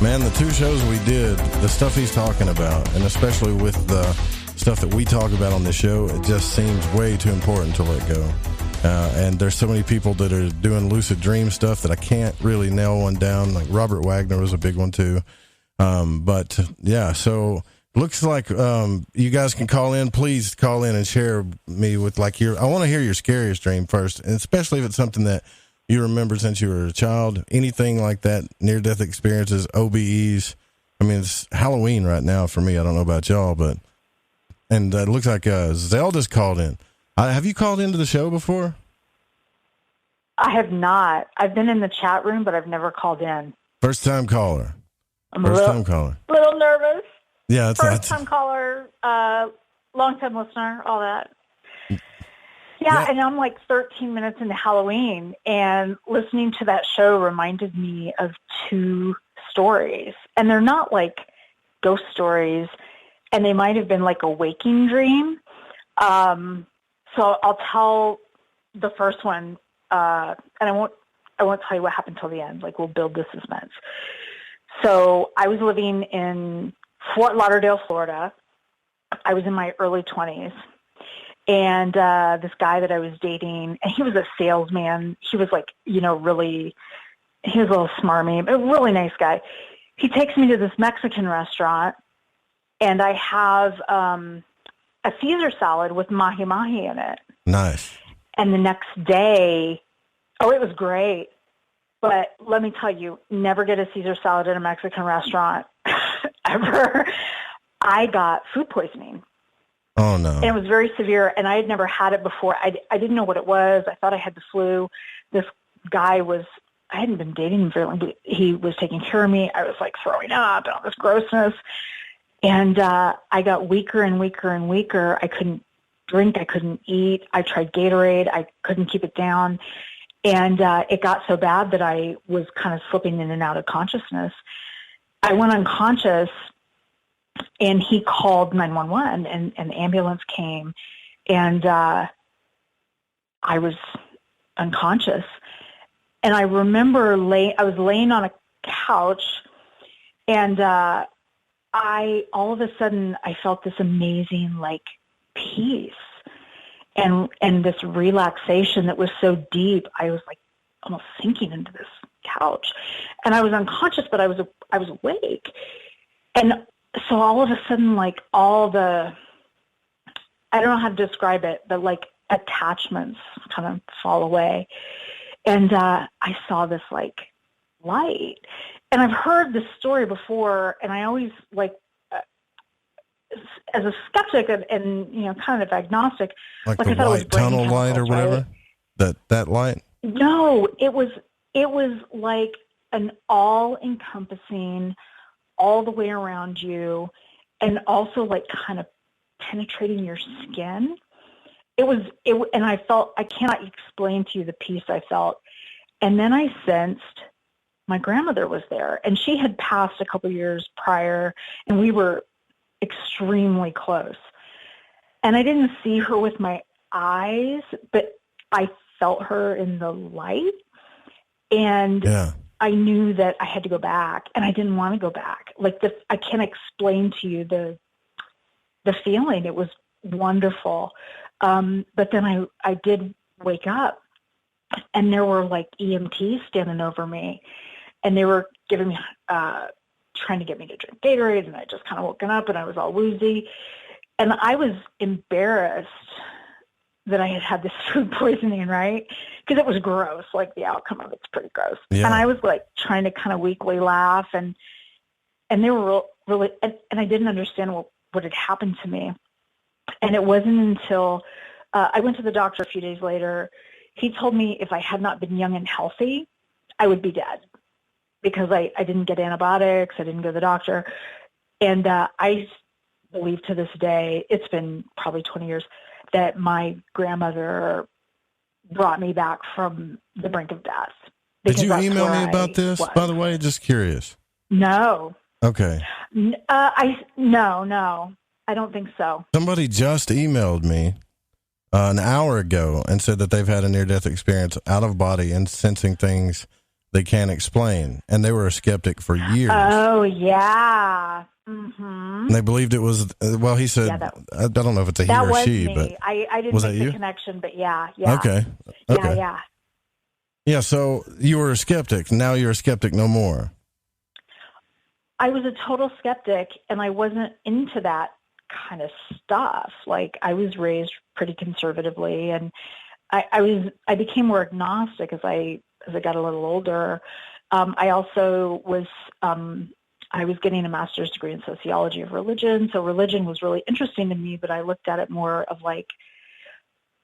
Speaker 7: man, the 2 shows we did, the stuff he's talking about, and especially with the stuff that we talk about on this show, it just seems way too important to let go. And there's so many people that are doing lucid dream stuff that I can't really nail one down. Like Robert Wagner was a big one too. But yeah, so looks like you guys can call in. Please call in and share me with I want to hear your scariest dream first, and especially if it's something that you remember since you were a child, anything like that, near-death experiences, OBEs. I mean, it's Halloween right now for me. I don't know about y'all, but and it looks like Zelda's called in. Have you called into the show before?
Speaker 17: I have not. I've been in the chat room, but I've never called in.
Speaker 7: First-time caller.
Speaker 17: I'm a little nervous.
Speaker 7: Yeah,
Speaker 17: first-time caller, long-time listener, all that. Yeah, and I'm 13 minutes into Halloween, and listening to that show reminded me of 2 stories. And they're not ghost stories, and they might have been a waking dream. So I'll tell the first one, and I won't tell you what happened till the end. We'll build the suspense. So I was living in Fort Lauderdale, Florida. I was in my early 20s. And this guy that I was dating, and he was a salesman. He was really, he was a little smarmy, a really nice guy. He takes me to this Mexican restaurant, and I have a Caesar salad with mahi-mahi in it.
Speaker 7: Nice.
Speaker 17: And the next day, it was great. But let me tell you, never get a Caesar salad at a Mexican restaurant ever. I got food poisoning.
Speaker 7: Oh, no.
Speaker 17: And it was very severe, and I had never had it before. I didn't know what it was. I thought I had the flu. This guy I hadn't been dating him very long, but he was taking care of me. I was throwing up and all this grossness. And I got weaker and weaker and weaker. I couldn't drink. I couldn't eat. I tried Gatorade. I couldn't keep it down. And it got so bad that I was kind of slipping in and out of consciousness. I went unconscious. And he called 911, and the ambulance came, and I was unconscious. And I remember I was laying on a couch, and all of a sudden I felt this amazing peace and this relaxation that was so deep. I was almost sinking into this couch, and I was unconscious, but I was awake. And so all of a sudden, I don't know how to describe it, but attachments kind of fall away. And I saw this light. And I've heard this story before, and I always as a skeptic and kind of agnostic,
Speaker 7: the white tunnel light or whatever.
Speaker 17: Right?
Speaker 7: That light?
Speaker 17: No, it was an all-encompassing, all the way around you, and also kind of penetrating your skin. And I felt, I cannot explain to you the peace I felt. And then I sensed my grandmother was there, and she had passed a couple years prior, and we were extremely close. And I didn't see her with my eyes, but I felt her in the light. And I knew that I had to go back, and I didn't want to go back. Like, I can't explain to you the feeling. It was wonderful. But then I did wake up, and there were like EMTs standing over me, and they were giving me, trying to get me to drink Gatorade, and I just kind of woken up, and I was all woozy. And I was embarrassed that I had had this food poisoning, right? Because it was gross. Like, the outcome of it's pretty gross. Yeah. And I was like trying to kind of weakly laugh, and they were really, and I didn't understand what had happened to me. And it wasn't until I went to the doctor a few days later. He told me if I had not been young and healthy, I would be dead, because I didn't get antibiotics. I didn't go to the doctor. And I believe to this day, it's been probably 20 years, that my grandmother brought me back from the brink of death.
Speaker 7: Did you email me about this, by the way? Just curious.
Speaker 17: No.
Speaker 7: Okay.
Speaker 17: No, I don't think so.
Speaker 7: Somebody just emailed me an hour ago and said that they've had a near-death experience out of body and sensing things they can't explain. And they were a skeptic for years.
Speaker 17: Oh, yeah. Mm-hmm.
Speaker 7: And they believed it was, well, he said, I don't know if it's a he or she,
Speaker 17: me.
Speaker 7: but
Speaker 17: I didn't
Speaker 7: was
Speaker 17: make
Speaker 7: that
Speaker 17: the
Speaker 7: you?
Speaker 17: connection, but yeah.
Speaker 7: Okay.
Speaker 17: Yeah.
Speaker 7: Yeah, so you were a skeptic. Now you're a skeptic no more.
Speaker 17: I was a total skeptic, and I wasn't into that kind of stuff. Like, I was raised pretty conservatively, and I became more agnostic as I got a little older. I also was I was getting a master's degree in sociology of religion, so religion was really interesting to me, but I looked at it more of like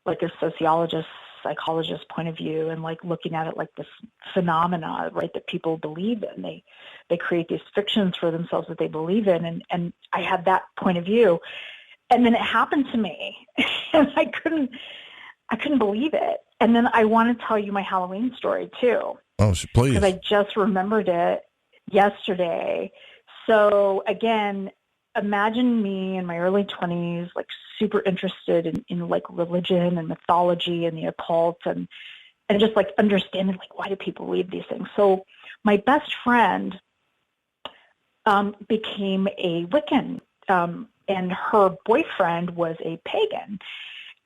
Speaker 17: a sociologist, psychologist point of view, and like looking at it like this phenomena, right, that people believe in. They create these fictions for themselves that they believe in, and I had that point of view. And then it happened to me, and I couldn't believe it. And then I want to tell you my Halloween story too.
Speaker 7: Oh, please.
Speaker 17: Because I just remembered it yesterday. So again, imagine me in my early 20s, like super interested in like religion and mythology and the occult, and just like understanding like, why do people believe these things? So my best friend became a Wiccan, and her boyfriend was a pagan.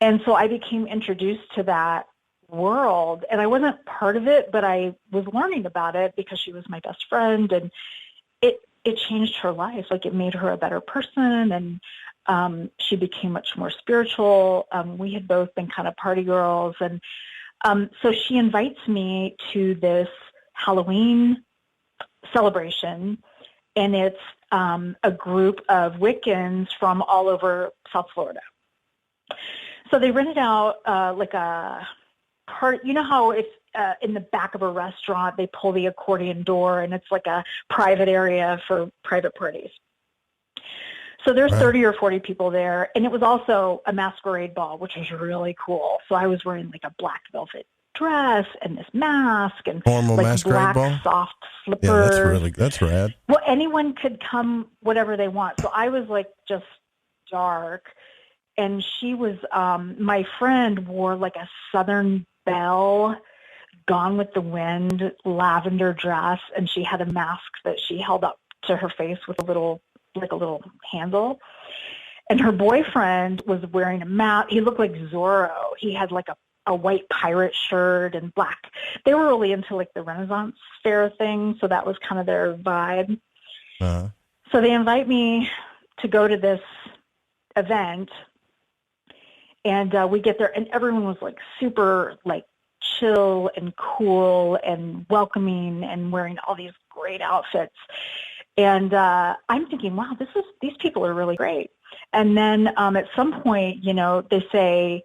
Speaker 17: And so I became introduced to that world, and I wasn't part of it, but I was learning about it because she was my best friend, and it changed her life. Like, it made her a better person, and she became much more spiritual. We had both been kind of party girls, and so she invites me to this Halloween celebration, and it's a group of Wiccans from all over South Florida. So they rented out like a part. You know how if in the back of a restaurant they pull the accordion door and it's like a private area for private parties. So there's 30 or 40 people there, and it was also a masquerade ball, which was really cool. So I was wearing like a black velvet dress and this mask and
Speaker 7: formal
Speaker 17: like
Speaker 7: masquerade
Speaker 17: black
Speaker 7: ball?
Speaker 17: soft slippers.
Speaker 7: Yeah, that's rad.
Speaker 17: Well, anyone could come, whatever they want. So I was like just dark. And she was, my friend wore like a Southern Belle, Gone with the Wind, lavender dress, and she had a mask that she held up to her face with a little handle. And her boyfriend was wearing a mask. He looked like Zorro. He had like a white pirate shirt and black. They were really into like the Renaissance fair thing, so that was kind of their vibe. Uh-huh. So they invite me to go to this event. And we get there, and everyone was like super like chill and cool and welcoming and wearing all these great outfits. And I'm thinking, wow, these people are really great. And then at some point, you know, they say,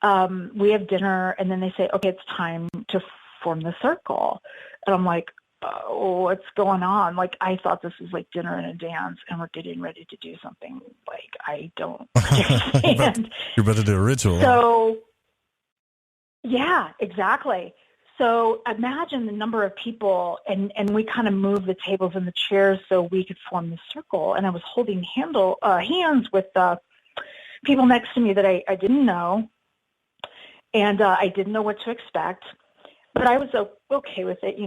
Speaker 17: we have dinner, and then they say, okay, it's time to form the circle. And I'm like, oh, what's going on? Like, I thought this was like dinner and a dance, and we're getting ready to do something. Like, I don't understand.
Speaker 7: You're about to do a ritual.
Speaker 17: So, yeah, exactly. So imagine the number of people, and we kind of moved the tables and the chairs so we could form the circle. And I was holding hands with people next to me that I didn't know, and I didn't know what to expect. but I was okay with it,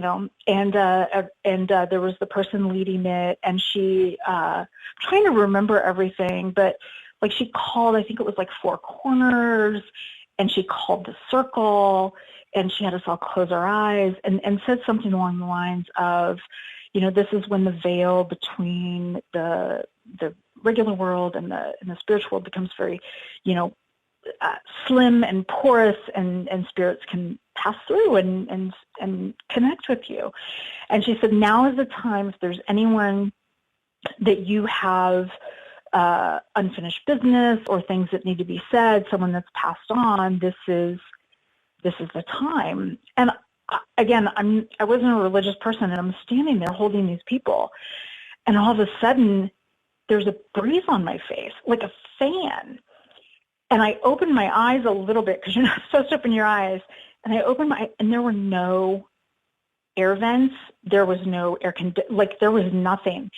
Speaker 17: and there was the person leading it, and she, trying to remember everything, but like she called, I think it was like 4 corners, and she called the circle, and she had us all close our eyes and said something along the lines of, this is when the veil between the regular world and the spiritual world becomes very, slim and porous, and spirits can pass through and connect with you. And she said, now is the time, if there's anyone that you have unfinished business or things that need to be said, someone that's passed on, this is the time. And again, I wasn't a religious person, and I'm standing there holding these people, and all of a sudden there's a breeze on my face, like a fan. And I opened my eyes a little bit, because you're not supposed to open your eyes. And I opened my, and there were no air vents. There was no air there was nothing.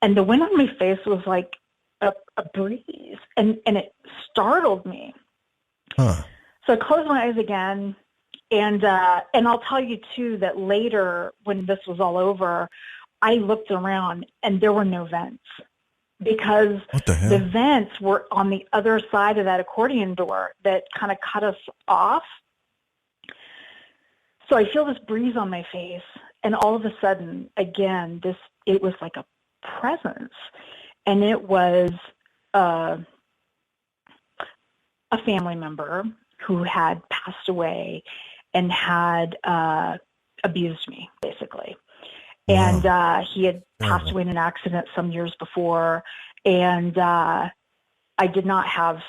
Speaker 17: And the wind on my face was like a breeze, and it startled me. Huh. So I closed my eyes again, and I'll tell you too that later, when this was all over, I looked around and there were no vents, because the vents were on the other side of that accordion door that kind of cut us off. So I feel this breeze on my face, and all of a sudden, again, it was like a presence, and it was a family member who had passed away and had abused me, basically. And he had passed away in an accident some years before, and I did not have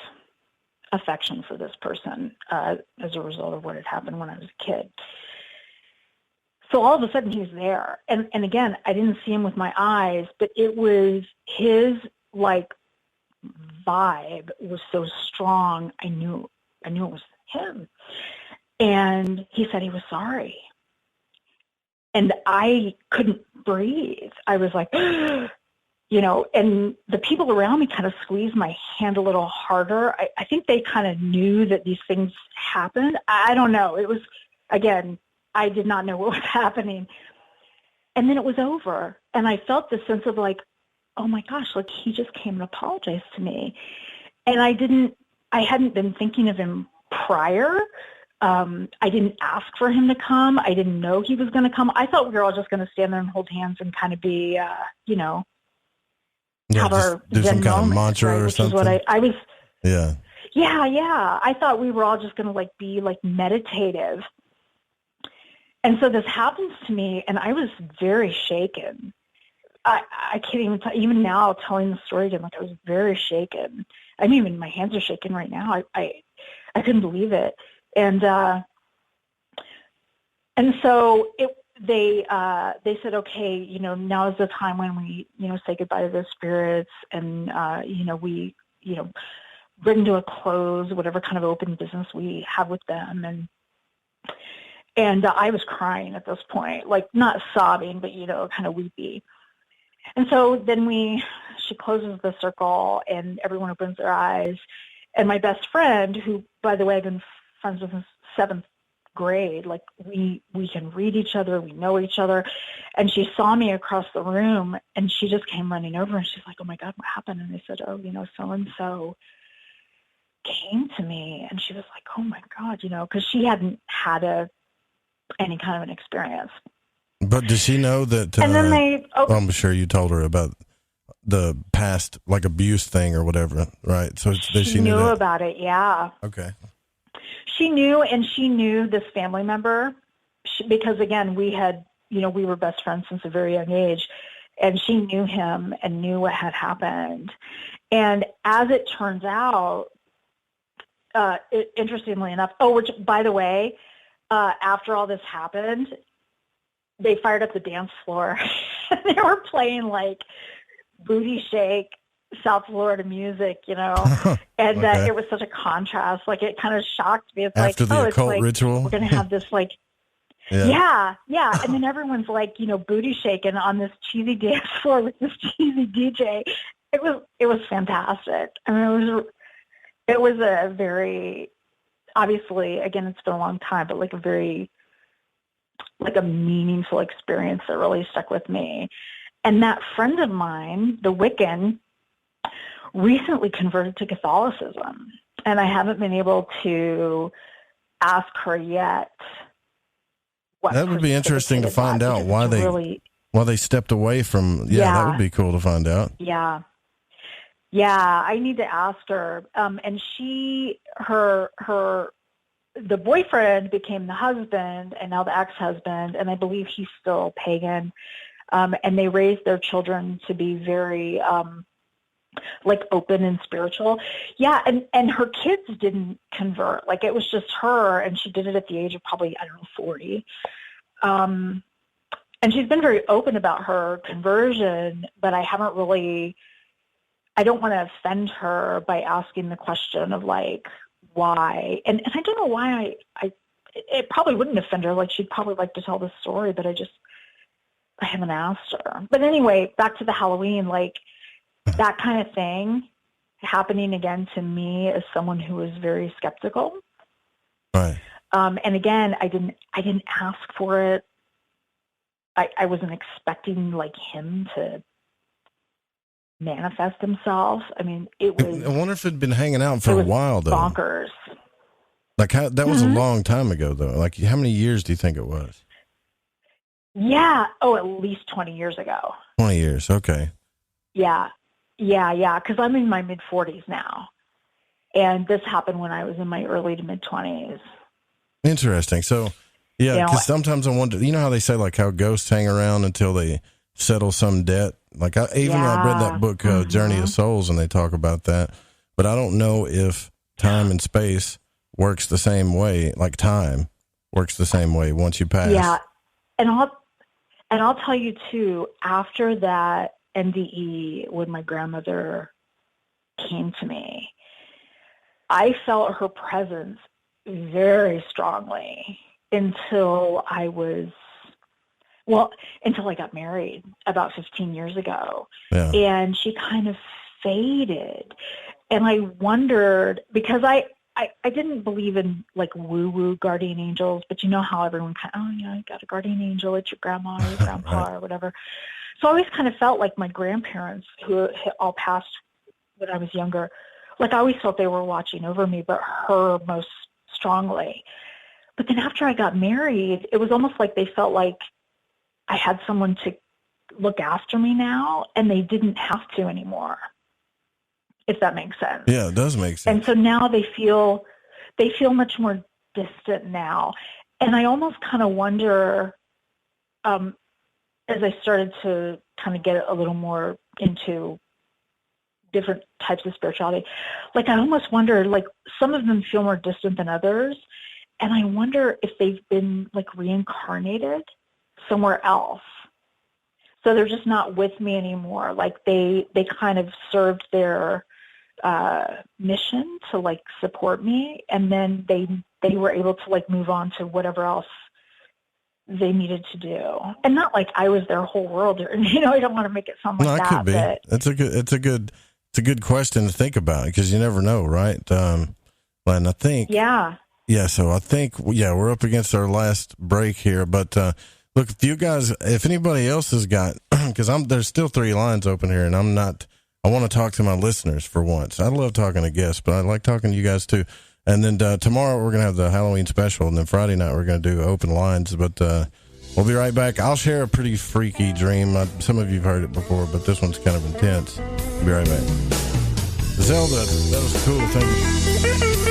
Speaker 17: affection for this person as a result of what had happened when I was a kid. So all of a sudden he's there. And again, I didn't see him with my eyes, but it was his, like, vibe was so strong. I knew it was him. And he said he was sorry. And I couldn't breathe. I was like, and the people around me kind of squeezed my hand a little harder. I think they kind of knew that these things happened. I don't know. It was, again, I did not know what was happening. And then it was over. And I felt this sense of like, oh my gosh, like he just came and apologized to me. And I hadn't been thinking of him prior. I didn't ask for him to come. I didn't know he was going to come. I thought we were all just going to stand there and hold hands and kind of be, have our
Speaker 7: do some kind of
Speaker 17: moment,
Speaker 7: mantra,
Speaker 17: right?
Speaker 7: or
Speaker 17: Which
Speaker 7: something.
Speaker 17: is what I was.
Speaker 7: Yeah.
Speaker 17: Yeah. I thought we were all just going to be meditative. And so this happens to me, and I was very shaken. I can't even even now telling the story again, I was very shaken. I mean, even my hands are shaking right now. I couldn't believe it. And so they said, okay, now is the time when we, say goodbye to the spirits, and, we, bring to a close whatever kind of open business we have with them. And I was crying at this point, like not sobbing, but, kind of weepy. And so then she closes the circle, and everyone opens their eyes. And my best friend, who, by the way, I've been friends with since 7th grade, like we can read each other, we know each other. And she saw me across the room, and she just came running over, and she's like, oh my God, what happened? And I said, oh, so-and-so came to me. And she was like, oh my God, because she hadn't had any kind of an experience.
Speaker 7: But does she know that?
Speaker 17: And then
Speaker 7: I'm sure you told her about the past, like, abuse thing or whatever, right? So does she
Speaker 17: knew
Speaker 7: know
Speaker 17: about it? Yeah.
Speaker 7: Okay.
Speaker 17: She knew, and she knew this family member because, again, we had, we were best friends since a very young age, and she knew him and knew what had happened. And as it turns out, interestingly enough, which, by the way, after all this happened, they fired up the dance floor. They were playing like booty shake, South Florida music, and
Speaker 7: Okay.
Speaker 17: it was such a contrast. Like, it kind of shocked me. It's
Speaker 7: After
Speaker 17: like,
Speaker 7: the
Speaker 17: it's
Speaker 7: occult
Speaker 17: like
Speaker 7: ritual?
Speaker 17: we're going to have this like, yeah. And then everyone's like, booty shaking on this cheesy dance floor with this cheesy DJ. It was fantastic. I mean, it was a very, obviously, again, it's been a long time, but like a very like a meaningful experience that really stuck with me. And that friend of mine, the Wiccan, recently converted to Catholicism. And I haven't been able to ask her yet.
Speaker 7: That would be interesting to find out why they stepped away from. Yeah, that would be cool to find out.
Speaker 17: Yeah. Yeah, I need to ask her. And the boyfriend became the husband, and now the ex-husband, and I believe he's still pagan. And they raised their children to be very like open and spiritual. Yeah, and her kids didn't convert. Like, it was just her, and she did it at the age of probably, 40. And she's been very open about her conversion, but I don't want to offend her by asking the question of, like, why. And I don't know why it probably wouldn't offend her. Like, she'd probably like to tell the story, but I haven't asked her. But anyway, back to the Halloween, like, that kind of thing happening again to me as someone who was very skeptical.
Speaker 7: Right.
Speaker 17: And again, I didn't ask for it. I wasn't expecting, like, him to manifest himself. I mean, it was.
Speaker 7: I wonder if it'd been hanging out for a while, though.
Speaker 17: Bonkers.
Speaker 7: Like, that was a long time ago, though. Like, how many years do you think it was?
Speaker 17: Yeah. Oh, at least 20 years ago.
Speaker 7: 20 years. Okay.
Speaker 17: Yeah. Because I'm in my mid-40s now. And this happened when I was in my early to mid-20s.
Speaker 7: Interesting. So, yeah, because sometimes I wonder, you know how they say, like, how ghosts hang around until they settle some debt? Like, I've read that book, Journey of Souls, and they talk about that. But I don't know if time and space works the same way, like time works the same way once you pass.
Speaker 17: Yeah. And I'll tell you, too, after that NDE, when my grandmother came to me, I felt her presence very strongly until I got married about 15 years ago. Yeah. And she kind of faded. And I wondered, because I didn't believe in, like, woo-woo guardian angels, but you know how everyone kind of, you got a guardian angel, it's your grandma or your grandpa right. or whatever. So I always kind of felt like my grandparents, who all passed when I was younger, like, I always felt they were watching over me, but her most strongly. But then after I got married, it was almost like they felt like I had someone to look after me now, and they didn't have to anymore, if that makes sense.
Speaker 7: Yeah, it does make sense.
Speaker 17: And so now they feel much more distant now. And I almost kind of wonder, as I started to kind of get a little more into different types of spirituality, like, I almost wonder, like, some of them feel more distant than others. And I wonder if they've been, like, reincarnated somewhere else. So they're just not with me anymore. Like, they kind of served their mission to, like, support me, and then they were able to, like, move on to whatever else they needed to do. And not like I was their whole world, or, I don't want to make it sound like that.
Speaker 7: Could be. But it's a good question to think about, because you never know, right? And I think so I think we're up against our last break here, but look, if anybody else has got, because there's still 3 lines open here, and I want to talk to my listeners for once. I love talking to guests, but I like talking to you guys too. And then tomorrow we're going to have the Halloween special, and then Friday night we're going to do open lines, but we'll be right back. I'll share a pretty freaky dream. Some of you have heard it before, but this one's kind of intense. We'll be right back. Zelda, that was cool. Thank you.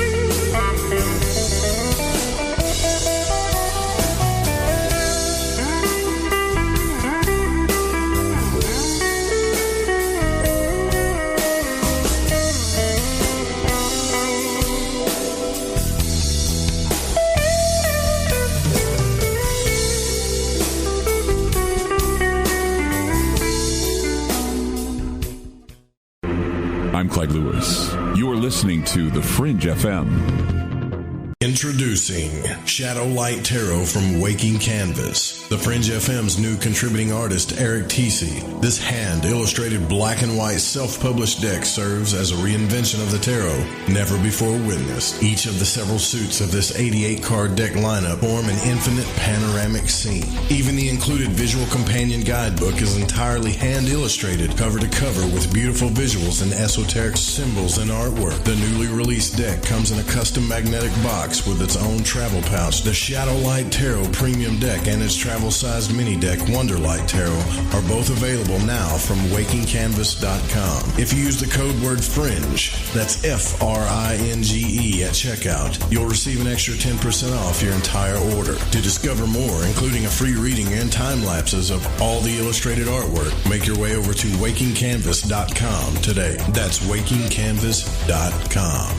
Speaker 11: I'm Clyde Lewis. You are listening to The Fringe FM.
Speaker 7: Introducing Shadow Light Tarot from Waking Canvas, the Fringe FM's new contributing artist Eric Tesey. This hand-illustrated black and white self-published deck serves as a reinvention of the tarot never before witnessed. Each of the several suits of this 88-card deck lineup form an infinite panoramic scene. Even the included visual companion guidebook is entirely hand-illustrated, cover to cover, with beautiful visuals and esoteric symbols and artwork. The newly released deck comes in a custom magnetic box with its own travel pouch. The Shadow Light Tarot Premium Deck and its travel-sized mini deck Wonderlight Tarot are both available now from WakingCanvas.com. If you use the code word FRINGE, that's FRINGE at checkout, you'll receive an extra 10% off your entire order. To discover more, including a free reading and time lapses of all the illustrated artwork, make your way over to WakingCanvas.com today. That's WakingCanvas.com.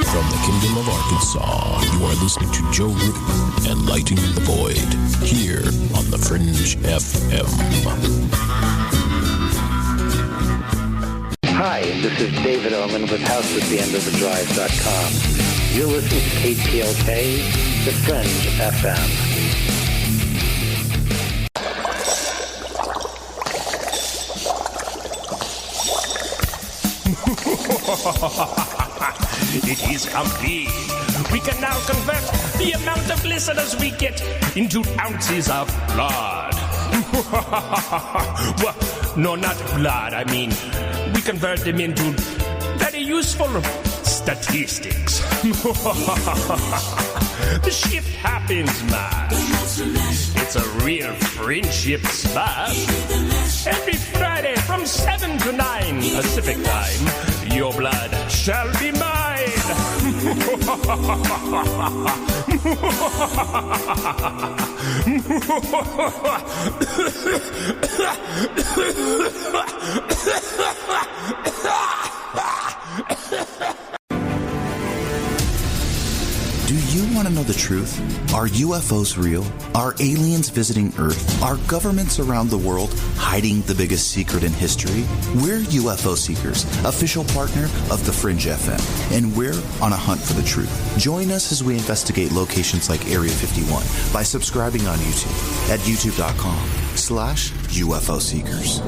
Speaker 3: From the Kingdom of Arkansas, you are listening to Joe Root and Lighting the Void here on the Fringe FM.
Speaker 2: Hi, this is David Oman with HouseAtTheEndOfTheDrive.com. You're listening to KTLK, the Fringe FM.
Speaker 11: It is complete. We can now convert the amount of listeners we get into ounces of blood. Well, no, not blood. I mean, we convert them into very useful statistics. The shift happens, man. It's a real friendship smash. Every Friday from 7 to 9 Pacific time, your blood shall be mine.
Speaker 28: Do you want to know the truth? Are UFOs real? Are aliens visiting Earth? Are governments around the world hiding the biggest secret in history? We're UFO Seekers, official partner of the Fringe FM, and we're on a hunt for the truth. Join us as we investigate locations like Area 51 by subscribing on YouTube at youtube.com/UFO Seekers.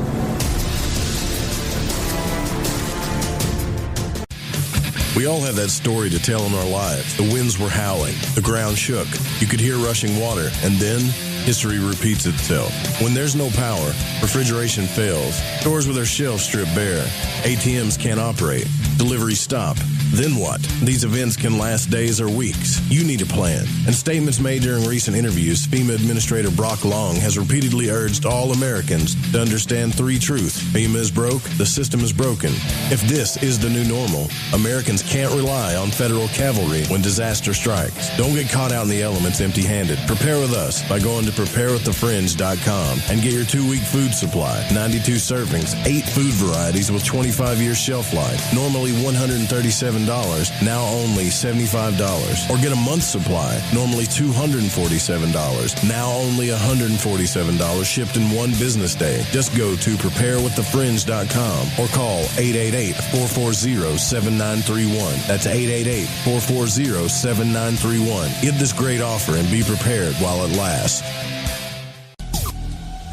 Speaker 7: We all have that story to tell in our lives. The winds were howling, the ground shook, you could hear rushing water, and then history repeats itself. When there's no power, refrigeration fails, stores with their shelves stripped bare, ATMs can't operate, deliveries stop. Then what? These events can last days or weeks. You need a plan. In statements made during recent interviews, FEMA Administrator Brock Long has repeatedly urged all Americans to understand three truths. FEMA is broke, the system is broken. If this is the new normal, Americans can't rely on federal cavalry when disaster strikes. Don't get caught out in the elements empty-handed. Prepare with us by going to preparewiththefringe.com and get your 2-week food supply. 92 servings, 8 food varieties with 25-year shelf life. Normally $137, now only $75. Or get a month's supply, normally $247, now only $147, shipped in one business day. Just go to preparewiththefringe.com or call 888-440-7931. That's 888-440-7931. Get this great offer and be prepared while it lasts.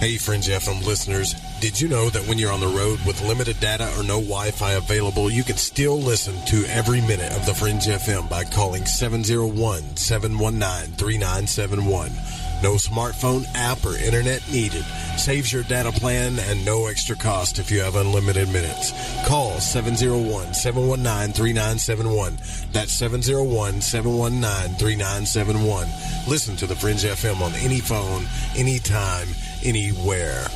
Speaker 29: Hey, Fringe FM listeners. Did you know that when you're on the road with limited data or no Wi-Fi available, you can still listen to every minute of the Fringe FM by calling 701-719-3971. No smartphone, app, or internet needed. Saves your data plan and no extra cost if you have unlimited minutes. Call 701-719-3971. That's 701-719-3971. Listen to the Fringe FM on any phone, anytime, anywhere.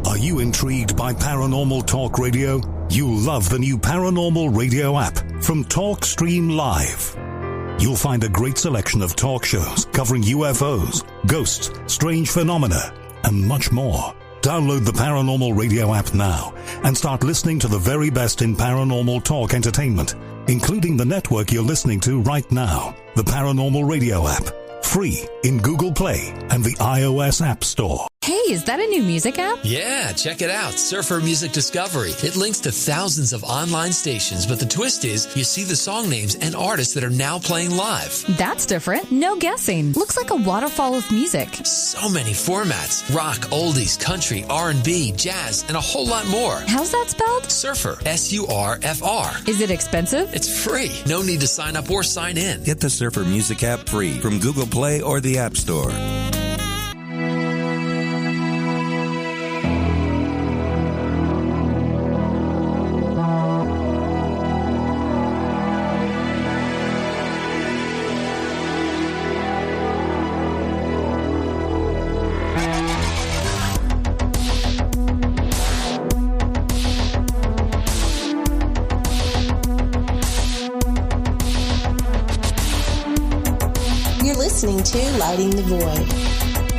Speaker 19: Are you intrigued by Paranormal Talk Radio? You'll love the new Paranormal Radio app from TalkStream Live. You'll find a great selection of talk shows covering UFOs, ghosts, strange phenomena, and much more. Download the Paranormal Radio app now and start listening to the very best in paranormal talk entertainment, including the network you're listening to right now. The Paranormal Radio app, free in Google Play and the iOS App Store.
Speaker 10: Hey, is that a new music app?
Speaker 18: Yeah, check it out. Surfer Music Discovery. It links to thousands of online stations, but the twist is you see the song names and artists that are now playing live.
Speaker 10: That's different. No guessing. Looks like a waterfall of music.
Speaker 18: So many formats. Rock, oldies, country, R&B, jazz, and a whole lot more.
Speaker 10: How's that spelled?
Speaker 18: Surfer. S-U-R-F-R.
Speaker 10: Is it expensive?
Speaker 18: It's free. No need to sign up or sign in.
Speaker 20: Get the Surfer Music app free from Google Play or the App Store.
Speaker 21: To Lighting the Void.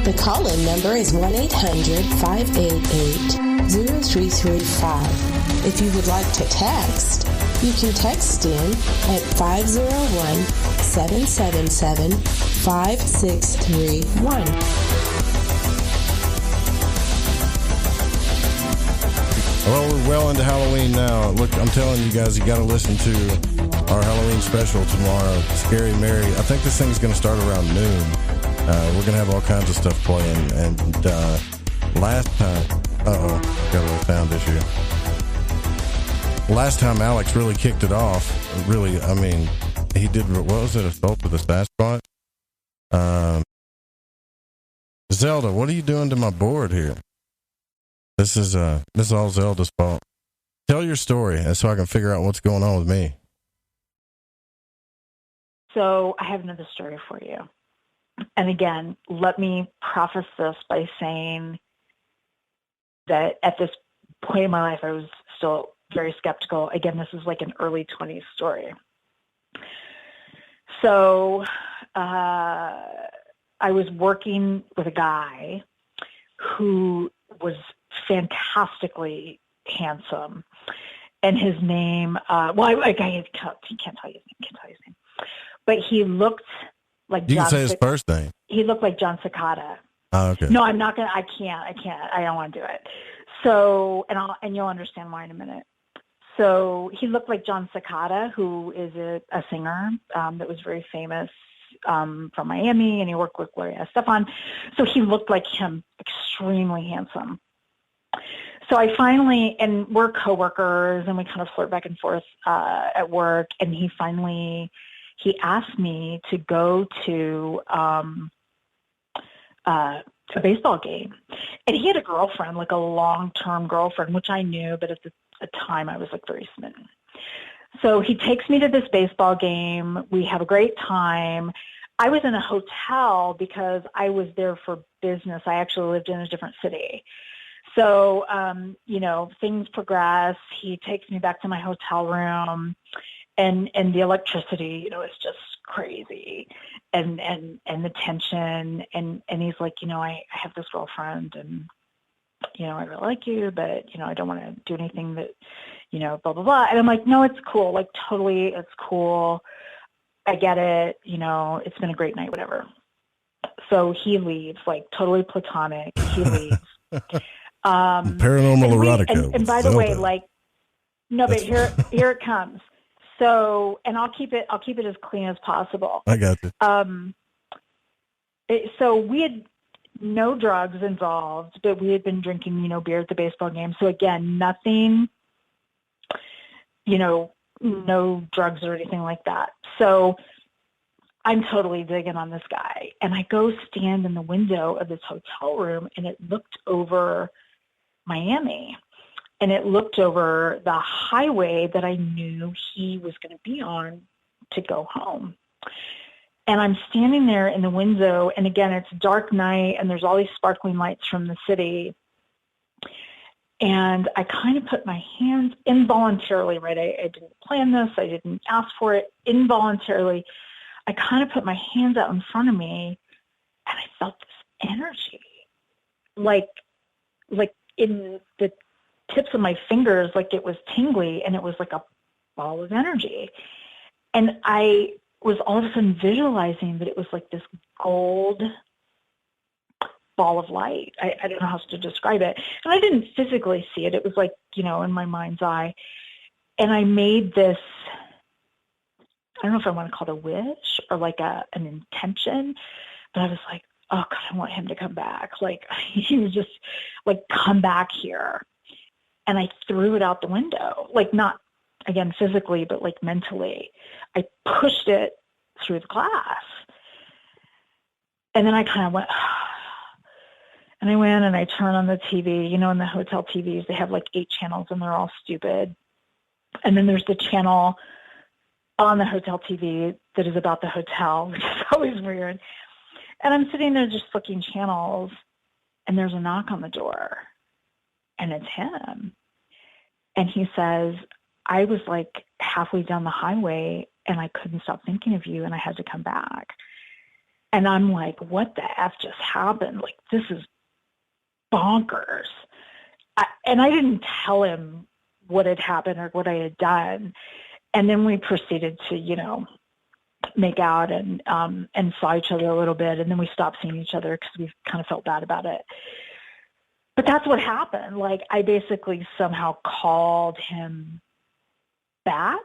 Speaker 21: The call-in number is 1-800-588-0335. If you would like to text, you can text in at 501-777-5631.
Speaker 7: Well, we're well into Halloween now. Look, I'm telling you guys, you got to listen to our Halloween special tomorrow, Scary Mary. I think this thing's going to start around noon. We're going to have all kinds of stuff playing. And last time, got a little sound issue. Last time Alex really kicked it off. Really, I mean, he did, what was it, assault with a Sasquatch? Zelda, what are you doing to my board here? This is all Zelda's fault. Tell your story, so I can figure out what's going on with me.
Speaker 17: So I have another story for you. And again, let me preface this by saying that at this point in my life, I was still very skeptical. Again, this is like an early 20s story. So I was working with a guy who was fantastically handsome. And his name, I can't tell you his name. But he looked like
Speaker 7: you can say his first name.
Speaker 17: He looked like John Cicada.
Speaker 7: Oh, okay.
Speaker 17: No, I'm not gonna. I can't. I don't want to do it. So, and you'll understand why in a minute. So he looked like John Cicada, who is a singer that was very famous from Miami, and he worked with Gloria Estefan. So he looked like him, extremely handsome. So I finally, and we're coworkers, and we kind of flirt back and forth at work. And he asked me to go to a baseball game. And he had a girlfriend, like a long-term girlfriend, which I knew, but at the time I was like very smitten. So he takes me to this baseball game. We have a great time. I was in a hotel because I was there for business. I actually lived in a different city. So, things progress. He takes me back to my hotel room. And the electricity, is just crazy, and the tension, and he's like, I have this girlfriend, and I really like you, but I don't want to do anything that, blah blah blah. And I'm like, no, it's cool, like totally, it's cool. I get it, it's been a great night, whatever. So he leaves, like totally platonic. He leaves.
Speaker 7: Paranormal erotica.
Speaker 17: And by the way, like, no, but here it comes. So, and I'll keep it as clean as possible.
Speaker 7: I got you.
Speaker 17: So we had no drugs involved, but we had been drinking, beer at the baseball game. So again, nothing, no drugs or anything like that. So I'm totally digging on this guy. And I go stand in the window of this hotel room, and it looked over Miami. And it looked over the highway that I knew he was going to be on to go home. And I'm standing there in the window, and again, it's a dark night, and there's all these sparkling lights from the city. And I kind of put my hands involuntarily, right? I didn't plan this. I didn't ask for it. Involuntarily, I kind of put my hands out in front of me, and I felt this energy, like in the tips of my fingers, like it was tingly, and it was like a ball of energy. And I was all of a sudden visualizing that it was like this gold ball of light. I don't know how else to describe it. And I didn't physically see it. It was like, in my mind's eye. And I made this, I don't know if I want to call it a wish or like an intention, but I was like, oh God, I want him to come back. Like he was just like, come back here. And I threw it out the window, like not again, physically, but like mentally. I pushed it through the glass. And then I kind of went, and I went and I turned on the TV, in the hotel TVs, they have like 8 channels and they're all stupid. And then there's the channel on the hotel TV that is about the hotel, which is always weird. And I'm sitting there just flicking channels and there's a knock on the door and it's him. And he says, I was like halfway down the highway and I couldn't stop thinking of you and I had to come back. And I'm like, what the F just happened? Like, this is bonkers. And I didn't tell him what had happened or what I had done. And then we proceeded to, make out and saw each other a little bit. And then we stopped seeing each other because we kind of felt bad about it. But that's what happened. Like, I basically somehow called him back,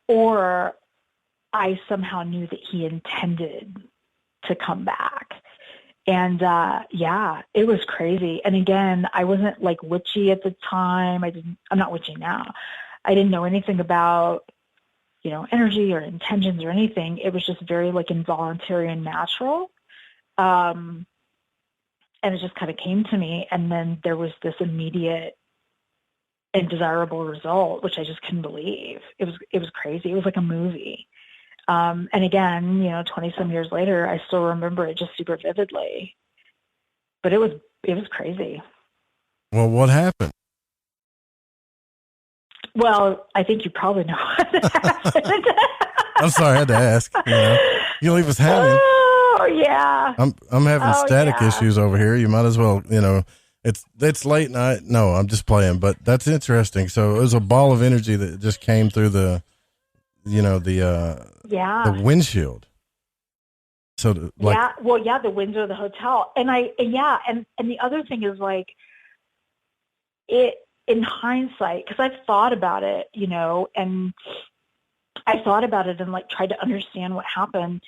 Speaker 17: or I somehow knew that he intended to come back. And it was crazy. And again, I wasn't like witchy at the time. I'm not witchy now. I didn't know anything about, energy or intentions or anything. It was just very like involuntary and natural. And it just kind of came to me. And then there was this immediate and desirable result, which I just couldn't believe. It was crazy. It was like a movie. And again, 20 some years later, I still remember it just super vividly, but it was crazy.
Speaker 7: Well, what happened?
Speaker 17: Well, I think you probably know what happened.
Speaker 7: I'm sorry, I had to ask. You leave us hanging.
Speaker 17: Oh yeah.
Speaker 7: I'm having static issues over here. You might as well, it's late night. No, I'm just playing, but that's interesting. So it was a ball of energy that just came through the windshield. So the window of the hotel. And and the other thing is like it in hindsight, because I've thought about it, and I thought about it and like tried to understand what happened,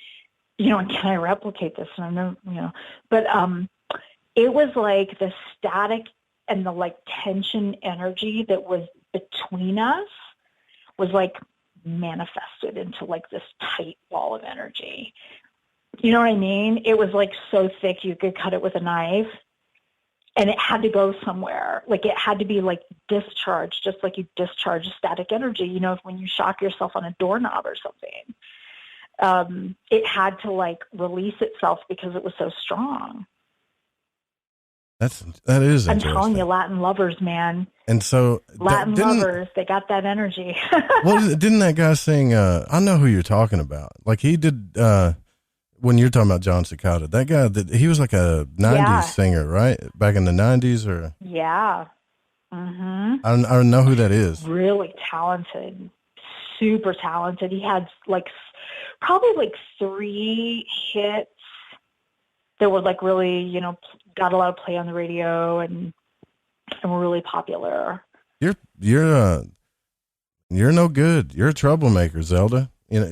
Speaker 7: and can I replicate this? And I know, but it was like the static and the like tension energy that was between us was like manifested into like this tight wall of energy. You know what I mean? It was like so thick you could cut it with a knife, and it had to go somewhere. Like it had to be like discharged, just like you discharge static energy, when you shock yourself on a doorknob or something. It had to like release itself because it was so strong. That is interesting.
Speaker 17: I'm telling you, Latin lovers, man.
Speaker 7: And so
Speaker 17: Latin lovers, they got that energy.
Speaker 7: Well, didn't that guy sing, I know who you're talking about. Like he did, when you're talking about John Cicada, that guy, he was like a 90s singer, right? Back in the 90s or?
Speaker 17: Yeah. Mm-hmm.
Speaker 7: I don't know who that is.
Speaker 17: Really talented, super talented. He had like probably like 3 hits that were like really, got a lot of play on the radio and were really popular.
Speaker 7: You're no good. You're a troublemaker, Zelda. You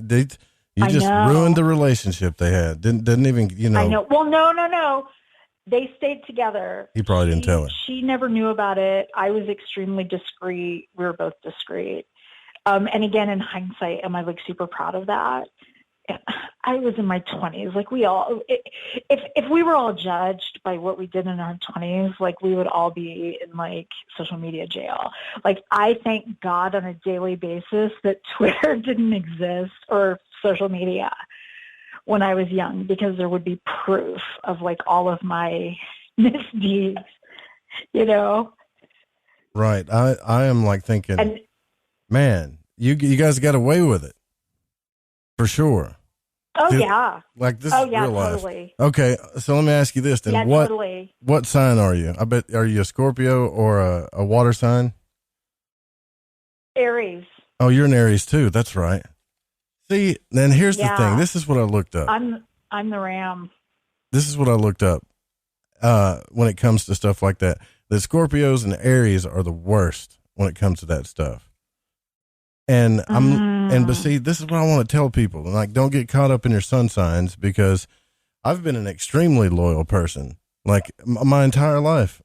Speaker 7: just ruined the relationship they had. Didn't even.
Speaker 17: I know. Well, no. They stayed together.
Speaker 7: He probably didn't tell her.
Speaker 17: She never knew about it. I was extremely discreet. We were both discreet. And again, in hindsight, am I like super proud of that? I was in my 20s. Like we all, if we were all judged by what we did in our 20s, like we would all be in like social media jail. Like I thank God on a daily basis that Twitter didn't exist or social media when I was young, because there would be proof of like all of my misdeeds,
Speaker 7: Right. I am like thinking, man, you guys got away with it for sure.
Speaker 17: Oh, yeah.
Speaker 7: Like this is real life.
Speaker 17: Totally.
Speaker 7: Okay, so let me ask you this then.
Speaker 17: Yeah, totally.
Speaker 7: What sign are you? I bet, are you a Scorpio or a water sign?
Speaker 17: Aries.
Speaker 7: Oh, you're an Aries too. That's right. See, then here's the thing. This is what I looked up.
Speaker 17: I'm the Ram.
Speaker 7: This is what I looked up. when it comes to stuff like that. The Scorpios and Aries are the worst when it comes to that stuff. And but see, this is what I want to tell people. Like, don't get caught up in your sun signs, because I've been an extremely loyal person, like my entire life.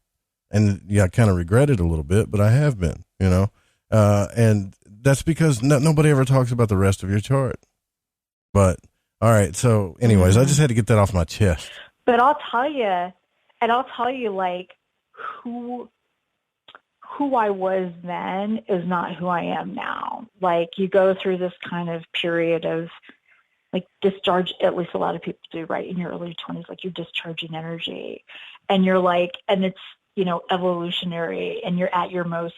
Speaker 7: And yeah, I kind of regret it a little bit, but I have been, and that's because nobody ever talks about the rest of your chart. But all right. So anyways, I just had to get that off my chest.
Speaker 17: But I'll tell you, like, who I was then is not who I am now. Like, you go through this kind of period of like discharge, at least a lot of people do, right? In your early 20s, like, you're discharging energy, and you're like, and it's, evolutionary, and you're at your most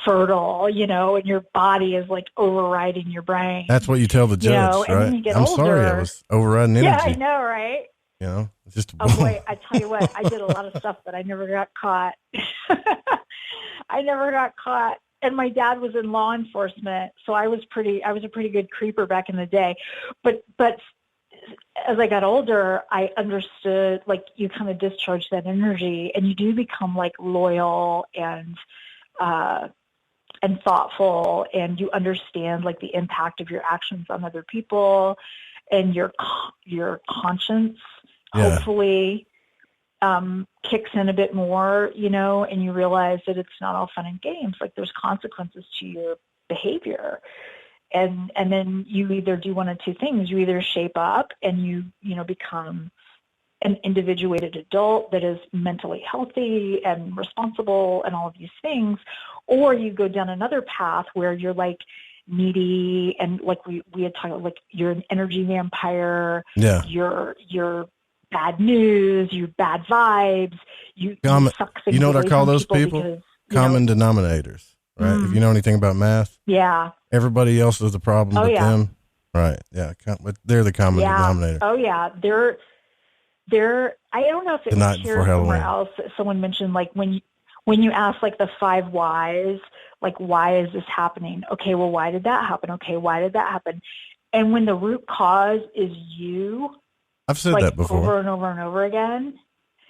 Speaker 17: fertile, and your body is like overriding your brain.
Speaker 7: That's what you tell the judge, right?
Speaker 17: And then you get
Speaker 7: I'm
Speaker 17: older.
Speaker 7: sorry, I was overriding energy.
Speaker 17: Yeah, I know, right?
Speaker 7: It's just
Speaker 17: oh boy, I tell you what, I did a lot of stuff that I never got caught. I never got caught. And my dad was in law enforcement, so I was a pretty good creeper back in the day. But as I got older, I understood, like, you kind of discharge that energy, and you do become like loyal and thoughtful, and you understand like the impact of your actions on other people, and your conscience hopefully kicks in a bit more, and you realize that it's not all fun and games. Like, there's consequences to your behavior. And then you either do one of two things. You either shape up and you become an individuated adult that is mentally healthy and responsible and all of these things, or you go down another path where you're like needy, and like we had talked, like, you're an energy vampire. Yeah. You're bad news, you bad vibes, you suck things.
Speaker 7: You know what I call those people?
Speaker 17: Because,
Speaker 7: common denominators, right? If you know anything about math.
Speaker 17: Yeah.
Speaker 7: Everybody else is the problem with them. Right. Yeah. They're the common denominator.
Speaker 17: Oh yeah. They're, I don't know if it was here or somewhere else. Someone mentioned, like, when you ask like the 5 whys, like, why is this happening? Okay. Well, why did that happen? Okay. Why did that happen? And when the root cause is you,
Speaker 7: I've said that before.
Speaker 17: Over and over and over again.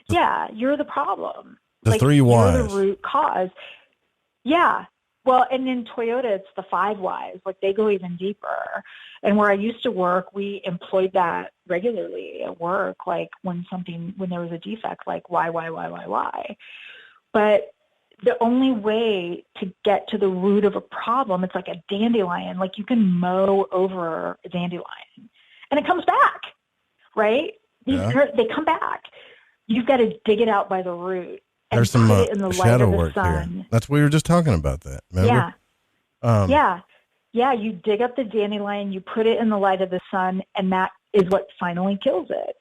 Speaker 17: Yeah, you're the problem.
Speaker 7: The 3 whys.
Speaker 17: You're the root cause. Yeah. Well, and in Toyota, it's the 5 whys. Like, they go even deeper. And where I used to work, we employed that regularly at work. Like, when there was a defect, like, why? But the only way to get to the root of a problem, it's like a dandelion. Like, you can mow over a dandelion and it comes back. Right? They come back. You've got to dig it out by the root. And
Speaker 7: there's some
Speaker 17: put it in the
Speaker 7: shadow
Speaker 17: light of
Speaker 7: work
Speaker 17: the sun.
Speaker 7: here. That's we were just talking about that. Remember?
Speaker 17: Yeah. Yeah. You dig up the dandelion, you put it in the light of the sun, and that is what finally kills it.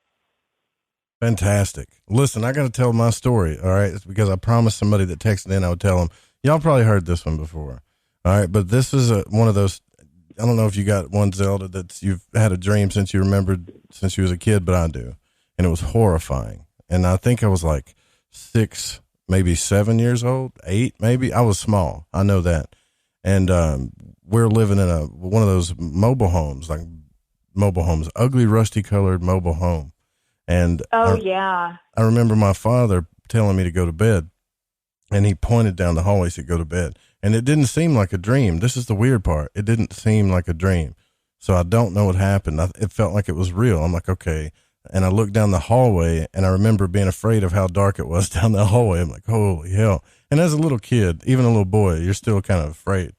Speaker 7: Fantastic. Listen, I got to tell my story. All right. It's because I promised somebody that texted in I would tell them. Y'all probably heard this one before. All right. But this is one of those. I don't know if you got one, Zelda, that you've had a dream since you was a kid, but I do. And it was horrifying. And I think I was like 6, maybe 7 years old, 8, maybe. I was small. I know that. And we're living in one of those mobile homes, ugly, rusty colored mobile home. And I remember my father telling me to go to bed, and he pointed down the hallway, said, go to bed. And it didn't seem like a dream. This is the weird part. It didn't seem like a dream. So I don't know what happened. It felt like it was real. I'm like, okay. And I looked down the hallway, and I remember being afraid of how dark it was down the hallway. I'm like, holy hell. And as a little kid, even a little boy, you're still kind of afraid.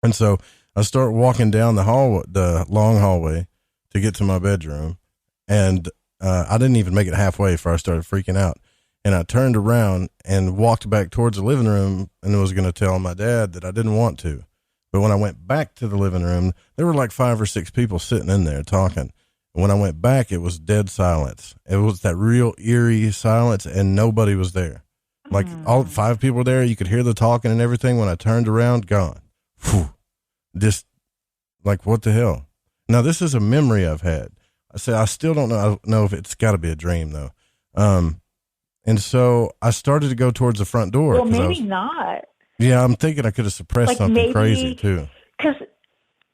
Speaker 7: And so I start walking down the long hallway to get to my bedroom. And I didn't even make it halfway before I started freaking out. And I turned around and walked back towards the living room and was going to tell my dad that I didn't want to. But when I went back to the living room, there were like 5 or 6 people sitting in there talking. And when I went back, it was dead silence. It was that real eerie silence, and nobody was there. Like, all 5 people were there. You could hear the talking and everything. When I turned around, gone. Whew. Just like, what the hell? Now, this is a memory I've had. I still don't know. I don't know if it's got to be a dream, though. And so I started to go towards the front door.
Speaker 17: Well, maybe not.
Speaker 7: Yeah, I'm thinking I could have suppressed something crazy, too.
Speaker 17: Because,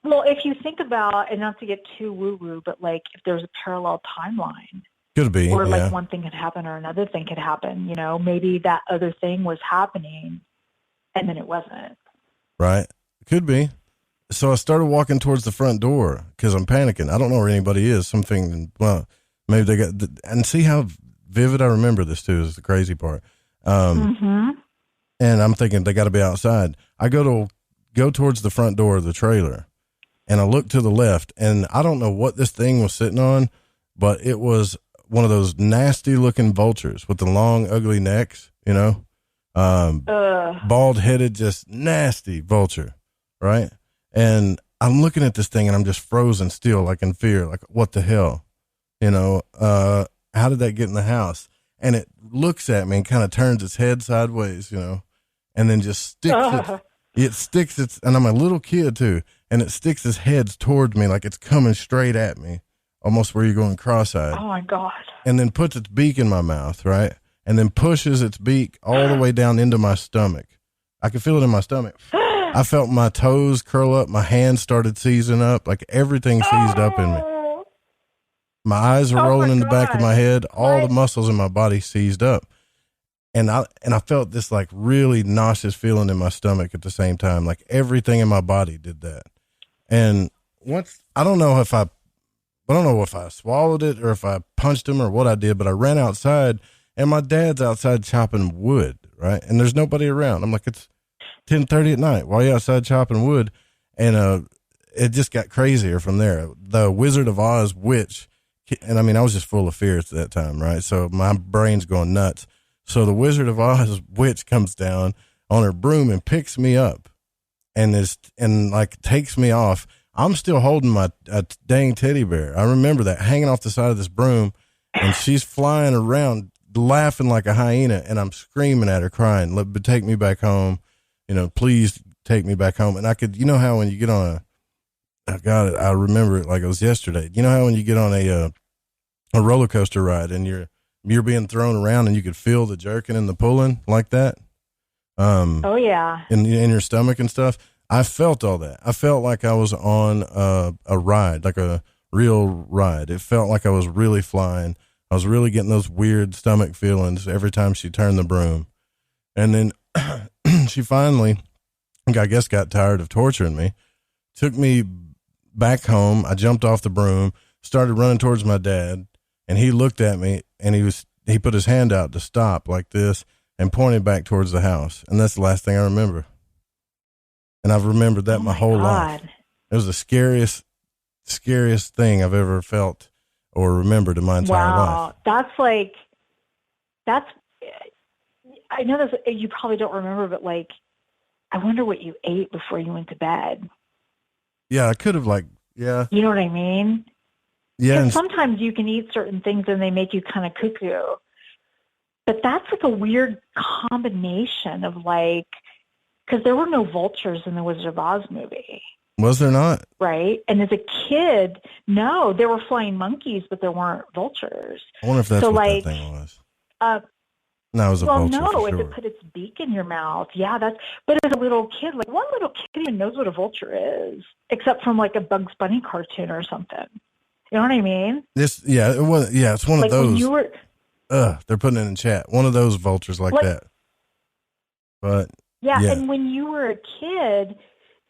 Speaker 17: well, if you think about, and not to get too woo-woo, but like if there's a parallel timeline.
Speaker 7: Could be.
Speaker 17: Or like one thing could happen or another thing could happen. You know, maybe that other thing was happening and then it wasn't.
Speaker 7: Right. Could be. So I started walking towards the front door because I'm panicking. I don't know where anybody is. Something, well, maybe they got, and see how vivid I remember this too is the crazy part. And I'm thinking they got to be outside. I go towards the front door of the trailer and I look to the left and I don't know what this thing was sitting on, but it was one of those nasty looking vultures with the long, ugly necks, you know, bald headed, just nasty vulture. Right. And I'm looking at this thing and I'm just frozen still, like in fear, like what the hell, you know, how did that get in the house? And it looks at me and kind of turns its head sideways, you know, and then just sticks its, and I'm a little kid too. And it sticks its head towards me like it's coming straight at me, almost where you're going cross-eyed.
Speaker 17: Oh my God.
Speaker 7: And then puts its beak in my mouth, right? And then pushes its beak all the way down into my stomach. I could feel it in my stomach. I felt my toes curl up. My hands started seizing up. Like everything seized up in me. My eyes were rolling in the back of my head. All the muscles in my body seized up. And I felt this like really nauseous feeling in my stomach at the same time. Like everything in my body did that. And once, I don't know if I swallowed it or if I punched him or what I did, but I ran outside and my dad's outside chopping wood, right? And there's nobody around. I'm like, it's 10:30 at night. Why are you outside chopping wood? And it just got crazier from there. The Wizard of Oz witch, and I mean, I was just full of fear at that time, right? So my brain's going nuts. So the Wizard of Oz witch comes down on her broom and picks me up and takes me off. I'm still holding my dang teddy bear. I remember that hanging off the side of this broom, and she's flying around laughing like a hyena, and I'm screaming at her, crying, take me back home. You know, please take me back home. And I could, you know how when you get on I remember it like it was yesterday. You know how when you get on a roller coaster ride and you're being thrown around and you could feel the jerking and the pulling like that? Oh yeah. In your stomach and stuff. I felt all that. I felt like I was on a ride, like a real ride. It felt like I was really flying. I was really getting those weird stomach feelings every time she turned the broom. And then she finally, I guess, got tired of torturing me, took me back home. I jumped off the broom, started running towards my dad, and he looked at me and he put his hand out to stop like this and pointed back towards the house. And that's the last thing I remember. And I've remembered that my whole life. It was the scariest thing I've ever felt or remembered in my entire life.
Speaker 17: That's I know this, you probably don't remember, but like, I wonder what you ate before you went to bed.
Speaker 7: Yeah, I could have yeah.
Speaker 17: You know what I mean?
Speaker 7: Yeah.
Speaker 17: And sometimes you can eat certain things and they make you kind of cuckoo. But that's like a weird combination of because there were no vultures in the Wizard of Oz movie.
Speaker 7: Was there not?
Speaker 17: Right. And as a kid, no, there were flying monkeys, but there weren't vultures.
Speaker 7: I wonder if that's what that thing was. No, it was a vulture.
Speaker 17: Well, no,
Speaker 7: for sure.
Speaker 17: If it put its beak in your mouth. Yeah, but as a little kid, what little kid even knows what a vulture is, except from a Bugs Bunny cartoon or something. You know what I mean?
Speaker 7: It's one of those.
Speaker 17: When you were,
Speaker 7: they're putting it in chat. One of those vultures like that. But
Speaker 17: yeah, and when you were a kid,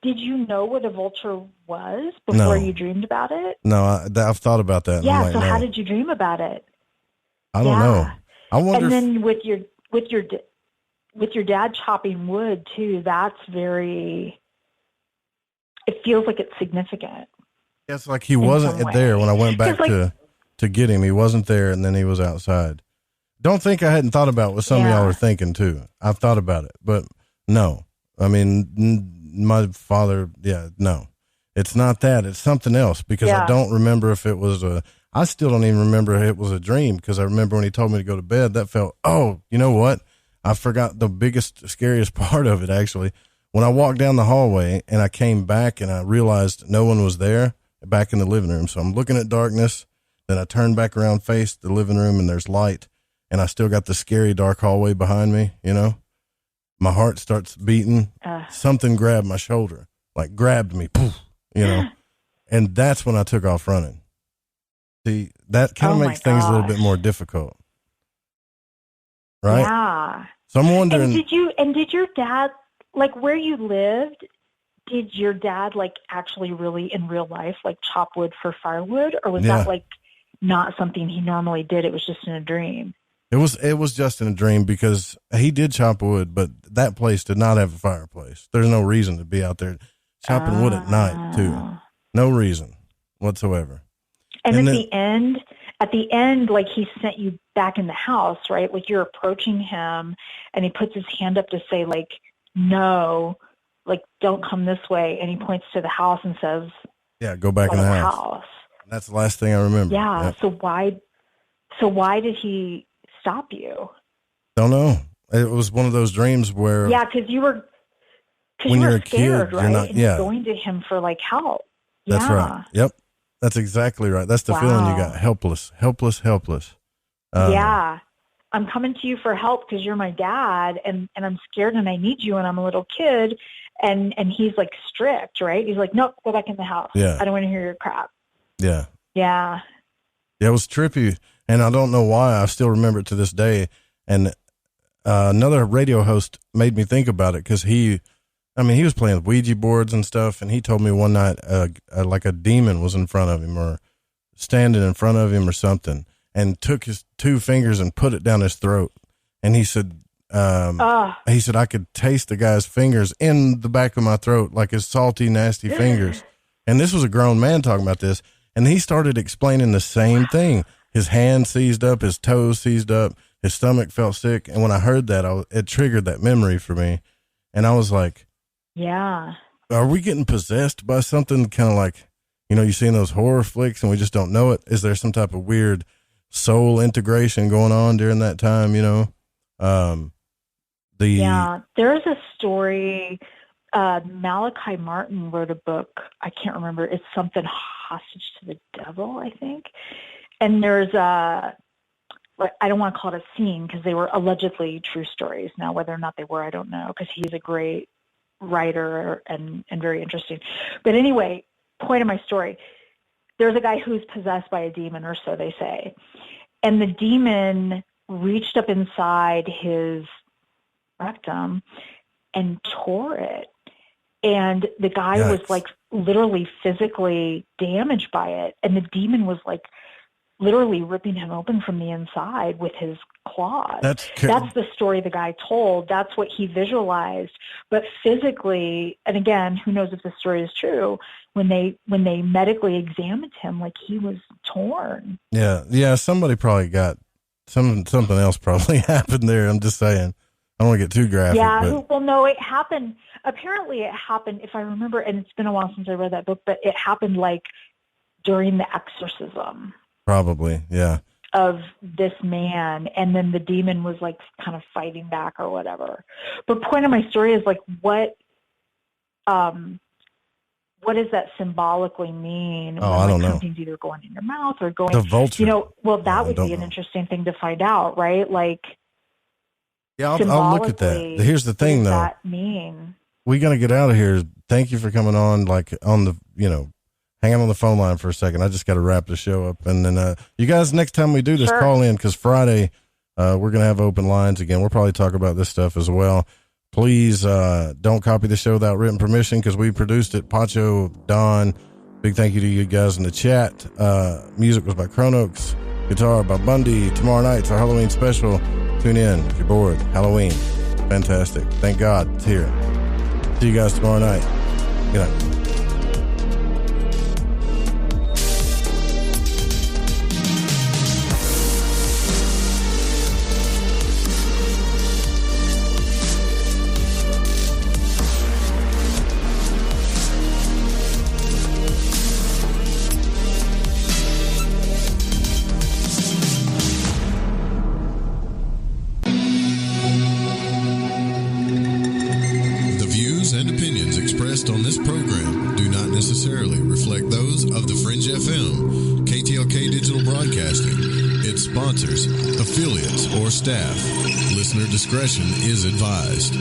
Speaker 17: did you know what a vulture was before you dreamed about it?
Speaker 7: No, I've thought about that.
Speaker 17: Yeah, so how did you dream about it?
Speaker 7: I don't know. I wonder.
Speaker 17: And then with your dad chopping wood too, that's very. It feels like it's significant.
Speaker 7: It's like he wasn't there when I went back to get him. He wasn't there, and then he was outside. Don't think I hadn't thought about what some of y'all were thinking too. I've thought about it, but no. I mean, my father. Yeah, no. It's not that. It's something else because I don't remember if it was I still don't even remember if it was a dream because I remember when he told me to go to bed, that felt, you know what? I forgot the biggest, scariest part of it, actually. When I walked down the hallway and I came back and I realized no one was there back in the living room. So I'm looking at darkness. Then I turn back around, face the living room, and there's light. And I still got the scary dark hallway behind me, you know? My heart starts beating. Something grabbed my shoulder, grabbed me, poof, you know? And that's when I took off running. See, that kind of makes things a little bit more difficult. Right?
Speaker 17: Yeah.
Speaker 7: So I'm wondering.
Speaker 17: And did your dad, like where you lived, did your dad like actually really in real life like chop wood for firewood, or was that like not something he normally did? It was just in a dream.
Speaker 7: It was just in a dream because he did chop wood, but that place did not have a fireplace. There's no reason to be out there chopping wood at night too. No reason whatsoever.
Speaker 17: And at the end, like he sent you back in the house, right? Like you're approaching him and he puts his hand up to say like, no, like don't come this way. And he points to the house and says,
Speaker 7: yeah, go back in the house. And that's the last thing I remember.
Speaker 17: Yeah. Yep. So why did he stop you?
Speaker 7: Don't know. It was one of those dreams where.
Speaker 17: Yeah. Cause you were
Speaker 7: scared,
Speaker 17: kid, right?
Speaker 7: You're not,
Speaker 17: and going to him for like help.
Speaker 7: That's right. Yep. That's exactly right. That's the feeling you got. Helpless.
Speaker 17: Yeah. I'm coming to you for help because you're my dad and I'm scared and I need you and I'm a little kid. And he's like strict, right? He's like, nope, go back in the house.
Speaker 7: Yeah.
Speaker 17: I don't want to hear your crap.
Speaker 7: Yeah.
Speaker 17: Yeah.
Speaker 7: Yeah, it was trippy. And I don't know why. I still remember it to this day. And another radio host made me think about it because he was playing with Ouija boards and stuff. And he told me one night, like a demon was in front of him or standing in front of him or something, and took his 2 fingers and put it down his throat. And he said, I could taste the guy's fingers in the back of my throat, like his salty, nasty fingers. And this was a grown man talking about this. And he started explaining the same thing. His hand seized up, his toes seized up, his stomach felt sick. And when I heard that, it triggered that memory for me. And I was like,
Speaker 17: yeah,
Speaker 7: are we getting possessed by something kind of like, you see in those horror flicks and we just don't know it? Is there some type of weird soul integration going on during that time?
Speaker 17: There's a story. Malachi Martin wrote a book. I can't remember. It's something Hostage to the Devil, I think. And there's I don't want to call it a scene because they were allegedly true stories. Now, whether or not they were, I don't know, because he's a great writer and very interesting. But anyway, point of my story, there's a guy who's possessed by a demon, or so they say. And the demon reached up inside his rectum and tore it. And the guy was like literally physically damaged by it. And the demon was like literally ripping him open from the inside with his claws. That's the story the guy told. That's what he visualized. But physically, and again, who knows if the story is true, when they medically examined him, like he was torn.
Speaker 7: Yeah. Somebody probably got something else probably happened there. I'm just saying. I don't want to get too graphic.
Speaker 17: Yeah. Well, no, it happened. Apparently it happened, if I remember, and it's been a while since I read that book, but it happened like during the exorcism.
Speaker 7: Probably, yeah.
Speaker 17: Of this man, and then the demon was like kind of fighting back or whatever. But point of my story is like, what does that symbolically mean?
Speaker 7: Oh, I don't know.
Speaker 17: Something's either going in your mouth or going.
Speaker 7: The vulture.
Speaker 17: That would be an interesting thing to find out, right? Like,
Speaker 7: yeah, I'll look at that. Here's the thing, though.
Speaker 17: What does that mean?
Speaker 7: We got to get out of here. Thank you for coming on. Like on the, hang on the phone line for a second. I just got to wrap the show up. And then you guys, next time we do this, call in, because Friday we're going to have open lines again. We'll probably talk about this stuff as well. Please don't copy the show without written permission, because we produced it. Pacho, Don, big thank you to you guys in the chat. Music was by Chronox. Guitar by Bundy. Tomorrow night's our Halloween special. Tune in if you're bored. Halloween. Fantastic. Thank God it's here. See you guys tomorrow night. Good night.
Speaker 1: On this program do not necessarily reflect those of the Fringe FM, KTLK Digital Broadcasting, its sponsors, affiliates, or staff. Listener discretion is advised.